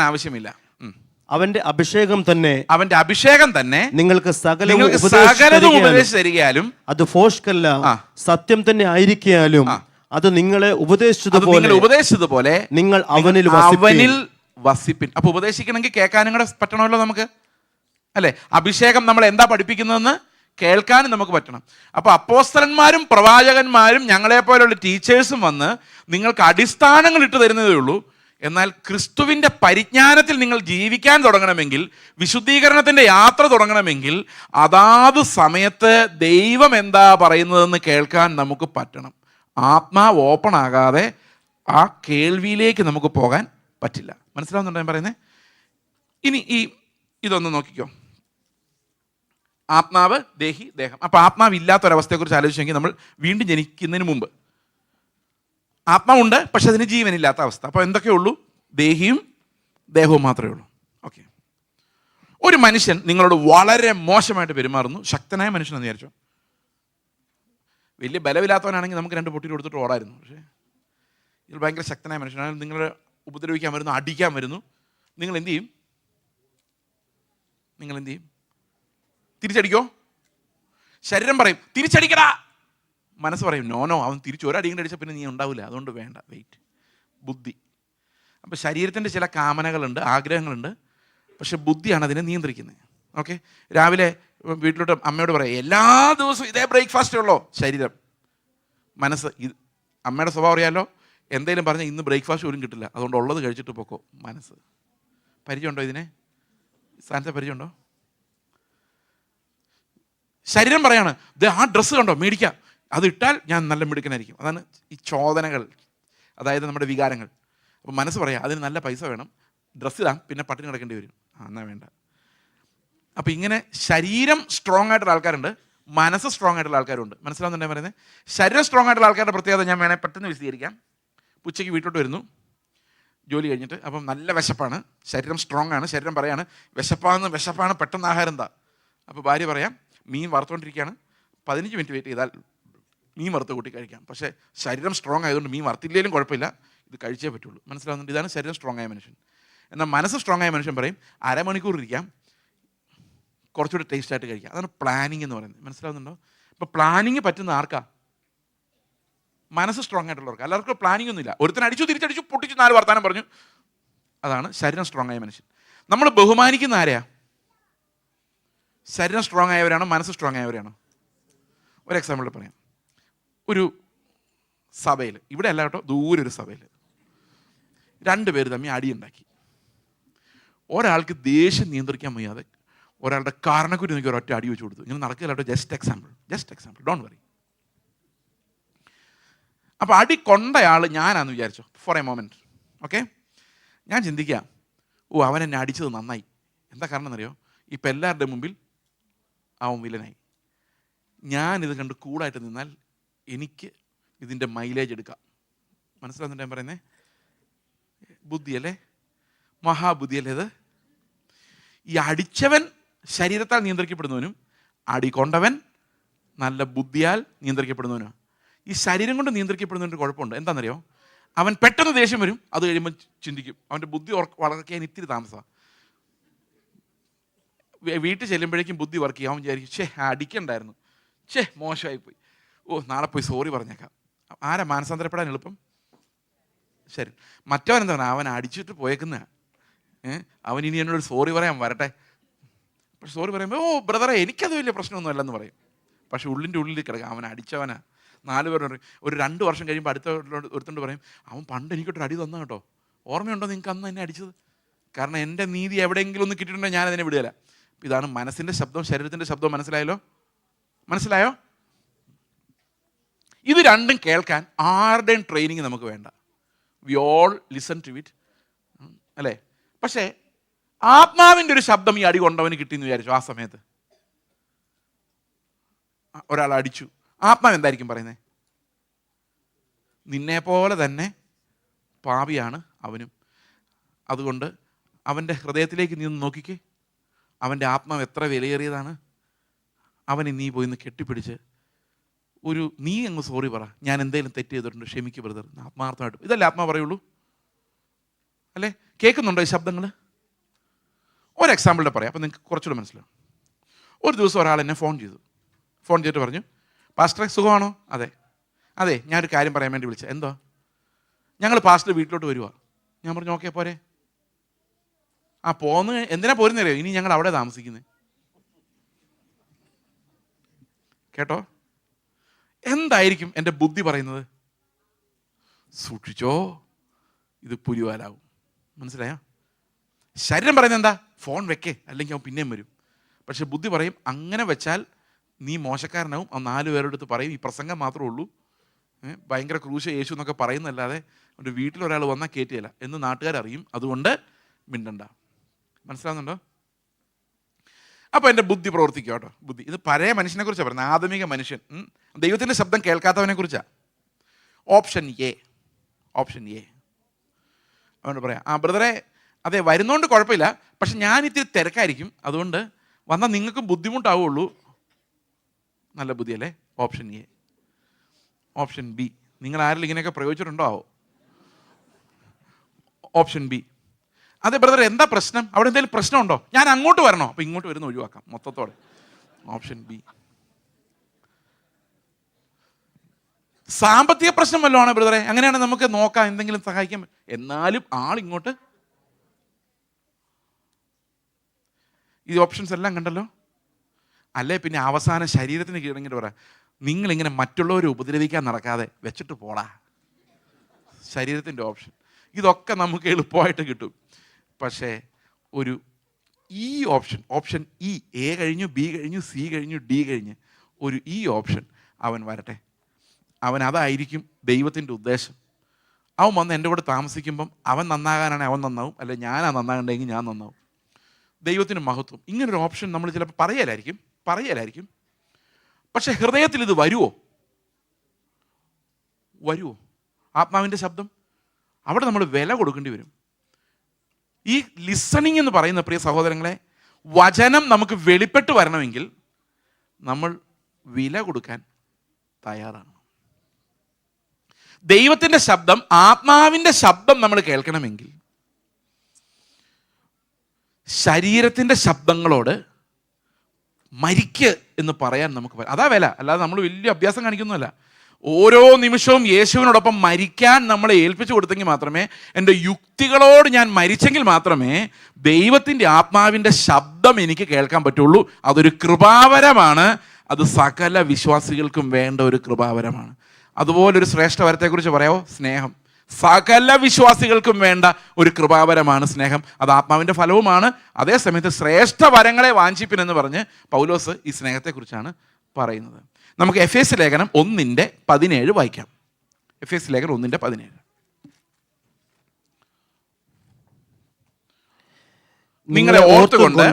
ആവശ്യമില്ല. അവന്റെ അഭിഷേകം തന്നെ നിങ്ങൾക്ക് സകലവും ഉപദേശിച്ചു തരികയാലും അത് ഫോഷ്കല്ല, സത്യം തന്നെ ആയിരിക്കാലും അത് നിങ്ങളെ ഉപദേശിച്ചതുപോലെ നിങ്ങൾ അവനിൽ വസിപ്പിൻ. അപ്പൊ ഉപദേശിക്കണമെങ്കിൽ കേൾക്കാനും കൂടെ പറ്റണമല്ലോ നമുക്ക്, അല്ലെ? അഭിഷേകം നമ്മൾ എന്താ പഠിപ്പിക്കുന്നതെന്ന് കേൾക്കാനും നമുക്ക് പറ്റണം. അപ്പോൾ അപ്പോസ്തലന്മാരും പ്രവാചകന്മാരും ഞങ്ങളെപ്പോലുള്ള ടീച്ചേഴ്സും വന്ന് നിങ്ങൾക്ക് അടിസ്ഥാനങ്ങൾ ഇട്ട് തരുന്നതേ ഉള്ളൂ. എന്നാൽ ക്രിസ്തുവിൻ്റെ പരിജ്ഞാനത്തിൽ നിങ്ങൾ ജീവിക്കാൻ തുടങ്ങണമെങ്കിൽ, വിശുദ്ധീകരണത്തിൻ്റെ യാത്ര തുടങ്ങണമെങ്കിൽ അതാത് സമയത്ത് ദൈവം എന്താ പറയുന്നതെന്ന് കേൾക്കാൻ നമുക്ക് പറ്റണം. ആത്മാവ് ഓപ്പൺ ആകാതെ ആ കേൾവിയിലേക്ക് നമുക്ക് പോകാൻ പറ്റില്ല. മനസ്സിലാവുന്നുണ്ടോ ഞാൻ പറയുന്നത്? ഇനി ഇതൊന്ന് നോക്കിക്കോ. ആത്മാവ്, ദേഹി, ദേഹം. അപ്പോൾ ആത്മാവ് ഇല്ലാത്തൊരവസ്ഥയെക്കുറിച്ച് ആലോചിച്ചെങ്കിൽ നമ്മൾ വീണ്ടും ജനിക്കുന്നതിന് മുമ്പ് ആത്മാവുണ്ട്, പക്ഷെ അതിന് ജീവനില്ലാത്ത അവസ്ഥ. അപ്പോൾ എന്തൊക്കെയുള്ളൂ? ദേഹിയും ദേഹവും മാത്രമേ ഉള്ളൂ. ഓക്കെ, ഒരു മനുഷ്യൻ നിങ്ങളോട് വളരെ മോശമായിട്ട് പെരുമാറുന്നു, ശക്തനായ മനുഷ്യനെന്ന് വിചാരിച്ചോ. വലിയ ബലമില്ലാത്തവനാണെങ്കിൽ നമുക്ക് 2 പൊട്ടി കൊടുത്തിട്ട് ഓടായിരുന്നു. പക്ഷേ ഇത് ഭയങ്കര ശക്തനായ മനുഷ്യനാണ്, നിങ്ങളെ ഉപദ്രവിക്കാൻ വരുന്നു, അടിക്കാൻ വരുന്നു. നിങ്ങൾ എന്ത് ചെയ്യും? തിരിച്ചടിക്കോ? ശരീരം പറയും തിരിച്ചടിക്കടാ, മനസ്സ് പറയും നോ, അവൻ തിരിച്ച് ഒരടിയും അടിച്ചാൽ പിന്നെ നീ ഉണ്ടാവില്ല, അതുകൊണ്ട് വേണ്ട, വെയിറ്റ്. ബുദ്ധി. അപ്പോൾ ശരീരത്തിൻ്റെ ചില കാമനകളുണ്ട്, ആഗ്രഹങ്ങളുണ്ട്, പക്ഷെ ബുദ്ധിയാണ് അതിനെ നിയന്ത്രിക്കുന്നത്. ഓക്കെ, രാവിലെ വീട്ടിലോട്ട് അമ്മയോട് പറയാം, എല്ലാ ദിവസവും ഇതേ ബ്രേക്ക്ഫാസ്റ്റേ ഉള്ളോ? ശരീരം, മനസ്സ് അമ്മയുടെ സ്വഭാവം അറിയാമല്ലോ, എന്തെങ്കിലും പറഞ്ഞാൽ ഇന്ന് ബ്രേക്ക്ഫാസ്റ്റ് പോലും കിട്ടില്ല, അതുകൊണ്ട് ഉള്ളത് കഴിച്ചിട്ട് പോക്കോ. മനസ്സ്. പരിചയമുണ്ടോ ഇതിനെ? സ്ഥാനത്തെ പരിചയമുണ്ടോ? ശരീരം പറയാണ്, ആ ഡ്രസ്സ് കണ്ടോ, മേടിക്കാം, അത് ഇട്ടാൽ ഞാൻ നല്ല മിടുക്കനായിരിക്കും. അതാണ് ഈ ചോദനകൾ, അതായത് നമ്മുടെ വികാരങ്ങൾ. അപ്പോൾ മനസ്സ് പറയാം, അതിന് നല്ല പൈസ വേണം, ഡ്രസ്സ് ഇടാം, പിന്നെ പട്ടിണി കിടക്കേണ്ടി വരും, എന്നാ വേണ്ട. അപ്പോൾ ഇങ്ങനെ ശരീരം സ്ട്രോങ് ആയിട്ടുള്ള ആൾക്കാരുണ്ട്, മനസ്സ് സ്ട്രോങ് ആയിട്ടുള്ള ആൾക്കാരുണ്ട്. മനസ്സിലാവുന്നുണ്ടേ പറയുന്നത്? ശരീരം സ്ട്രോങ് ആയിട്ടുള്ള ആൾക്കാരുടെ പ്രത്യേകത ഞാൻ വേണേൽ പെട്ടെന്ന് വിശദീകരിക്കാം. ഉച്ചയ്ക്ക് വീട്ടിലോട്ട് വരുന്നു, ജോലി കഴിഞ്ഞിട്ട്, അപ്പം നല്ല വിശപ്പാണ്, ശരീരം സ്ട്രോങ് ആണ്, ശരീരം പറയാണ് വിശപ്പാണ്, പെട്ടെന്ന് ആഹാരം എന്താ? അപ്പോൾ ഭാര്യ പറയാം, മീൻ വറുത്തുകൊണ്ടിരിക്കുകയാണ്, 15 മിനിറ്റ് വെയിറ്റ് ചെയ്താൽ മീൻ വറുത്ത് കൂട്ടി കഴിക്കാം. പക്ഷേ ശരീരം സ്ട്രോങ് ആയതുകൊണ്ട് മീൻ വറുത്തില്ലെങ്കിലും കുഴപ്പമില്ല, ഇത് കഴിച്ചേ പറ്റുള്ളൂ. മനസ്സിലാവുന്നുണ്ട്? ഇതാണ് ശരീരം സ്ട്രോങ് ആയ മനുഷ്യൻ. എന്നാൽ മനസ്സ് സ്ട്രോങ് ആയ മനുഷ്യൻ പറയും, അരമണിക്കൂർ ഇരിക്കാം, കുറച്ചുകൂടി ടേസ്റ്റായിട്ട് കഴിക്കാം. അതാണ് പ്ലാനിങ് എന്ന് പറയുന്നത്. മനസ്സിലാവുന്നുണ്ടോ? ഇപ്പോൾ പ്ലാനിങ് പറ്റുന്ന ആർക്കാ? മനസ്സ് സ്ട്രോങ് ആയിട്ടുള്ളവർക്ക്. എല്ലാവർക്കും പ്ലാനിങ് ഒന്നുമില്ല. ഒരുത്തൻ അടിച്ചു, തിരിച്ചടിച്ചു, പൊട്ടിച്ചു, 4 വർത്താനം പറഞ്ഞു. അതാണ് ശരീരം സ്ട്രോങ് ആയ മനുഷ്യൻ. നമ്മൾ ബഹുമാനിക്കുന്ന ആരെയാ? ശരീരം സ്ട്രോങ് ആയവരാണോ മനസ്സ് സ്ട്രോങ് ആയവരാണോ? ഒരു എക്സാമ്പിൾ പറയാം. ഒരു സഭയിൽ, ഇവിടെ അല്ല കേട്ടോ, ദൂരെ ഒരു സഭയിൽ 2 പേര് തമ്മിൽ അടിയുണ്ടാക്കി. ഒരാൾക്ക് ദേഷ്യം നിയന്ത്രിക്കാൻ വയ്യാതെ ഒരാളുടെ കാരണക്കുരി നോക്കി ഒരൊറ്റ അടി വെച്ച് കൊടുത്തു. ഇങ്ങനെ നടക്കില്ല കേട്ടോ, ജസ്റ്റ് എക്സാമ്പിൾ, ഡോണ്ട് വറി. അപ്പോൾ അടി കൊണ്ടയാൾ ഞാനാന്ന് വിചാരിച്ചോ ഫോർ എ മൊമെൻറ്റ്. ഓക്കെ, ഞാൻ ചിന്തിക്കാം, അവൻ എന്നെ അടിച്ചത് നന്നായി. എന്താ കാരണം എന്നറിയോ? ഇപ്പം എല്ലാവരുടെ മുമ്പിൽ അവൻ വില്ലനായി. ഞാനിത് കണ്ട് കൂളായിട്ട് നിന്നാൽ എനിക്ക് ഇതിൻ്റെ മൈലേജ് എടുക്കാം. മനസ്സിലാവുന്നുണ്ട് ഞാൻ പറയുന്നത്? ബുദ്ധിയല്ലേ, മഹാബുദ്ധിയല്ലേ ഇത്? ഈ അടിച്ചവൻ ശരീരത്താൽ നിയന്ത്രിക്കപ്പെടുന്നവനും അടി കൊണ്ടവൻ നല്ല ബുദ്ധിയാൽ നിയന്ത്രിക്കപ്പെടുന്നവനുമാണ്. ഈ ശരീരം കൊണ്ട് നിയന്ത്രിക്കപ്പെടുന്നതിൻ്റെ കുഴപ്പമുണ്ട്. എന്താണെന്നറിയോ? അവൻ പെട്ടെന്ന് ദേഷ്യം വരും, അത് കഴിയുമ്പോൾ ചിന്തിക്കും. അവൻ്റെ ബുദ്ധി വളർക്കാൻ ഇത്തിരി താമസമാണ്. വീട്ടിൽ ചെല്ലുമ്പോഴേക്കും ബുദ്ധി വർക്ക് ചെയ്യും. അവൻ വിചാരിക്കും, അടിക്കണ്ടായിരുന്നു, മോശമായിപ്പോയി, നാളെ പോയി സോറി പറഞ്ഞേക്കാം. ആരാ മാനസാന്തരപ്പെടാൻ എളുപ്പം? ശരി. മറ്റവൻ എന്താ പറയുക? അവൻ അടിച്ചിട്ട് പോയേക്കുന്നതാണ്, അവൻ ഇനി എന്നോട് സോറി പറയാൻ വരട്ടെ. പക്ഷെ സോറി പറയുമ്പോൾ, ബ്രദറെ എനിക്കത് വലിയ പ്രശ്നമൊന്നും അല്ലെന്ന് പറയും. പക്ഷെ ഉള്ളിൻ്റെ ഉള്ളിൽ കിടക്കാം, അവൻ അടിച്ചവനാ. 4 പേർ പറയും. ഒരു 2 വർഷം കഴിയുമ്പോൾ അടുത്ത ഒരുത്തോണ്ട് പറയും, അവൻ പണ്ട് എനിക്കൊരു അടി തന്ന കേട്ടോ, ഓർമ്മയുണ്ടോ നിങ്ങൾക്ക് അന്ന് എന്നെ അടിച്ചത്? കാരണം എൻ്റെ നീതി എവിടെയെങ്കിലും ഒന്ന് കിട്ടിയിട്ടുണ്ടെങ്കിൽ ഞാനതിനെ വിടുകയില്ല. ഇതാണ് മനസ്സിൻ്റെ ശബ്ദം, ശരീരത്തിൻ്റെ ശബ്ദം. മനസ്സിലായോ? ഇത് രണ്ടും കേൾക്കാൻ ആരുടെയും ട്രെയിനിങ് നമുക്ക് വേണ്ട. We all listen to it, അല്ലേ? പക്ഷേ ആത്മാവിൻ്റെ ഒരു ശബ്ദം ഈ അടി കൊണ്ടവന് കിട്ടിയെന്ന് വിചാരിച്ചു. ആ സമയത്ത് ഒരാൾ അടിച്ചു, ആത്മാവ് എന്തായിരിക്കും പറയുന്നത്? നിന്നെപ്പോലെ തന്നെ പാപിയാണ് അവനും, അതുകൊണ്ട് അവൻ്റെ ഹൃദയത്തിലേക്ക് നീ ഒന്ന് നോക്കിക്കേ, അവൻ്റെ ആത്മാവ് എത്ര വിലയേറിയതാണ്. അവനെ നീ പോയി ഒന്ന് കെട്ടിപ്പിടിച്ച് നീ അങ്ങ് സോറി പറ, ഞാൻ എന്തെങ്കിലും തെറ്റ് ചെയ്തിട്ടുണ്ട്, ക്ഷമിക്ക് ബ്രദർ, ആത്മാർത്ഥമായിട്ട്. ഇതല്ലേ ആത്മാവ് പറയുള്ളൂ, അല്ലേ? കേൾക്കുന്നുണ്ടോ ഈ ശബ്ദങ്ങൾ? ഒരു എക്സാമ്പിളിൽ പറയാം, അപ്പം നിങ്ങൾക്ക് കുറച്ചുകൂടെ മനസ്സിലാവും. ഒരു ദിവസം ഒരാൾ എന്നെ ഫോൺ ചെയ്തിട്ട് പറഞ്ഞു, പാസ്റ്ററെ സുഖമാണോ? അതെ, ഞാനൊരു കാര്യം പറയാൻ വേണ്ടി വിളിച്ചത്. എന്തോ? ഞങ്ങൾ പാസ്റ്റർ വീട്ടിലോട്ട് വരുവാ. ഞാൻ പറഞ്ഞു, ഓക്കെ പോരെ. പോന്ന് എന്തിനാ പോരുന്നറിയോ? ഇനി ഞങ്ങൾ അവിടെ താമസിക്കുന്നത്. കേട്ടോ? എന്തായിരിക്കും എൻ്റെ ബുദ്ധി പറയുന്നത്? സൂക്ഷിച്ചോ, ഇത് പുലിവാലാവും. മനസ്സിലായോ? ശരീരം പറയുന്നത് എന്താ? ഫോൺ വെക്കേ, അല്ലെങ്കിൽ അവൻ പിന്നെയും വരും. പക്ഷെ ബുദ്ധി പറയും, അങ്ങനെ വെച്ചാൽ നീ മോശക്കാരനാവും. ആ 4 പേരുടെ അടുത്ത് പറയും, ഈ പ്രസംഗം മാത്രമേ ഉള്ളൂ, ഭയങ്കര ക്രൂശ യേശു എന്നൊക്കെ പറയുന്നല്ലാതെ അവൻ്റെ വീട്ടിലൊരാൾ വന്നാൽ കയറ്റിയല്ല എന്ന് നാട്ടുകാരറിയും, അതുകൊണ്ട് മിണ്ടണ്ട. മനസ്സിലാവുന്നുണ്ടോ? അപ്പോൾ എൻ്റെ ബുദ്ധി പ്രവർത്തിക്കുക കേട്ടോ. ബുദ്ധി ഇത് പഴയ മനുഷ്യനെ കുറിച്ചാണ് പറയുന്നത്, ആധുനിക മനുഷ്യൻ, ദൈവത്തിൻ്റെ ശബ്ദം കേൾക്കാത്തവനെ കുറിച്ചാണ്. ഓപ്ഷൻ എ അവനോട് പറയാം, ബ്രദറെ അതെ വരുന്നോണ്ട് കുഴപ്പമില്ല, പക്ഷെ ഞാൻ ഇത്തിരി തിരക്കായിരിക്കും, അതുകൊണ്ട് വന്നാൽ നിങ്ങൾക്കും ബുദ്ധിമുട്ടാവുള്ളൂ. നല്ല ബുദ്ധിയല്ലേ? Option A. ഓപ്ഷൻ ബി, നിങ്ങൾ ആരെങ്കിലും ഇങ്ങനെയൊക്കെ പ്രയോഗിച്ചിട്ടുണ്ടോ? ഓപ്ഷൻ ബി, അതെ ബ്രദർ എന്താ പ്രശ്നം? അവിടെ എന്തെങ്കിലും പ്രശ്നമുണ്ടോ? ഞാൻ അങ്ങോട്ട് വരണോ? അപ്പോൾ ഇങ്ങോട്ട് വരുന്ന ഒഴിവാക്കാം മൊത്തത്തോടെ. Option B. സാമ്പത്തിക പ്രശ്നം വല്ലതും ആണ് ബ്രദറെ, അങ്ങനെയാണെങ്കിൽ നമുക്ക് നോക്കാം, എന്തെങ്കിലും സഹായിക്കാൻ. എന്നാലും ആളിങ്ങോട്ട്. ഈ ഓപ്ഷൻസ് എല്ലാം കണ്ടല്ലോ. അല്ലേ പിന്നെ അവസാനം ശരീരത്തിന് കീഴടങ്ങിയിട്ട് പറയാം, നിങ്ങളിങ്ങനെ മറ്റുള്ളവരെ ഉപദ്രവിക്കാൻ നടക്കാതെ വെച്ചിട്ട് പോടാ. ശരീരത്തിൻ്റെ ഓപ്ഷൻ. ഇതൊക്കെ നമുക്ക് എളുപ്പമായിട്ട് കിട്ടും. പക്ഷേ ഒരു ഈ ഓപ്ഷൻ ഇ, എ കഴിഞ്ഞു, ബി കഴിഞ്ഞു, സി കഴിഞ്ഞു, ഡി കഴിഞ്ഞ് ഒരു ഈ ഓപ്ഷൻ അവൻ വരട്ടെ. അവൻ അതായിരിക്കും ദൈവത്തിൻ്റെ ഉദ്ദേശം. അവൻ വന്ന് എൻ്റെ കൂടെ താമസിക്കുമ്പം അവൻ നന്നാകാനാണെങ്കിൽ അവൻ നന്നാവും, അല്ലെ ഞാനാ നന്നാകണ്ടെങ്കിൽ ഞാൻ നന്നാവും. ദൈവത്തിന് മഹത്വം. ഇങ്ങനൊരു ഓപ്ഷൻ നമ്മൾ ചിലപ്പോൾ പറയലായിരിക്കും. പക്ഷെ ഹൃദയത്തിൽ ഇത് വരുമോ? ആത്മാവിൻ്റെ ശബ്ദം അവിടെ നമ്മൾ വില കൊടുക്കേണ്ടി വരും. ഈ ലിസണിങ് എന്ന് പറയുന്ന പ്രിയ സഹോദരങ്ങളെ, വചനം നമുക്ക് വെളിപ്പെട്ട് വരണമെങ്കിൽ നമ്മൾ വില കൊടുക്കാൻ തയ്യാറാണ്. ദൈവത്തിൻ്റെ ശബ്ദം, ആത്മാവിൻ്റെ ശബ്ദം നമ്മൾ കേൾക്കണമെങ്കിൽ ശരീരത്തിൻ്റെ ശബ്ദങ്ങളോട് മരിക്ക് എന്ന് പറയാൻ നമുക്ക് അതാ വില. അല്ലാതെ നമ്മൾ വലിയ അഭ്യാസം കാണിക്കുന്നതല്ല. ഓരോ നിമിഷവും യേശുവിനോടൊപ്പം മരിക്കാൻ നമ്മളെ ഏൽപ്പിച്ചു കൊടുത്തെങ്കിൽ മാത്രമേ, എൻ്റെ യുക്തികളോട് ഞാൻ മരിച്ചെങ്കിൽ മാത്രമേ ദൈവത്തിൻ്റെ ആത്മാവിൻ്റെ ശബ്ദം എനിക്ക് കേൾക്കാൻ പറ്റുള്ളൂ. അതൊരു കൃപാവരമാണ്. അത് സകല വിശ്വാസികൾക്കും വേണ്ട ഒരു കൃപാവരമാണ്. അതുപോലൊരു ശ്രേഷ്ഠ വരത്തെക്കുറിച്ച് പറയാമോ? സ്നേഹം. സകല വിശ്വാസികൾക്കും വേണ്ട ഒരു കൃപാവരമാണ് സ്നേഹം. അത് ആത്മാവിൻ്റെ ഫലവുമാണ്. അതേസമയത്ത് ശ്രേഷ്ഠ വരങ്ങളെ വാഞ്ചിപ്പിനെന്ന് പറഞ്ഞ് പൗലോസ് ഈ സ്നേഹത്തെക്കുറിച്ചാണ് പറയുന്നത്. നമുക്ക് എഫേസ്യ ലേഖനം 1:17 വായിക്കാം. എഫേസ്യ ലേഖനം 1:17. നിങ്ങളെ ഓർത്തുകൊണ്ട്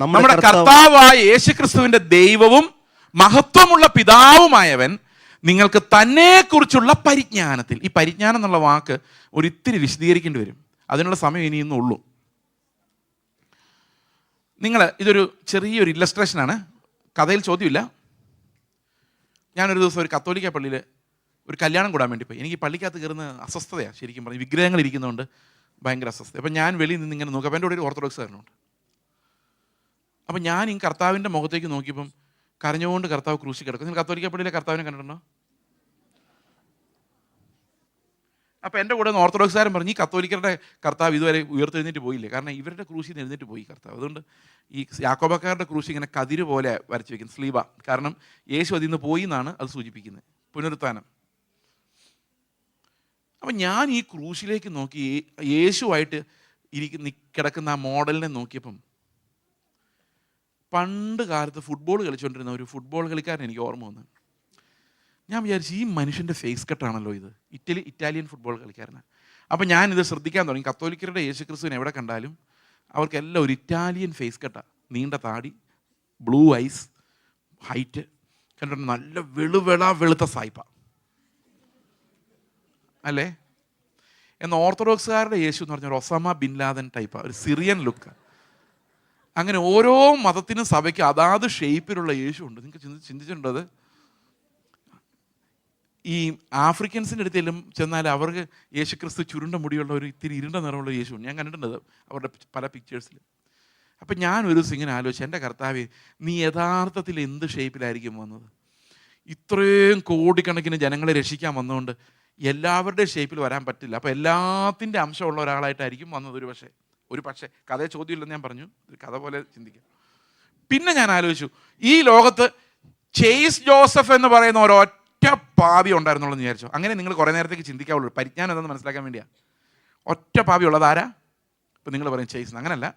നമ്മുടെ കർത്താവായ യേശുക്രിസ്തുവിന്റെ ദൈവവും മഹത്വമുള്ള പിതാവുമായവൻ നിങ്ങൾക്ക് തന്നെക്കുറിച്ചുള്ള പരിജ്ഞാനത്തിൽ, ഈ പരിജ്ഞാനം എന്നുള്ള വാക്ക് ഒരിത്തിരി വിശദീകരിക്കേണ്ടി വരും. അതിനുള്ള സമയം ഇനിയൊന്നും ഉള്ളൂ. ഇതൊരു ചെറിയൊരു ഇല്ലസ്ട്രേഷനാണ്, കഥയിൽ ചോദ്യമില്ല. ഞാനൊരു ദിവസം ഒരു കത്തോലിക്ക പള്ളിയിൽ ഒരു കല്യാണം കൂടാൻ വേണ്ടി പോയി. എനിക്ക് പള്ളിക്കകത്ത് കയറുന്ന അസ്വസ്ഥതയാണ്. ശരിക്കും പറഞ്ഞ് വിഗ്രഹങ്ങൾ ഇരിക്കുന്നതുകൊണ്ട് ഭയങ്കര അസ്വസ്ഥത. അപ്പം ഞാൻ വെളിയിൽ നിന്ന് ഇങ്ങനെ നോക്കാം. അപ്പം എൻ്റെ കൂടെ ഒരു ഓർത്തഡോക്സ് കാരനുണ്ട്. അപ്പം ഞാൻ ഈ കർത്താവിൻ്റെ മുഖത്തേക്ക് നോക്കിയപ്പം കരഞ്ഞുകൊണ്ട് കർത്താവ് ക്രൂശി കിടക്കും. നിങ്ങൾ കത്തോലിക്ക പള്ളിയിലെ കർത്താവിനെ കണ്ടിട്ടുണ്ടോ? അപ്പം എൻ്റെ കൂടെ ഓർത്തഡോക്സുകാരൻ പറഞ്ഞു, ഈ കത്തോലിക്കരുടെ കർത്താവ് ഇതുവരെ ഉയർത്തെഴുന്നേറ്റ് പോയില്ലേ? കാരണം ഇവരുടെ ക്രൂശിൽ നിന്ന് എഴുന്നേറ്റ് പോയി കർത്താവ്. അതുകൊണ്ട് ഈ യാക്കോബക്കാരുടെ ക്രൂശി ഇങ്ങനെ കതിര് പോലെ വരച്ച് വയ്ക്കുന്നത്, സ്ലീബ. കാരണം യേശു അതിൽ നിന്ന് പോയി എന്നാണ് അത് സൂചിപ്പിക്കുന്നത്, പുനരുത്ഥാനം. അപ്പം ഞാൻ ഈ ക്രൂശിലേക്ക് നോക്കി യേശുവായിട്ട് കിടക്കുന്ന ആ മോഡലിനെ നോക്കിയപ്പം പണ്ട് കാലത്ത് ഫുട്ബോൾ കളിച്ചുകൊണ്ടിരുന്ന ഒരു ഫുട്ബോൾ കളിക്കാരൻ എനിക്ക് ഓർമ്മ വന്നു. ഞാൻ വിചാരിച്ചു, ഈ മനുഷ്യൻ്റെ ഫേസ് കട്ടാണല്ലോ ഇത്. ഇറ്റാലിയൻ ഫുട്ബോൾ കളിക്കാരനാണ്. അപ്പം ഞാനിത് ശ്രദ്ധിക്കാൻ തുടങ്ങി. കത്തോലിക്കരുടെ യേശുക്രിസ്തുവിനെ എവിടെ കണ്ടാലും അവർക്കെല്ലാം ഒരു ഇറ്റാലിയൻ ഫേസ് കട്ടാണ്. നീണ്ട താടി, ബ്ലൂ ഐസ്, ഹൈറ്റ്, കണ്ടിട്ട് നല്ല വെളുത്ത സായിപ്പ അല്ലേ? എന്നാൽ ഓർത്തഡോക്സുകാരുടെ യേശു എന്ന് പറഞ്ഞാൽ ഒസാമ ബിൻ ലാദൻ ടൈപ്പാണ്, ഒരു സിറിയൻ ലുക്ക്. അങ്ങനെ ഓരോ മതത്തിനും സഭയ്ക്ക് അതാത് ഷേപ്പിലുള്ള യേശു ഉണ്ട്. നിങ്ങൾക്ക് ചിന്തിച്ചിട്ടുണ്ടോ അത്? ഈ ആഫ്രിക്കൻസിൻ്റെ അടുത്തെല്ലാം ചെന്നാൽ അവർക്ക് യേശുക്രിസ്തു ചുരുണ്ട മുടിയുള്ള ഒരു ഇത്തിരി ഇരുണ്ട നിറമുള്ള യേശു ഉണ്ട്. ഞാൻ കണ്ടിട്ടുണ്ട് അവരുടെ പല പിക്ചേഴ്സിൽ. അപ്പം ഞാൻ ഒരു ദിവസം ഇങ്ങനെ ആലോചിച്ചു, എൻ്റെ കർത്താവേ, നീ യഥാർത്ഥത്തിൽ എന്ത് ഷേപ്പിലായിരിക്കും വന്നത്? ഇത്രയും കോടിക്കണക്കിന് ജനങ്ങളെ രക്ഷിക്കാൻ വന്നുകൊണ്ട് എല്ലാവരുടെയും ഷേപ്പിൽ വരാൻ പറ്റില്ല. അപ്പോൾ എല്ലാത്തിൻ്റെ അംശമുള്ള ഒരാളായിട്ടായിരിക്കും വന്നത് ഒരു പക്ഷേ കഥയെ ചോദ്യമില്ലെന്ന് ഞാൻ പറഞ്ഞു, ഒരു കഥ പോലെ ചിന്തിക്കാം. പിന്നെ ഞാൻ ആലോചിച്ചു, ഈ ലോകത്ത് ചേസ് ജോസഫ് എന്ന് പറയുന്ന ഒരൊറ്റ പാവി ഉണ്ടായിരുന്നുള്ളൂ എന്ന് വിചാരിച്ചു. അങ്ങനെ നിങ്ങൾ കുറേ നേരത്തേക്ക് ചിന്തിക്കാവുള്ളൂ. പരിജ്ഞാനം എന്തെന്ന് മനസ്സിലാക്കാൻ വേണ്ടിയാണ്. ഒറ്റ പാവി ഉള്ളത് ആരാ? ഇപ്പം നിങ്ങൾ പറയും ചേസ്. അങ്ങനല്ല,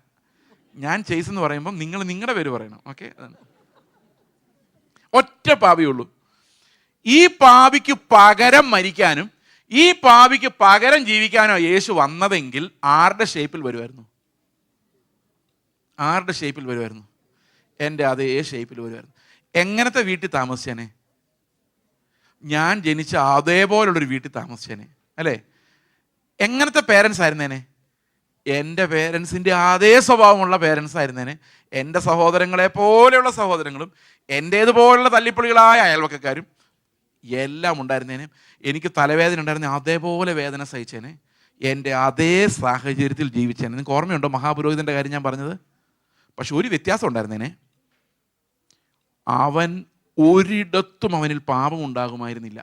ഞാൻ ചേസ് എന്ന് പറയുമ്പം നിങ്ങൾ നിങ്ങളുടെ പേര് പറയണം. ഓക്കെ, അതാണ്. ഒറ്റ പാവിയുള്ളൂ. ഈ പാവിക്ക് പകരം മരിക്കാനും ഈ പാവിക്ക് പകരം ജീവിക്കാനോ യേശു വന്നതെങ്കിൽ ആരുടെ ഷേപ്പിൽ വരുമായിരുന്നു? എൻ്റെ അതേ ഷേപ്പിൽ വരുമായിരുന്നു. എങ്ങനത്തെ വീട്ടിൽ താമസിച്ചേനെ? ഞാൻ ജനിച്ച അതേപോലുള്ളൊരു വീട്ടിൽ താമസിച്ചേനെ, അല്ലേ? എങ്ങനത്തെ പേരൻസ് ആയിരുന്നേനെ? എൻ്റെ പേരൻസിൻ്റെ അതേ സ്വഭാവമുള്ള പേരൻസ് ആയിരുന്നേനെ. എൻ്റെ സഹോദരങ്ങളെ പോലെയുള്ള സഹോദരങ്ങളും എൻ്റേതുപോലുള്ള തല്ലിപ്പൊളികളായ അയൽവക്കക്കാരും എല്ലാം ഉണ്ടായിരുന്നേനെ. എനിക്ക് തലവേദന ഉണ്ടായിരുന്നേ, അതേപോലെ വേദന സഹിച്ചേനെ. എൻ്റെ അതേ സാഹചര്യത്തിൽ ജീവിച്ചേനെ. നിങ്ങൾക്ക് ഓർമ്മയുണ്ടോ മഹാപുരോഹിതൻ്റെ കാര്യം ഞാൻ പറഞ്ഞത്? പക്ഷെ ഒരു വ്യത്യാസം ഉണ്ടായിരുന്നേനെ. അവൻ ഒരിടത്തും അവനിൽ പാപം ഉണ്ടാകുമായിരുന്നില്ല.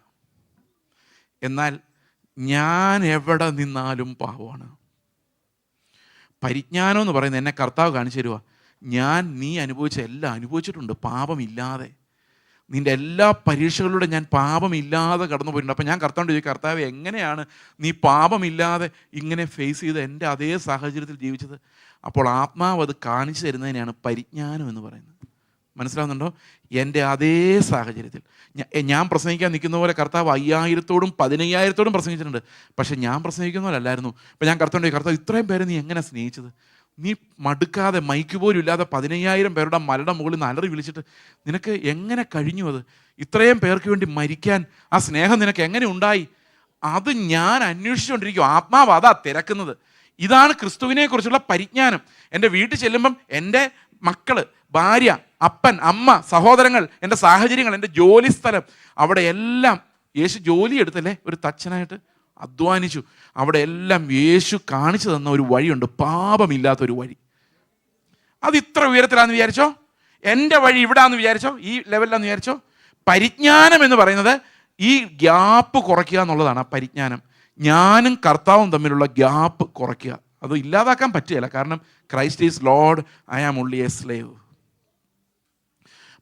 എന്നാൽ ഞാൻ എവിടെ നിന്നാലും പാപമാണ്. പരിജ്ഞാനം എന്ന് പറയുന്നത് എന്നെ കർത്താവ് കാണിച്ചു തരുക. നീ അനുഭവിച്ച എല്ലാം അനുഭവിച്ചിട്ടുണ്ട് പാപമില്ലാതെ. നിൻ്റെ എല്ലാ പരീക്ഷകളിലൂടെ ഞാൻ പാപമില്ലാതെ കടന്നു പോയിട്ടുണ്ട്. അപ്പം ഞാൻ കർത്താവിനോട് ചോദിക്കും, കർത്താവ് എങ്ങനെയാണ് നീ പാപമില്ലാതെ ഇങ്ങനെ ഫേസ് ചെയ്ത് എൻ്റെ അതേ സാഹചര്യത്തിൽ ജീവിച്ചത്? അപ്പോൾ ആത്മാവ് അത് കാണിച്ചു തരുന്നതിനെയാണ് പരിജ്ഞാനം എന്ന് പറയുന്നത്. മനസ്സിലാവുന്നുണ്ടോ? എൻ്റെ അതേ സാഹചര്യത്തിൽ ഞാൻ പ്രസംഗിക്കാൻ നിൽക്കുന്ന പോലെ കർത്താവ് 5000-ഓടും 15,000-ഓടും പ്രസംഗിച്ചിട്ടുണ്ട്. പക്ഷെ ഞാൻ പ്രസംഗിക്കുന്ന പോലെ അല്ലായിരുന്നു. അപ്പം ഞാൻ കർത്താവിനോട്, കർത്താവ് ഇത്രയും പേരെ നീ എങ്ങനെ സ്നേഹിച്ചത്? നീ മടുക്കാതെ മൈക്ക് പോലും ഇല്ലാതെ 15,000 പേരുടെ മലയുടെ മുകളിൽ നിന്ന് അലറി വിളിച്ചിട്ട് നിനക്ക് എങ്ങനെ കഴിഞ്ഞു? അത് ഇത്രയും പേർക്ക് വേണ്ടി മരിക്കാൻ ആ സ്നേഹം നിനക്ക് എങ്ങനെ ഉണ്ടായി? അത് ഞാൻ അന്വേഷിച്ചുകൊണ്ടിരിക്കും. ആത്മാവ് അതാ തിരക്കുന്നത്. ഇതാണ് ക്രിസ്തുവിനെ കുറിച്ചുള്ള പരിജ്ഞാനം. എൻ്റെ വീട്ടിൽ ചെല്ലുമ്പം എൻ്റെ മക്കള്, ഭാര്യ, അപ്പൻ, അമ്മ, സഹോദരങ്ങൾ, എൻ്റെ സാഹചര്യങ്ങൾ, എൻ്റെ ജോലി സ്ഥലം, അവിടെ എല്ലാം യേശു ജോലി എടുത്തല്ലേ ഒരു തച്ചനായിട്ട് അധ്വാനിച്ചു. അവിടെ എല്ലാം യേശു കാണിച്ചു തന്ന ഒരു വഴിയുണ്ട്, പാപമില്ലാത്തൊരു വഴി. അത് ഇത്ര ഉയരത്തിലാണെന്ന് വിചാരിച്ചോ? എൻ്റെ വഴി ഇവിടാന്ന് വിചാരിച്ചോ? ഈ ലെവലിലാന്ന് വിചാരിച്ചോ? പരിജ്ഞാനം എന്ന് പറയുന്നത് ഈ ഗ്യാപ്പ് കുറയ്ക്കുക എന്നുള്ളതാണ്. ആ പരിജ്ഞാനം ഞാനും കർത്താവും തമ്മിലുള്ള ഗ്യാപ്പ് കുറയ്ക്കുക. അത് ഇല്ലാതാക്കാൻ പറ്റുകയില്ല, കാരണം Christ is Lord, I am only a slave.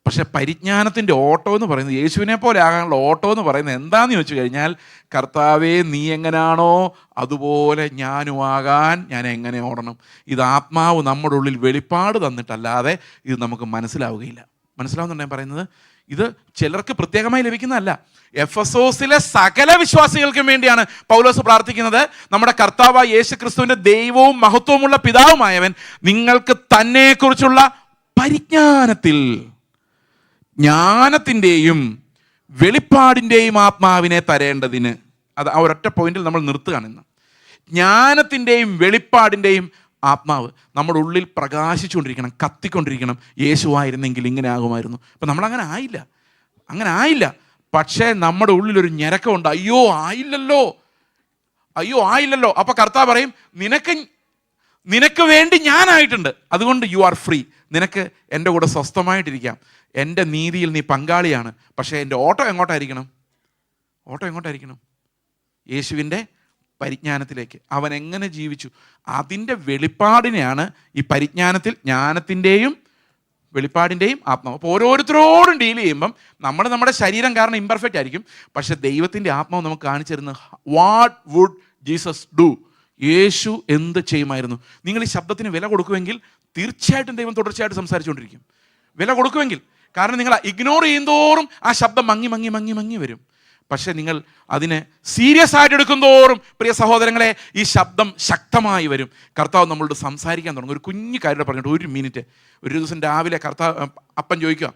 പക്ഷെ പരിജ്ഞാനത്തിൻ്റെ ഓട്ടോ എന്ന് പറയുന്നത്, യേശുവിനെ പോലെ ആകാനുള്ള ഓട്ടോ എന്ന് പറയുന്നത് എന്താണെന്ന് ചോദിച്ചു കഴിഞ്ഞാൽ, കർത്താവേ നീ എങ്ങനെയാണോ അതുപോലെ ഞാനും ആകാൻ ഞാൻ എങ്ങനെ ഓടണം. ഇത് ആത്മാവ് നമ്മുടെ ഉള്ളിൽ വെളിപ്പാട് തന്നിട്ടല്ലാതെ ഇത് നമുക്ക് മനസ്സിലാവുകയില്ല. മനസ്സിലാവുന്നുണ്ടോ ഞാൻ പറയുന്നത്? ഇത് ചിലർക്ക് പ്രത്യേകമായി ലഭിക്കുന്നതല്ല. എഫെസോസിലെ സകല വിശ്വാസികൾക്കും വേണ്ടിയാണ് പൗലോസ് പ്രാർത്ഥിക്കുന്നത്. നമ്മുടെ കർത്താവ് യേശു ക്രിസ്തുവിൻ്റെ ദൈവവും മഹത്വമുള്ള പിതാവുമായവൻ നിങ്ങൾക്ക് തന്നെക്കുറിച്ചുള്ള പരിജ്ഞാനത്തിൽ, ജ്ഞാനത്തിൻ്റെയും വെളിപ്പാടിൻ്റെയും ആത്മാവിനെ തരേണ്ടതിന്. അത് ആ ഒരൊറ്റ പോയിന്റിൽ നമ്മൾ നിർത്തുകയാണ് ഇന്ന്. ജ്ഞാനത്തിൻ്റെയും വെളിപ്പാടിൻ്റെയും ആത്മാവ് നമ്മുടെ ഉള്ളിൽ പ്രകാശിച്ചുകൊണ്ടിരിക്കണം, കത്തിക്കൊണ്ടിരിക്കണം. യേശുവായിരുന്നെങ്കിൽ ഇങ്ങനെ ആകുമായിരുന്നു. അപ്പം നമ്മളങ്ങനെ ആയില്ല. പക്ഷേ നമ്മുടെ ഉള്ളിലൊരു ഞരക്കമുണ്ട്, അയ്യോ ആയില്ലല്ലോ. അപ്പം കർത്താവ് പറയും, നിനക്ക് വേണ്ടി ഞാനായിട്ടുണ്ട്, അതുകൊണ്ട് യു ആർ ഫ്രീ. നിനക്ക് എൻ്റെ കൂടെ സ്വസ്ഥമായിട്ടിരിക്കാം. എൻ്റെ നീതിയിൽ നീ പങ്കാളിയാണ്. പക്ഷേ എൻ്റെ ഓട്ടോ എങ്ങോട്ടായിരിക്കണം? യേശുവിൻ്റെ പരിജ്ഞാനത്തിലേക്ക്. അവൻ എങ്ങനെ ജീവിച്ചു അതിൻ്റെ വെളിപ്പാടിനെയാണ് ഈ പരിജ്ഞാനത്തിൽ, ജ്ഞാനത്തിൻ്റെയും വെളിപ്പാടിൻ്റെയും ആത്മാവ്. അപ്പോൾ ഓരോരുത്തരോടും ഡീൽ ചെയ്യുമ്പം നമ്മുടെ ശരീരം കാരണം ഇംപെർഫെക്റ്റ് ആയിരിക്കും. പക്ഷെ ദൈവത്തിൻ്റെ ആത്മാവ് നമുക്ക് കാണിച്ചു തരുന്നത്, വാട്ട് വുഡ് ജീസസ് ഡു? യേശു എന്ത് ചെയ്യുമായിരുന്നു? നിങ്ങൾ ഈ ശബ്ദത്തിന് വില കൊടുക്കുമെങ്കിൽ തീർച്ചയായിട്ടും ദൈവം തുടർച്ചയായിട്ട് സംസാരിച്ചുകൊണ്ടിരിക്കും. വില കൊടുക്കുമെങ്കിൽ. കാരണം നിങ്ങൾ ഇഗ്നോർ ചെയ്യുന്തോറും ആ ശബ്ദം മങ്ങി വരും. പക്ഷെ നിങ്ങൾ അതിനെ സീരിയസ് ആയിട്ട് എടുക്കുന്തോറും, പ്രിയ സഹോദരങ്ങളെ, ഈ ശബ്ദം ശക്തമായി വരും. കർത്താവ് നമ്മളോട് സംസാരിക്കാൻ തുടങ്ങും. ഒരു കുഞ്ഞു കാര്യം പറഞ്ഞിട്ട് 1 മിനിറ്റ്. ഒരു ദിവസം രാവിലെ അപ്പൻ ചോദിക്കുക,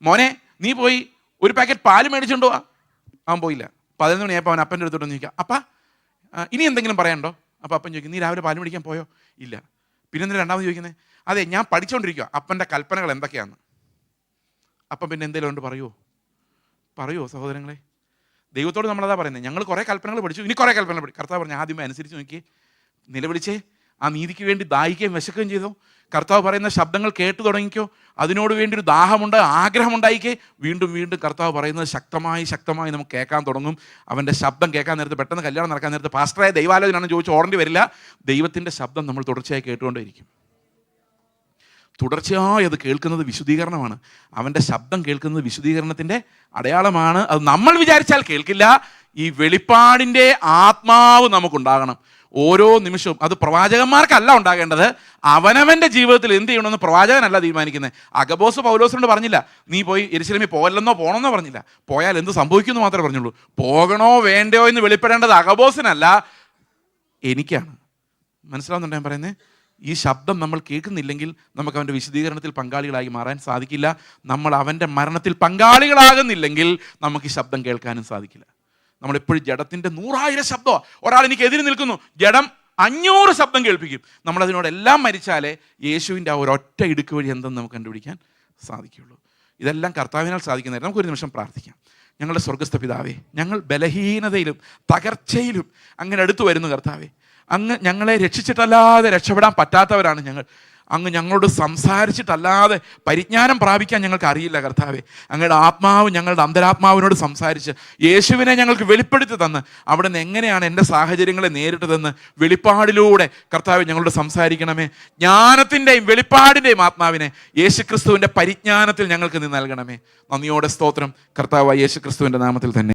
മോനെ നീ പോയി ഒരു പാക്കറ്റ് പാല് മേടിച്ചുകൊണ്ടോ? അവൻ പോയില്ല. 11 മണിയായപ്പോൾ അവൻ അപ്പൻ്റെ അടുത്തോട്ട് ചോദിക്കുക, അപ്പ ഇനി എന്തെങ്കിലും പറയാനുണ്ടോ? അപ്പോൾ അപ്പൻ ചോദിക്കും, നീ രാവിലെ പാല് മേടിക്കാൻ പോയോ? ഇല്ല. പിന്നെ എന്തിനാ രണ്ടാമത് ചോദിക്കുന്നത്? അതെ, ഞാൻ പഠിച്ചുകൊണ്ടിരിക്കുക അപ്പൻ്റെ കൽപ്പനകൾ എന്തൊക്കെയാണ്. അപ്പം പിന്നെ എന്തെങ്കിലും ഉണ്ട് പറയുമോ സഹോദരങ്ങളെ? ദൈവത്തോട് നമ്മളതാ പറയുന്നത്, ഞങ്ങൾ കുറേ കൽപ്പനകൾ പഠിച്ചു, ഇനി കുറേ കൽപ്പനകൾ പഠിക്കും. കർത്താവ് പറഞ്ഞു, ആദ്യമേ അനുസരിച്ച് നോക്കിയേ, നിലവിളിച്ചേ, ആ നീതിക്ക് വേണ്ടി ദാഹിക്കുകയും വിശക്കുകയും ചെയ്തോ. കർത്താവ് പറയുന്ന ശബ്ദങ്ങൾ കേട്ടു തുടങ്ങിക്കോ. അതിനോട് വേണ്ടി ഒരു ദാഹമുണ്ട്, ആഗ്രഹമുണ്ടായിക്കേ. വീണ്ടും കർത്താവ് പറയുന്നത് ശക്തമായി നമുക്ക് കേൾക്കാൻ തുടങ്ങും. അവൻ്റെ ശബ്ദം കേൾക്കാൻ നേരത്ത്, പെട്ടെന്ന് കല്യാണം നടക്കാൻ നേരത്ത് പാസ്റ്ററായ ദൈവാലോചനാണെന്ന് ചോദിച്ച് ഓടേണ്ടി വരില്ല. ദൈവത്തിൻ്റെ ശബ്ദം നമ്മൾ തുടർച്ചയായി കേട്ടുകൊണ്ടേയിരിക്കും. തുടർച്ചയായി അത് കേൾക്കുന്നത് വിശുദ്ധീകരണമാണ്. അവൻ്റെ ശബ്ദം കേൾക്കുന്നത് വിശുദ്ധീകരണത്തിൻ്റെ അടയാളമാണ്. അത് നമ്മൾ വിചാരിച്ചാൽ കേൾക്കില്ല. ഈ വെളിപ്പാടിൻ്റെ ആത്മാവ് നമുക്കുണ്ടാകണം ഓരോ നിമിഷവും. അത് പ്രവാചകന്മാർക്കല്ല ഉണ്ടാകേണ്ടത്. അവനവൻ്റെ ജീവിതത്തിൽ എന്ത് ചെയ്യണമെന്ന് പ്രവാചകനല്ല തീരുമാനിക്കുന്നത്. അഗബോസ് പൗലോസിനോട് പറഞ്ഞില്ല, നീ പോയി യെരുശലേമിൽ പോകണമെന്നോ പറഞ്ഞില്ല. പോയാൽ എന്ത് സംഭവിക്കുമെന്ന് മാത്രമേ പറഞ്ഞുള്ളൂ. പോകണോ വേണ്ടയോ എന്ന് വെളിപ്പെടേണ്ടത് അഗബോസിനല്ല, എനിക്കാണ്. മനസ്സിലാവുന്നുണ്ടോ ഞാൻ പറയുന്നത്? ഈ ശബ്ദം നമ്മൾ കേൾക്കുന്നില്ലെങ്കിൽ നമുക്ക് അവൻ്റെ വിശദീകരണത്തിൽ പങ്കാളികളായി മാറാൻ സാധിക്കില്ല. നമ്മൾ അവൻ്റെ മരണത്തിൽ പങ്കാളികളാകുന്നില്ലെങ്കിൽ നമുക്ക് ഈ ശബ്ദം കേൾക്കാനും സാധിക്കില്ല. നമ്മളെപ്പോഴും ജഡത്തിൻ്റെ 100,000 ശബ്ദമാണ്. ഒരാൾ എനിക്ക് എതിര് നിൽക്കുന്നു, ജഡം 500 ശബ്ദം കേൾപ്പിക്കും. നമ്മളതിനോടെല്ലാം മരിച്ചാലേ യേശുവിൻ്റെ ആ ഒരൊറ്റ ഇടുക്ക് വഴി എന്തെന്ന് നമുക്ക് കണ്ടുപിടിക്കാൻ സാധിക്കുകയുള്ളൂ. ഇതെല്ലാം കർത്താവിനാൽ സാധിക്കുന്നതായിരുന്നു. നമുക്കൊരു നിമിഷം പ്രാർത്ഥിക്കാം. ഞങ്ങളുടെ സ്വർഗ്ഗസ്ഥ പിതാവേ, ഞങ്ങൾ ബലഹീനതയിലും തകർച്ചയിലും അങ്ങനെ അടുത്തു വരുന്നു കർത്താവേ. അങ്ങ് ഞങ്ങളെ രക്ഷിച്ചിട്ടല്ലാതെ രക്ഷപ്പെടാൻ പറ്റാത്തവരാണ് ഞങ്ങൾ. അങ്ങ് ഞങ്ങളോട് സംസാരിച്ചിട്ടല്ലാതെ പരിജ്ഞാനം പ്രാപിക്കാൻ ഞങ്ങൾക്ക് അറിയില്ല കർത്താവെ. അങ്ങയുടെ ആത്മാവ് ഞങ്ങളുടെ അന്തരാത്മാവിനോട് സംസാരിച്ച് യേശുവിനെ ഞങ്ങൾക്ക് വെളിപ്പെടുത്തി തന്ന് അവിടെ നിന്ന് എങ്ങനെയാണ് എൻ്റെ സാഹചര്യങ്ങളെ നേരിട്ടതെന്ന് വെളിപ്പാടിലൂടെ കർത്താവ് ഞങ്ങളോട് സംസാരിക്കണമേ. ജ്ഞാനത്തിൻ്റെയും വെളിപ്പാടിൻ്റെയും ആത്മാവിനെ യേശുക്രിസ്തുവിൻ്റെ പരിജ്ഞാനത്തിൽ ഞങ്ങൾക്ക് നീ നൽകണമേ. നന്ദിയോടെ സ്തോത്രം കർത്താവായ യേശുക്രിസ്തുവിൻ്റെ നാമത്തിൽ തന്നെ.